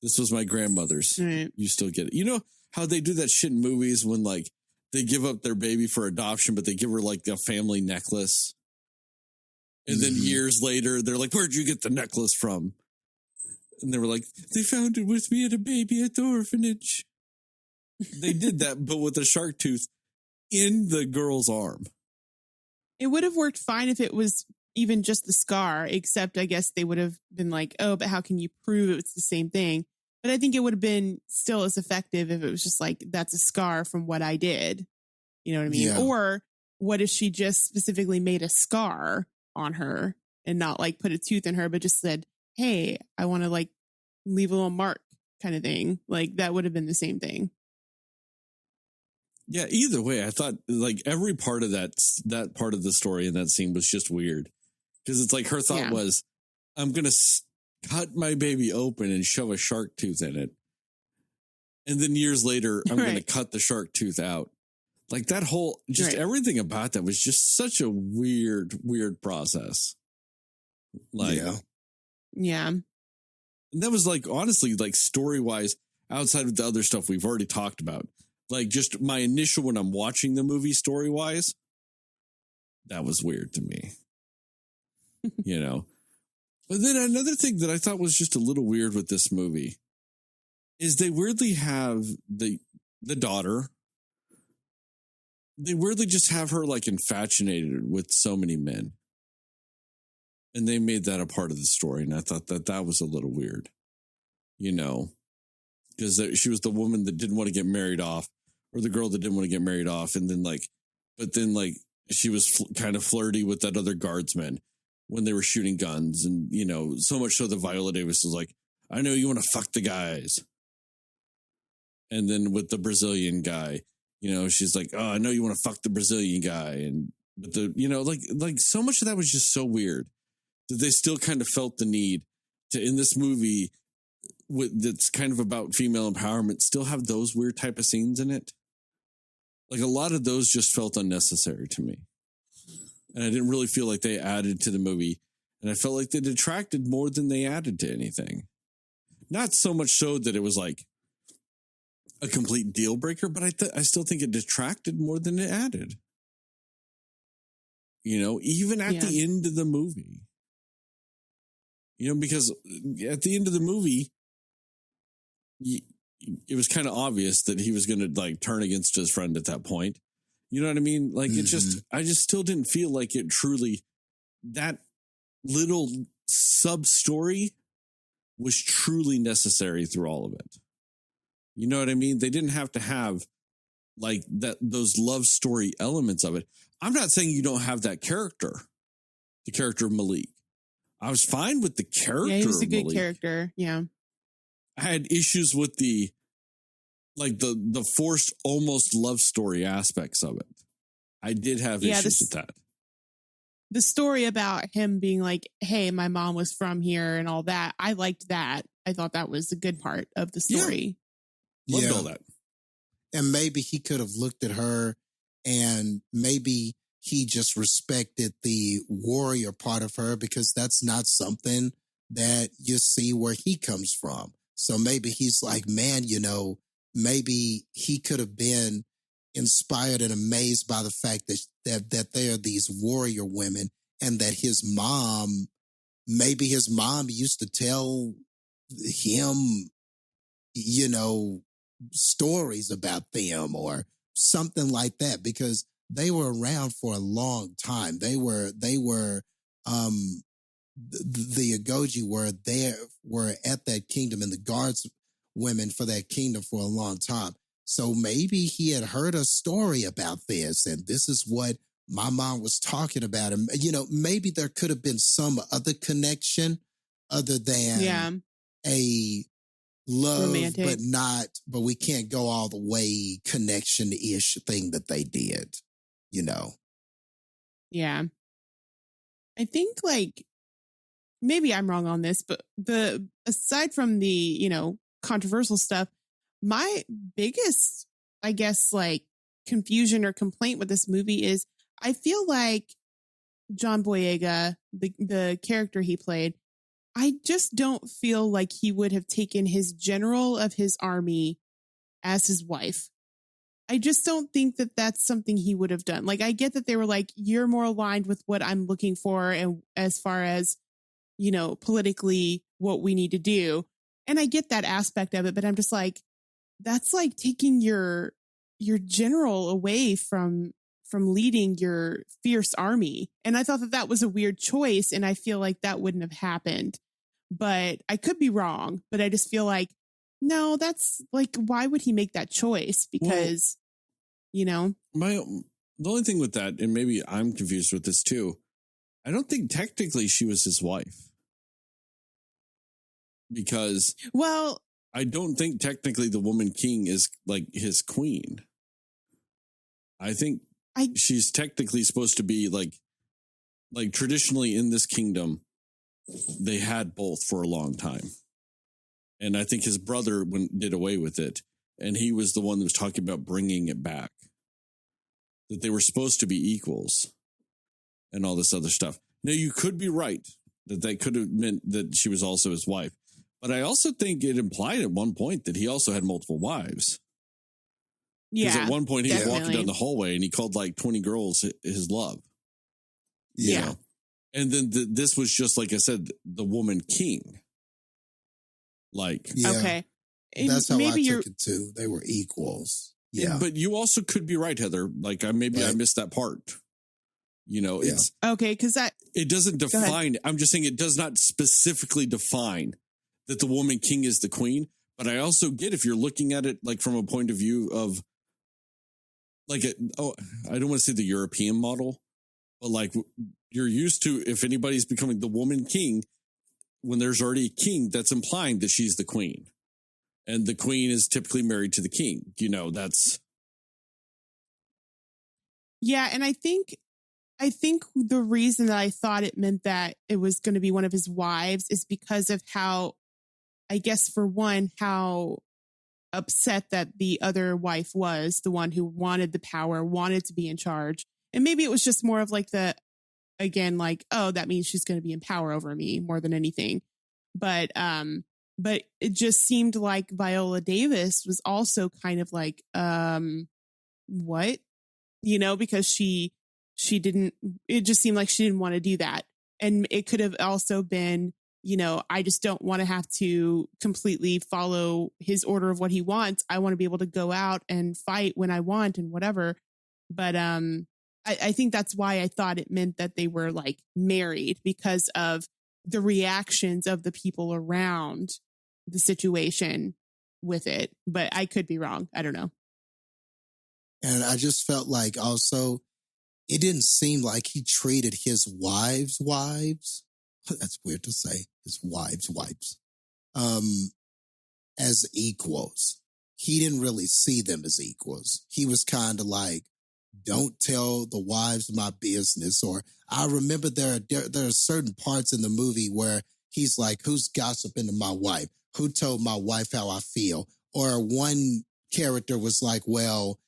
This was my grandmother's. Right. You still get it. You know how they do that shit in movies when, like, they give up their baby for adoption, but they give her, like, a family necklace. And then years later, they're like, where'd you get the necklace from? And they were like, they found it with me at a baby at the orphanage. They did that, but with a shark tooth in the girl's arm. It would have worked fine if it was even just the scar, except I guess they would have been like, oh, but how can you prove it's the same thing? But I think it would have been still as effective if it was just like, that's a scar from what I did. You know what I mean? Yeah. Or what if she just specifically made a scar on her and not like put a tooth in her, but just said, hey, I want to like leave a little mark kind of thing. Like that would have been the same thing. Yeah, either way, I thought like every part of that part of the story in that scene was just weird. Because it's like her thought was, I'm going to cut my baby open and shove a shark tooth in it. And then years later, I'm going to cut the shark tooth out. Like that whole, just everything about that was just such a weird process. Like, yeah. And that was like, honestly, like story-wise, outside of the other stuff we've already talked about, like just my initial when I'm watching the movie story-wise, that was weird to me. You know? But then another thing that I thought was just a little weird with this movie is they weirdly have the daughter. They weirdly just have her like infatuated with so many men. And they made that a part of the story. And I thought that was a little weird, you know, because she was the woman that didn't want to get married off, or the girl that didn't want to get married off. And then but then she was kind of flirty with that other guardsman when they were shooting guns. And, you know, so much so that Viola Davis was like, I know you want to fuck the guys. And then with the Brazilian guy, you know, she's like, oh, I know you want to fuck the Brazilian guy. And, but you know, like so much of that was just so weird that they still kind of felt the need to, in this movie that's kind of about female empowerment, still have those weird type of scenes in it. Like a lot of those just felt unnecessary to me. And I didn't really feel like they added to the movie. And I felt like they detracted more than they added to anything. Not so much so that it was like a complete deal breaker, but I still think it detracted more than it added. You know, even at the end of the movie. You know, because at the end of the movie, it was kind of obvious that he was going to like turn against his friend at that point. You know what I mean? Like I just still didn't feel like it truly, that little sub story was truly necessary through all of it. You know what I mean? They didn't have to have like those love story elements of it. I'm not saying you don't have that character, the character of Malik. I was fine with the character. Yeah, he was a good Malik. character. Yeah. I had issues with the forced almost love story aspects of it. I did have issues with that. The story about him being like, hey, my mom was from here and all that. I liked that. I thought that was a good part of the story. Yeah. Loved all that. And maybe he could have looked at her and maybe he just respected the warrior part of her because that's not something that you see where he comes from. So maybe he's like, man, you know, maybe he could have been inspired and amazed by the fact that there are these warrior women and that maybe his mom used to tell him, you know, stories about them or something like that, because they were around for a long time. The Agoji were at that kingdom and the guards women for that kingdom for a long time. So maybe he had heard a story about this and this is what my mom was talking about. And, you know, maybe there could have been some other connection other than a love, romantic, but we can't go all the way connection-ish thing that they did, you know? Yeah. I think like maybe I'm wrong on this, but aside from the, controversial stuff, my biggest, I guess, like confusion or complaint with this movie is I feel like John Boyega, the character he played, I just don't feel like he would have taken his general of his army as his wife. I just don't think that that's something he would have done. Like, I get that they were like, you're more aligned with what I'm looking for. And as far as, politically what we need to do. And I get that aspect of it, but I'm just like, that's like taking your general away from leading your fierce army. And I thought that was a weird choice. And I feel like that wouldn't have happened, but I could be wrong, but I just feel like, no, that's like, why would he make that choice? Because, the only thing with that, and maybe I'm confused with this too, I don't think technically she was his wife. Because, well, I don't think technically the woman king is like his queen. I think she's technically supposed to be like traditionally in this kingdom, they had both for a long time. And I think his brother did away with it. And he was the one that was talking about bringing it back. That they were supposed to be equals and all this other stuff. Now, you could be right that could have meant that she was also his wife. But I also think it implied at one point that he also had multiple wives. Yeah. Because at one point he was definitely. walking down the hallway and he called like 20 girls his love. Yeah. And then this was just, like I said, the woman king. Like, okay. That's how maybe I took it too. They were equals. Yeah. But you also could be right, Heather. Like, I missed that part. It's okay. Cause it doesn't define, I'm just saying it does not specifically define that the woman king is the queen. But I also get if you're looking at it like from a point of view of like, I don't want to say the European model, but like you're used to, if anybody's becoming the woman king, when there's already a king, that's implying that she's the queen. And the queen is typically married to the king. That's. Yeah. And I think the reason that I thought it meant that it was going to be one of his wives is because of how, I guess for one, how upset that the other wife was, the one who wanted the power, wanted to be in charge. And maybe it was just more of like again, like, oh, that means she's going to be in power over me more than anything. But it just seemed like Viola Davis was also kind of like, what, because she didn't, it just seemed like she didn't want to do that. And it could have also been, I just don't want to have to completely follow his order of what he wants. I want to be able to go out and fight when I want and whatever. But I think that's why I thought it meant that they were like married, because of the reactions of the people around the situation with it. But I could be wrong. I don't know. And I just felt like also it didn't seem like he treated his wives. That's weird to say. His wives, as equals. He didn't really see them as equals. He was kind of like, don't tell the wives my business. Or I remember there are certain parts in the movie where he's like, who's gossiping to my wife? Who told my wife how I feel? Or one character was like, well,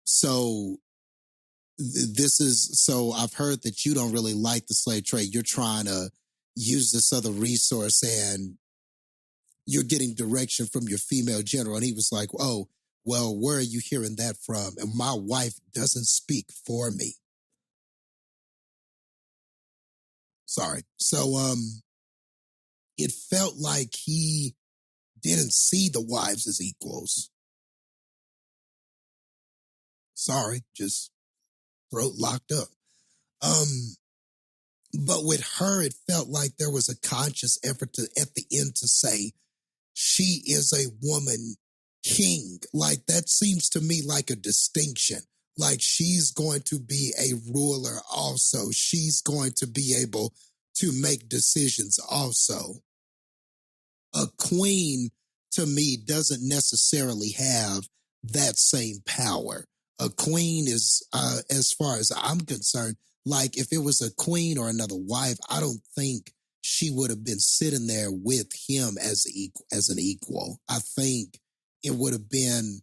so I've heard that you don't really like the slave trade. You're trying to use this other resource and you're getting direction from your female general. And he was like, oh, well, where are you hearing that from? And my wife doesn't speak for me. Sorry. So, it felt like he didn't see the wives as equals. Sorry, just throat locked up. But with her, it felt like there was a conscious effort at the end to say, she is a woman king. Like, that seems to me like a distinction. Like, she's going to be a ruler also. She's going to be able to make decisions also. A queen, to me, doesn't necessarily have that same power. A queen is, as far as I'm concerned, Like if it was a queen or another wife, I don't think she would have been sitting there with him as an equal. I think it would have been,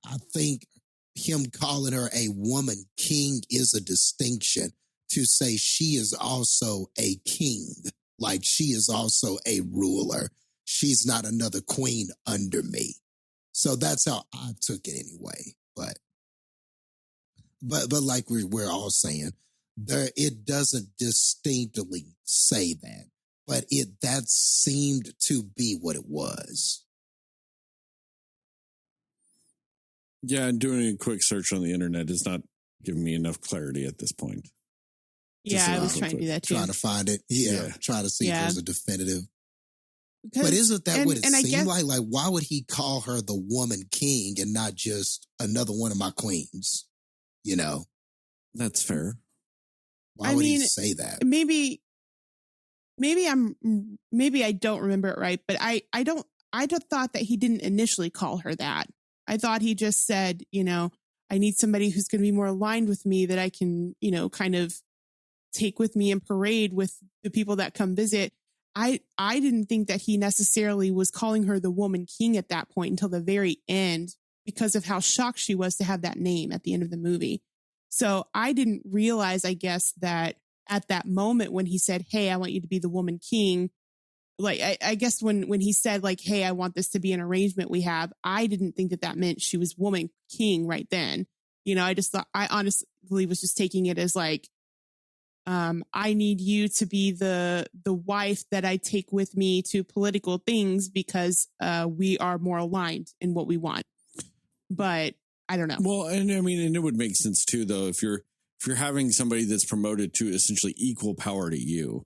I think him calling her a woman king is a distinction to say she is also a king. Like she is also a ruler. She's not another queen under me. So that's how I took it anyway. But like we're all saying, it doesn't distinctly say that, but that seemed to be what it was. Yeah, and doing a quick search on the internet is not giving me enough clarity at this point. Yeah, I was trying to do that too. Trying to find it. Yeah. Trying to see if there's a definitive. But isn't that what it seemed like? Like, why would he call her the woman king and not just another one of my queens? You know? That's fair. Why would he say that? Maybe I don't remember it right, but I just thought that he didn't initially call her that. I thought he just said, you know, I need somebody who's going to be more aligned with me that I can, you know, kind of take with me and parade with the people that come visit. I didn't think that he necessarily was calling her the woman king at that point until the very end because of how shocked she was to have that name at the end of the movie. So I didn't realize, I guess, that at that moment when he said, hey, I want you to be the woman king, like, I guess when he said, like, hey, I want this to be an arrangement we have, I didn't think that meant she was woman king right then. You know, I just thought, I honestly was just taking it as like, I need you to be the wife that I take with me to political things because we are more aligned in what we want. But I don't know. Well, and I mean, and it would make sense too, though, if you're having somebody that's promoted to essentially equal power to you,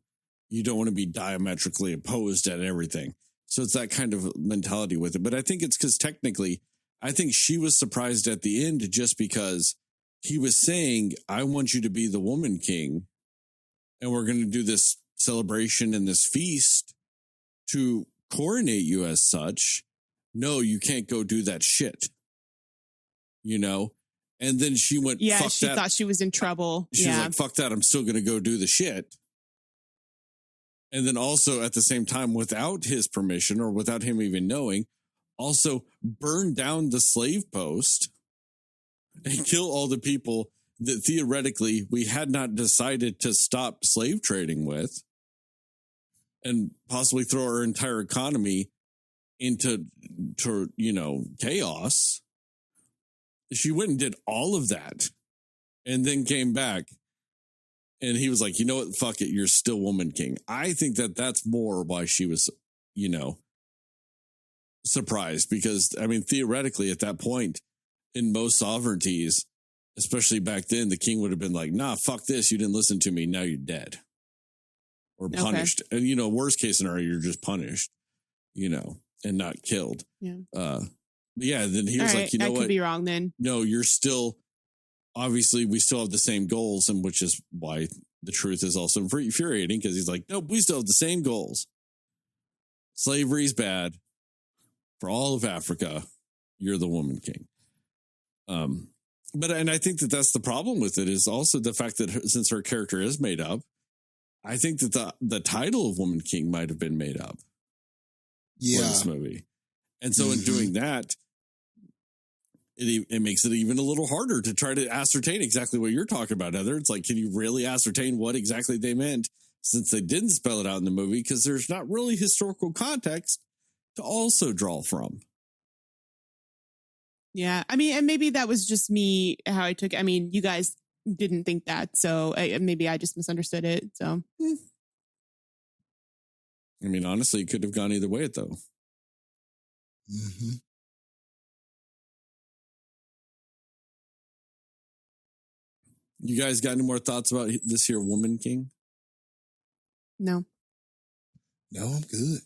you don't want to be diametrically opposed at everything. So it's that kind of mentality with it. But I think it's because technically, I think she was surprised at the end just because he was saying, I want you to be the woman king. And we're going to do this celebration and this feast to coronate you as such. No, you can't go do that shit. You know? And then she went, yeah, fuck she that. Thought she was in trouble. She was like, fuck that. I'm still going to go do the shit. And then also at the same time, without his permission or without him even knowing, also burn down the slave post and kill all the people that theoretically we had not decided to stop slave trading with, and possibly throw our entire economy into chaos. She went and did all of that and then came back. And he was like, you know what? Fuck it. You're still woman king. I think that that's more why she was, surprised. Because, I mean, theoretically, at that point, in most sovereignties, especially back then, the king would have been like, nah, fuck this. You didn't listen to me. Now you're dead or punished. Okay. And, worst case scenario, you're just punished, and not killed. Yeah. Yeah. Then he was all like, right, you know what? I could be wrong then. No, you're still. Obviously, we still have the same goals, and which is why the truth is also infuriating, because he's like, nope, we still have the same goals. Slavery is bad for all of Africa. You're the woman king. But I think that that's the problem with it, is also the fact that since her character is made up, I think that the title of woman king might have been made up. For this movie. And so in doing that, it makes it even a little harder to try to ascertain exactly what you're talking about, Heather. It's like, can you really ascertain what exactly they meant, since they didn't spell it out in the movie? Because there's not really historical context to also draw from. Yeah. I mean, and maybe that was just me, how I took it. I mean, you guys didn't think that. So maybe I just misunderstood it. So. I mean, honestly, it could have gone either way, though. Mm-hmm. You guys got any more thoughts about this here woman king? No, I'm good.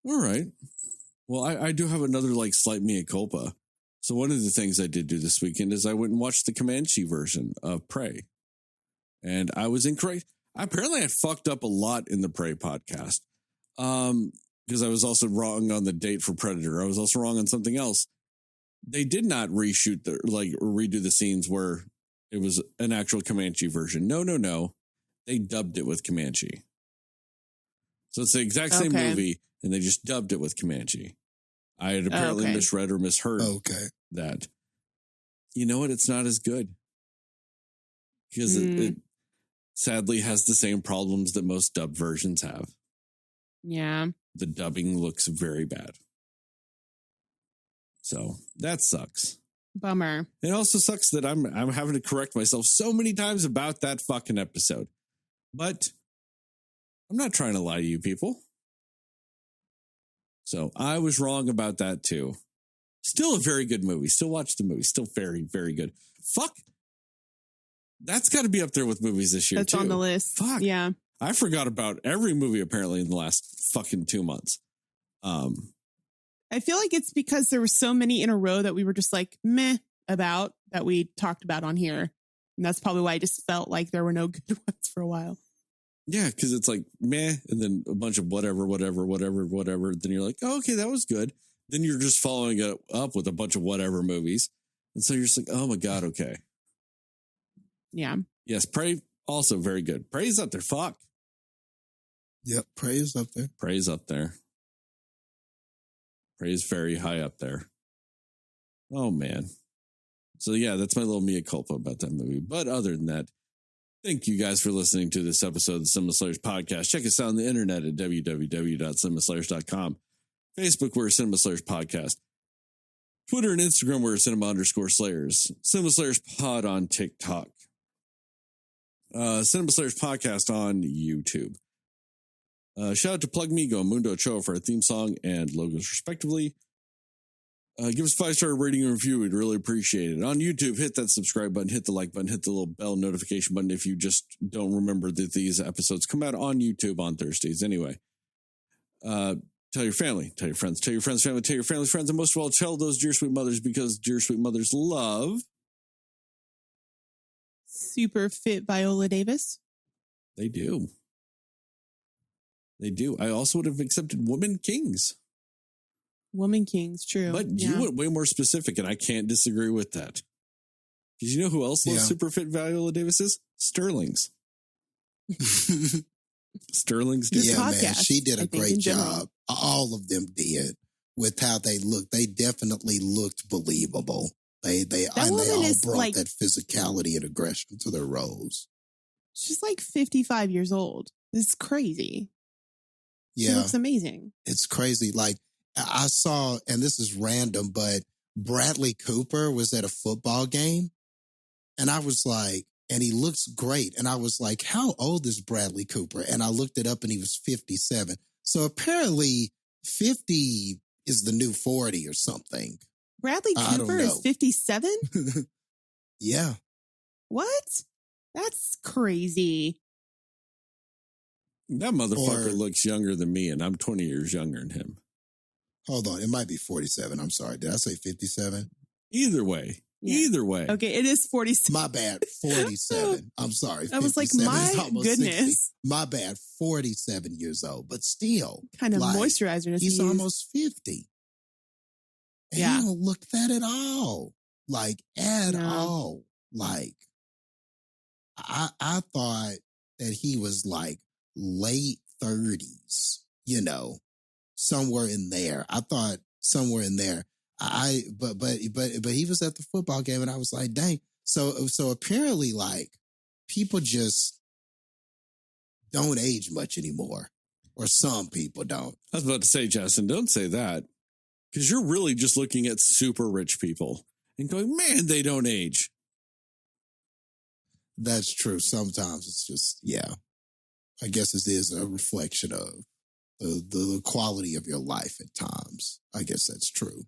All right. Well, I do have another slight mea culpa. So one of the things I did do this weekend is I went and watched the Comanche version of Prey. And I was incorrect. Apparently I fucked up a lot in the Prey podcast. Because I was also wrong on the date for Predator. I was also wrong on something else. They did not reshoot or redo the scenes where it was an actual Comanche version. No. They dubbed it with Comanche. So it's the exact same movie, and they just dubbed it with Comanche. I had apparently misread or misheard that. You know what? It's not as good. Because it sadly has the same problems that most dub versions have. Yeah. The dubbing looks very bad. So that sucks. Bummer. It also sucks that I'm having to correct myself so many times about that fucking episode. But I'm not trying to lie to you people. So I was wrong about that too. Still a very good movie. Still watch the movie. Still very, very good. Fuck. That's got to be up there with movies this year That's too. on the list. Fuck. Yeah. I forgot about every movie apparently in the last fucking 2 months. I feel like it's because there were so many in a row that we were just like meh about that we talked about on here. And that's probably why I just felt like there were no good ones for a while. Yeah, because it's like meh, and then a bunch of whatever. Then you're like, oh, okay, that was good. Then you're just following it up with a bunch of whatever movies. And so you're just like, oh my God, okay. Yeah. Yes, Prey, also very good. Prey's up there. Fuck. Yep, Prey is up there. Prey's up there. Prey's very high up there. Oh, man. So, yeah, that's my little mea culpa about that movie. But other than that, thank you guys for listening to this episode of the Cinema Slayers podcast. Check us out on the internet at www.cinemaslayers.com. Facebook, we're Cinema Slayers Podcast. Twitter and Instagram, we're cinema_slayers. Cinema Slayers Pod on TikTok. Cinema Slayers Podcast on YouTube. Shout out to Plug Migo, Mundo Cho for our theme song and logos, respectively. Give us a 5-star rating and review. We'd really appreciate it. On YouTube, hit that subscribe button, hit the like button, hit the little bell notification button if you just don't remember that these episodes come out on YouTube on Thursdays. Anyway, tell your family, tell your friends, family, tell your family's friends, and most of all, tell those dear sweet mothers, because dear sweet mothers love Super fit Viola Davis. They do. They do. I also would have accepted Woman Kings. Woman Kings, true. But you went way more specific, and I can't disagree with that. Because you know who else loves super fit Viola Davis's? Sterling's. Sterling's did. Yeah, man, she did a great job. All of them did with how they looked. They definitely looked believable. They all brought that physicality and aggression to their roles. She's like 55 years old. This is crazy. Yeah. She looks amazing. It's crazy. Like I saw, and this is random, but Bradley Cooper was at a football game. And I was like, and he looks great. And I was like, how old is Bradley Cooper? And I looked it up and he was 57. So apparently 50 is the new 40 or something. Bradley Cooper is 57? Yeah. What? That's crazy. That motherfucker looks younger than me, and I'm 20 years younger than him. Hold on. It might be 47. I'm sorry. Did I say 57? Either way. Yeah. Either way. Okay, it is 47. My bad. 47. I'm sorry. I was like, my goodness. 60. My bad. 47 years old. But still. Kind of moisturizer does he's almost 50. And he don't look that at all. Like, at all. Like, I thought that he was like late 30s, you know, somewhere in there. I thought somewhere in there. But he was at the football game and I was like, dang. So apparently like people just don't age much anymore, or some people don't. I was about to say, Jastin, don't say that, because you're really just looking at super rich people and going, man, they don't age. That's true. Sometimes it's just, I guess it is a reflection of the quality of your life at times. I guess that's true.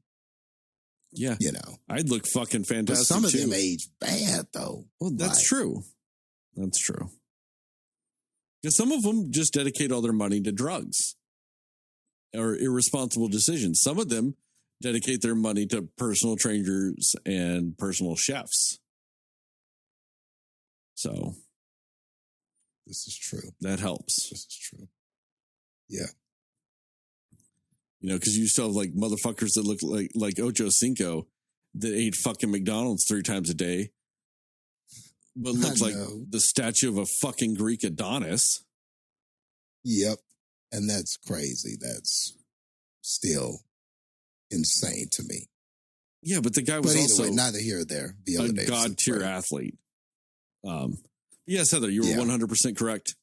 Yeah. You know, I'd look fucking fantastic. But some of them age bad though. Well, that's true. That's true. Because some of them just dedicate all their money to drugs or irresponsible decisions. Some of them dedicate their money to personal trainers and personal chefs. So this is true. That helps. This is true. Yeah. You know, because you still have like motherfuckers that look like Ocho Cinco that ate fucking McDonald's 3 times a day. But looks like the statue of a fucking Greek Adonis. Yep. And that's crazy. That's still insane to me. Yeah, but the guy was also neither here or there. A god-tier athlete. Yes, Heather, you were 100% correct.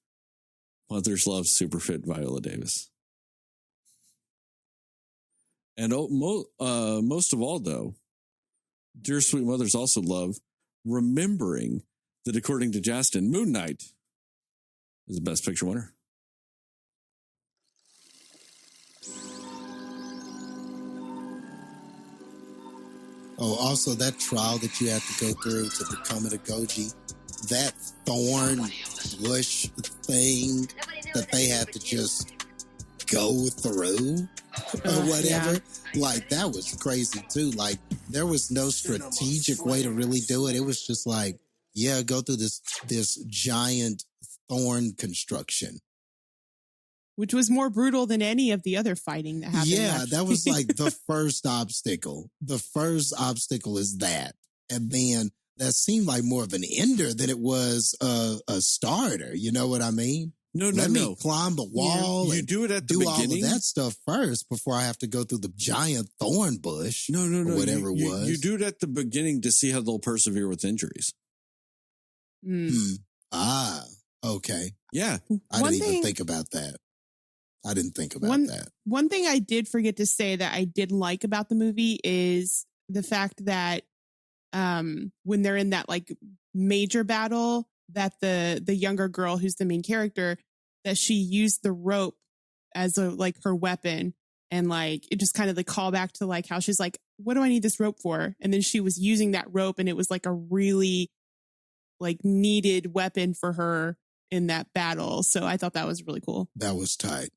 Mothers love super fit Viola Davis. And most of all, though, dear sweet mothers also love remembering that, according to Jastin, Moon Knight is the best picture winner. Oh, also that trial that you had to go through to become an Agoji, that thorn bush thing that they had to just go through or whatever. Like, that was crazy too. Like, there was no strategic way to really do it. It was just like, go through this giant thorn construction. Which was more brutal than any of the other fighting that happened. Yeah, that was like the first obstacle. The first obstacle is that. And then that seemed like more of an ender than it was a starter. You know what I mean? Let me climb the wall. You do it at the beginning. Do all of that stuff first before I have to go through the giant thorn bush. No. Or whatever it was. You do it at the beginning to see how they'll persevere with injuries. Okay. Yeah. I didn't even think about that. I didn't think about that. One thing I did forget to say that I did like about the movie is the fact that when they're in that like major battle, that the younger girl who's the main character, that she used the rope as her weapon, and like it just kind of the callback to like how she's like, what do I need this rope for? And then she was using that rope, and it was like a really like needed weapon for her in that battle. So I thought that was really cool. That was tight.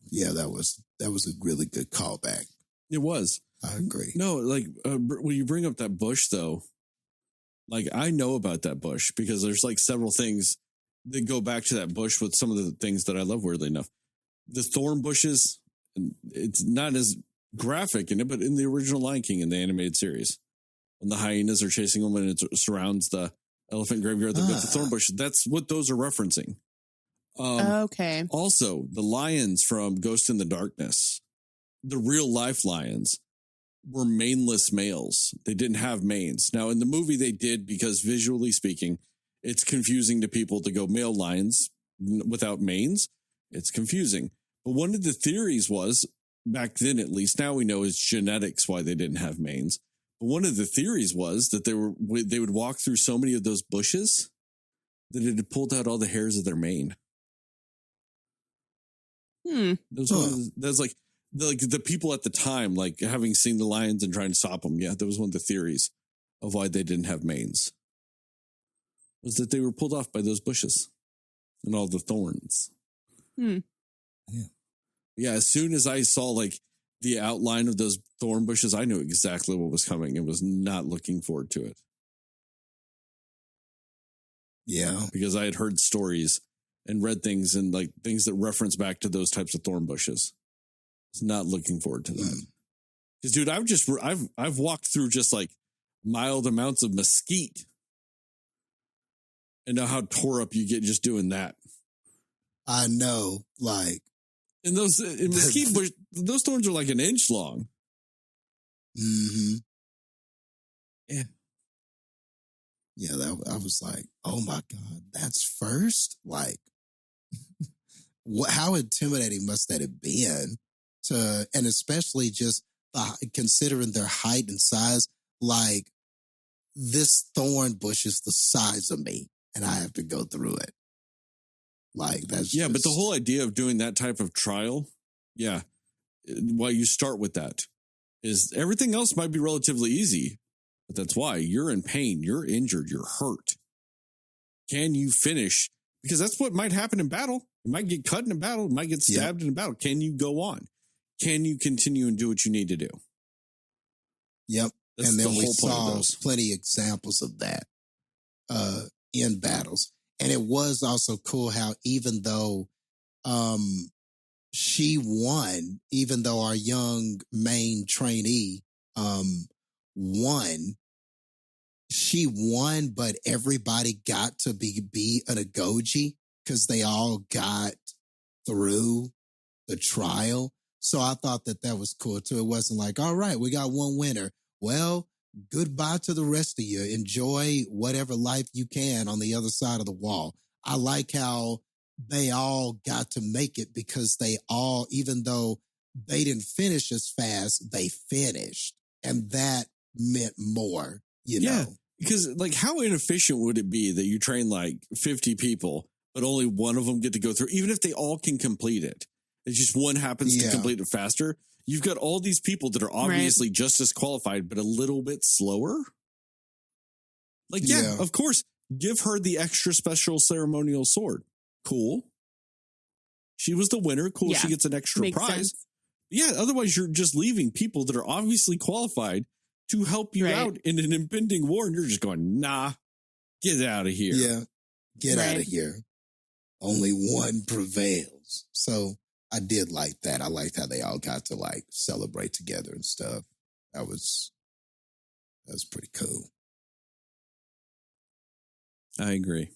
Yeah, that was a really good callback. It was. I agree. No, like when you bring up that bush, though, like I know about that bush because there's like several things that go back to that bush with some of the things that I love, weirdly enough. The thorn bushes, it's not as graphic in it, but in the original Lion King in the animated series, when the hyenas are chasing them and it surrounds the elephant graveyard, they've got the thorn bush. That's what those are referencing. Okay. Also, the lions from Ghost in the Darkness, the real life lions, were maneless males. They didn't have manes. Now, in the movie, they did because visually speaking, it's confusing to people to go male lions without manes. It's confusing. But one of the theories was, back then at least, now we know is genetics why they didn't have manes. But one of the theories was that they would walk through so many of those bushes that it had pulled out all the hairs of their mane. That's like the people at the time, like having seen the lions and trying to stop them. Yeah, that was one of the theories of why they didn't have manes. Was that they were pulled off by those bushes and all the thorns. Yeah, as soon as I saw like the outline of those thorn bushes, I knew exactly what was coming and was not looking forward to it. Yeah. Because I had heard stories and read things and like things that reference back to those types of thorn bushes. I was not looking forward to that. Because, dude, I've walked through just like mild amounts of mesquite and know how tore up you get just doing that. I know, like, and those mesquite bush, those thorns are like an inch long. Mm-hmm. Yeah. Yeah, I was like, oh my God, that's first? Like, how intimidating must that have been? And especially just considering their height and size, like this thorn bush is the size of me and I have to go through it. Like that's but the whole idea of doing that type of trial, why you start with that is everything else might be relatively easy, but that's why you're in pain, you're injured, you're hurt. Can you finish? Because that's what might happen in battle. You might get cut in a battle, you might get stabbed in a battle. Can you go on? Can you continue and do what you need to do? Yep. And then we saw plenty of examples of that in battles. And it was also cool how even though she won, even though our young main trainee won, she won, but everybody got to be an Agoji because they all got through the trial. So I thought that was cool too. It wasn't like, all right, we got one winner. Well, goodbye to the rest of you. Enjoy whatever life you can on the other side of the wall. I like how they all got to make it because they all, even though they didn't finish as fast, they finished. And that meant more, you know? Because, like, how inefficient would it be that you train like 50 people, but only one of them get to go through, even if they all can complete it? It's just one happens to complete it faster. You've got all these people that are obviously just as qualified, but a little bit slower. Like, of course, give her the extra special ceremonial sword. Cool. She was the winner. Cool. She gets an extra Makes prize. sense. Yeah. Otherwise, you're just leaving people that are obviously qualified to help you out in an impending war. And you're just going, nah, get out of here. Yeah. Get out of here. Only one prevails. So I did like that. I liked how they all got to like celebrate together and stuff. That was pretty cool. I agree.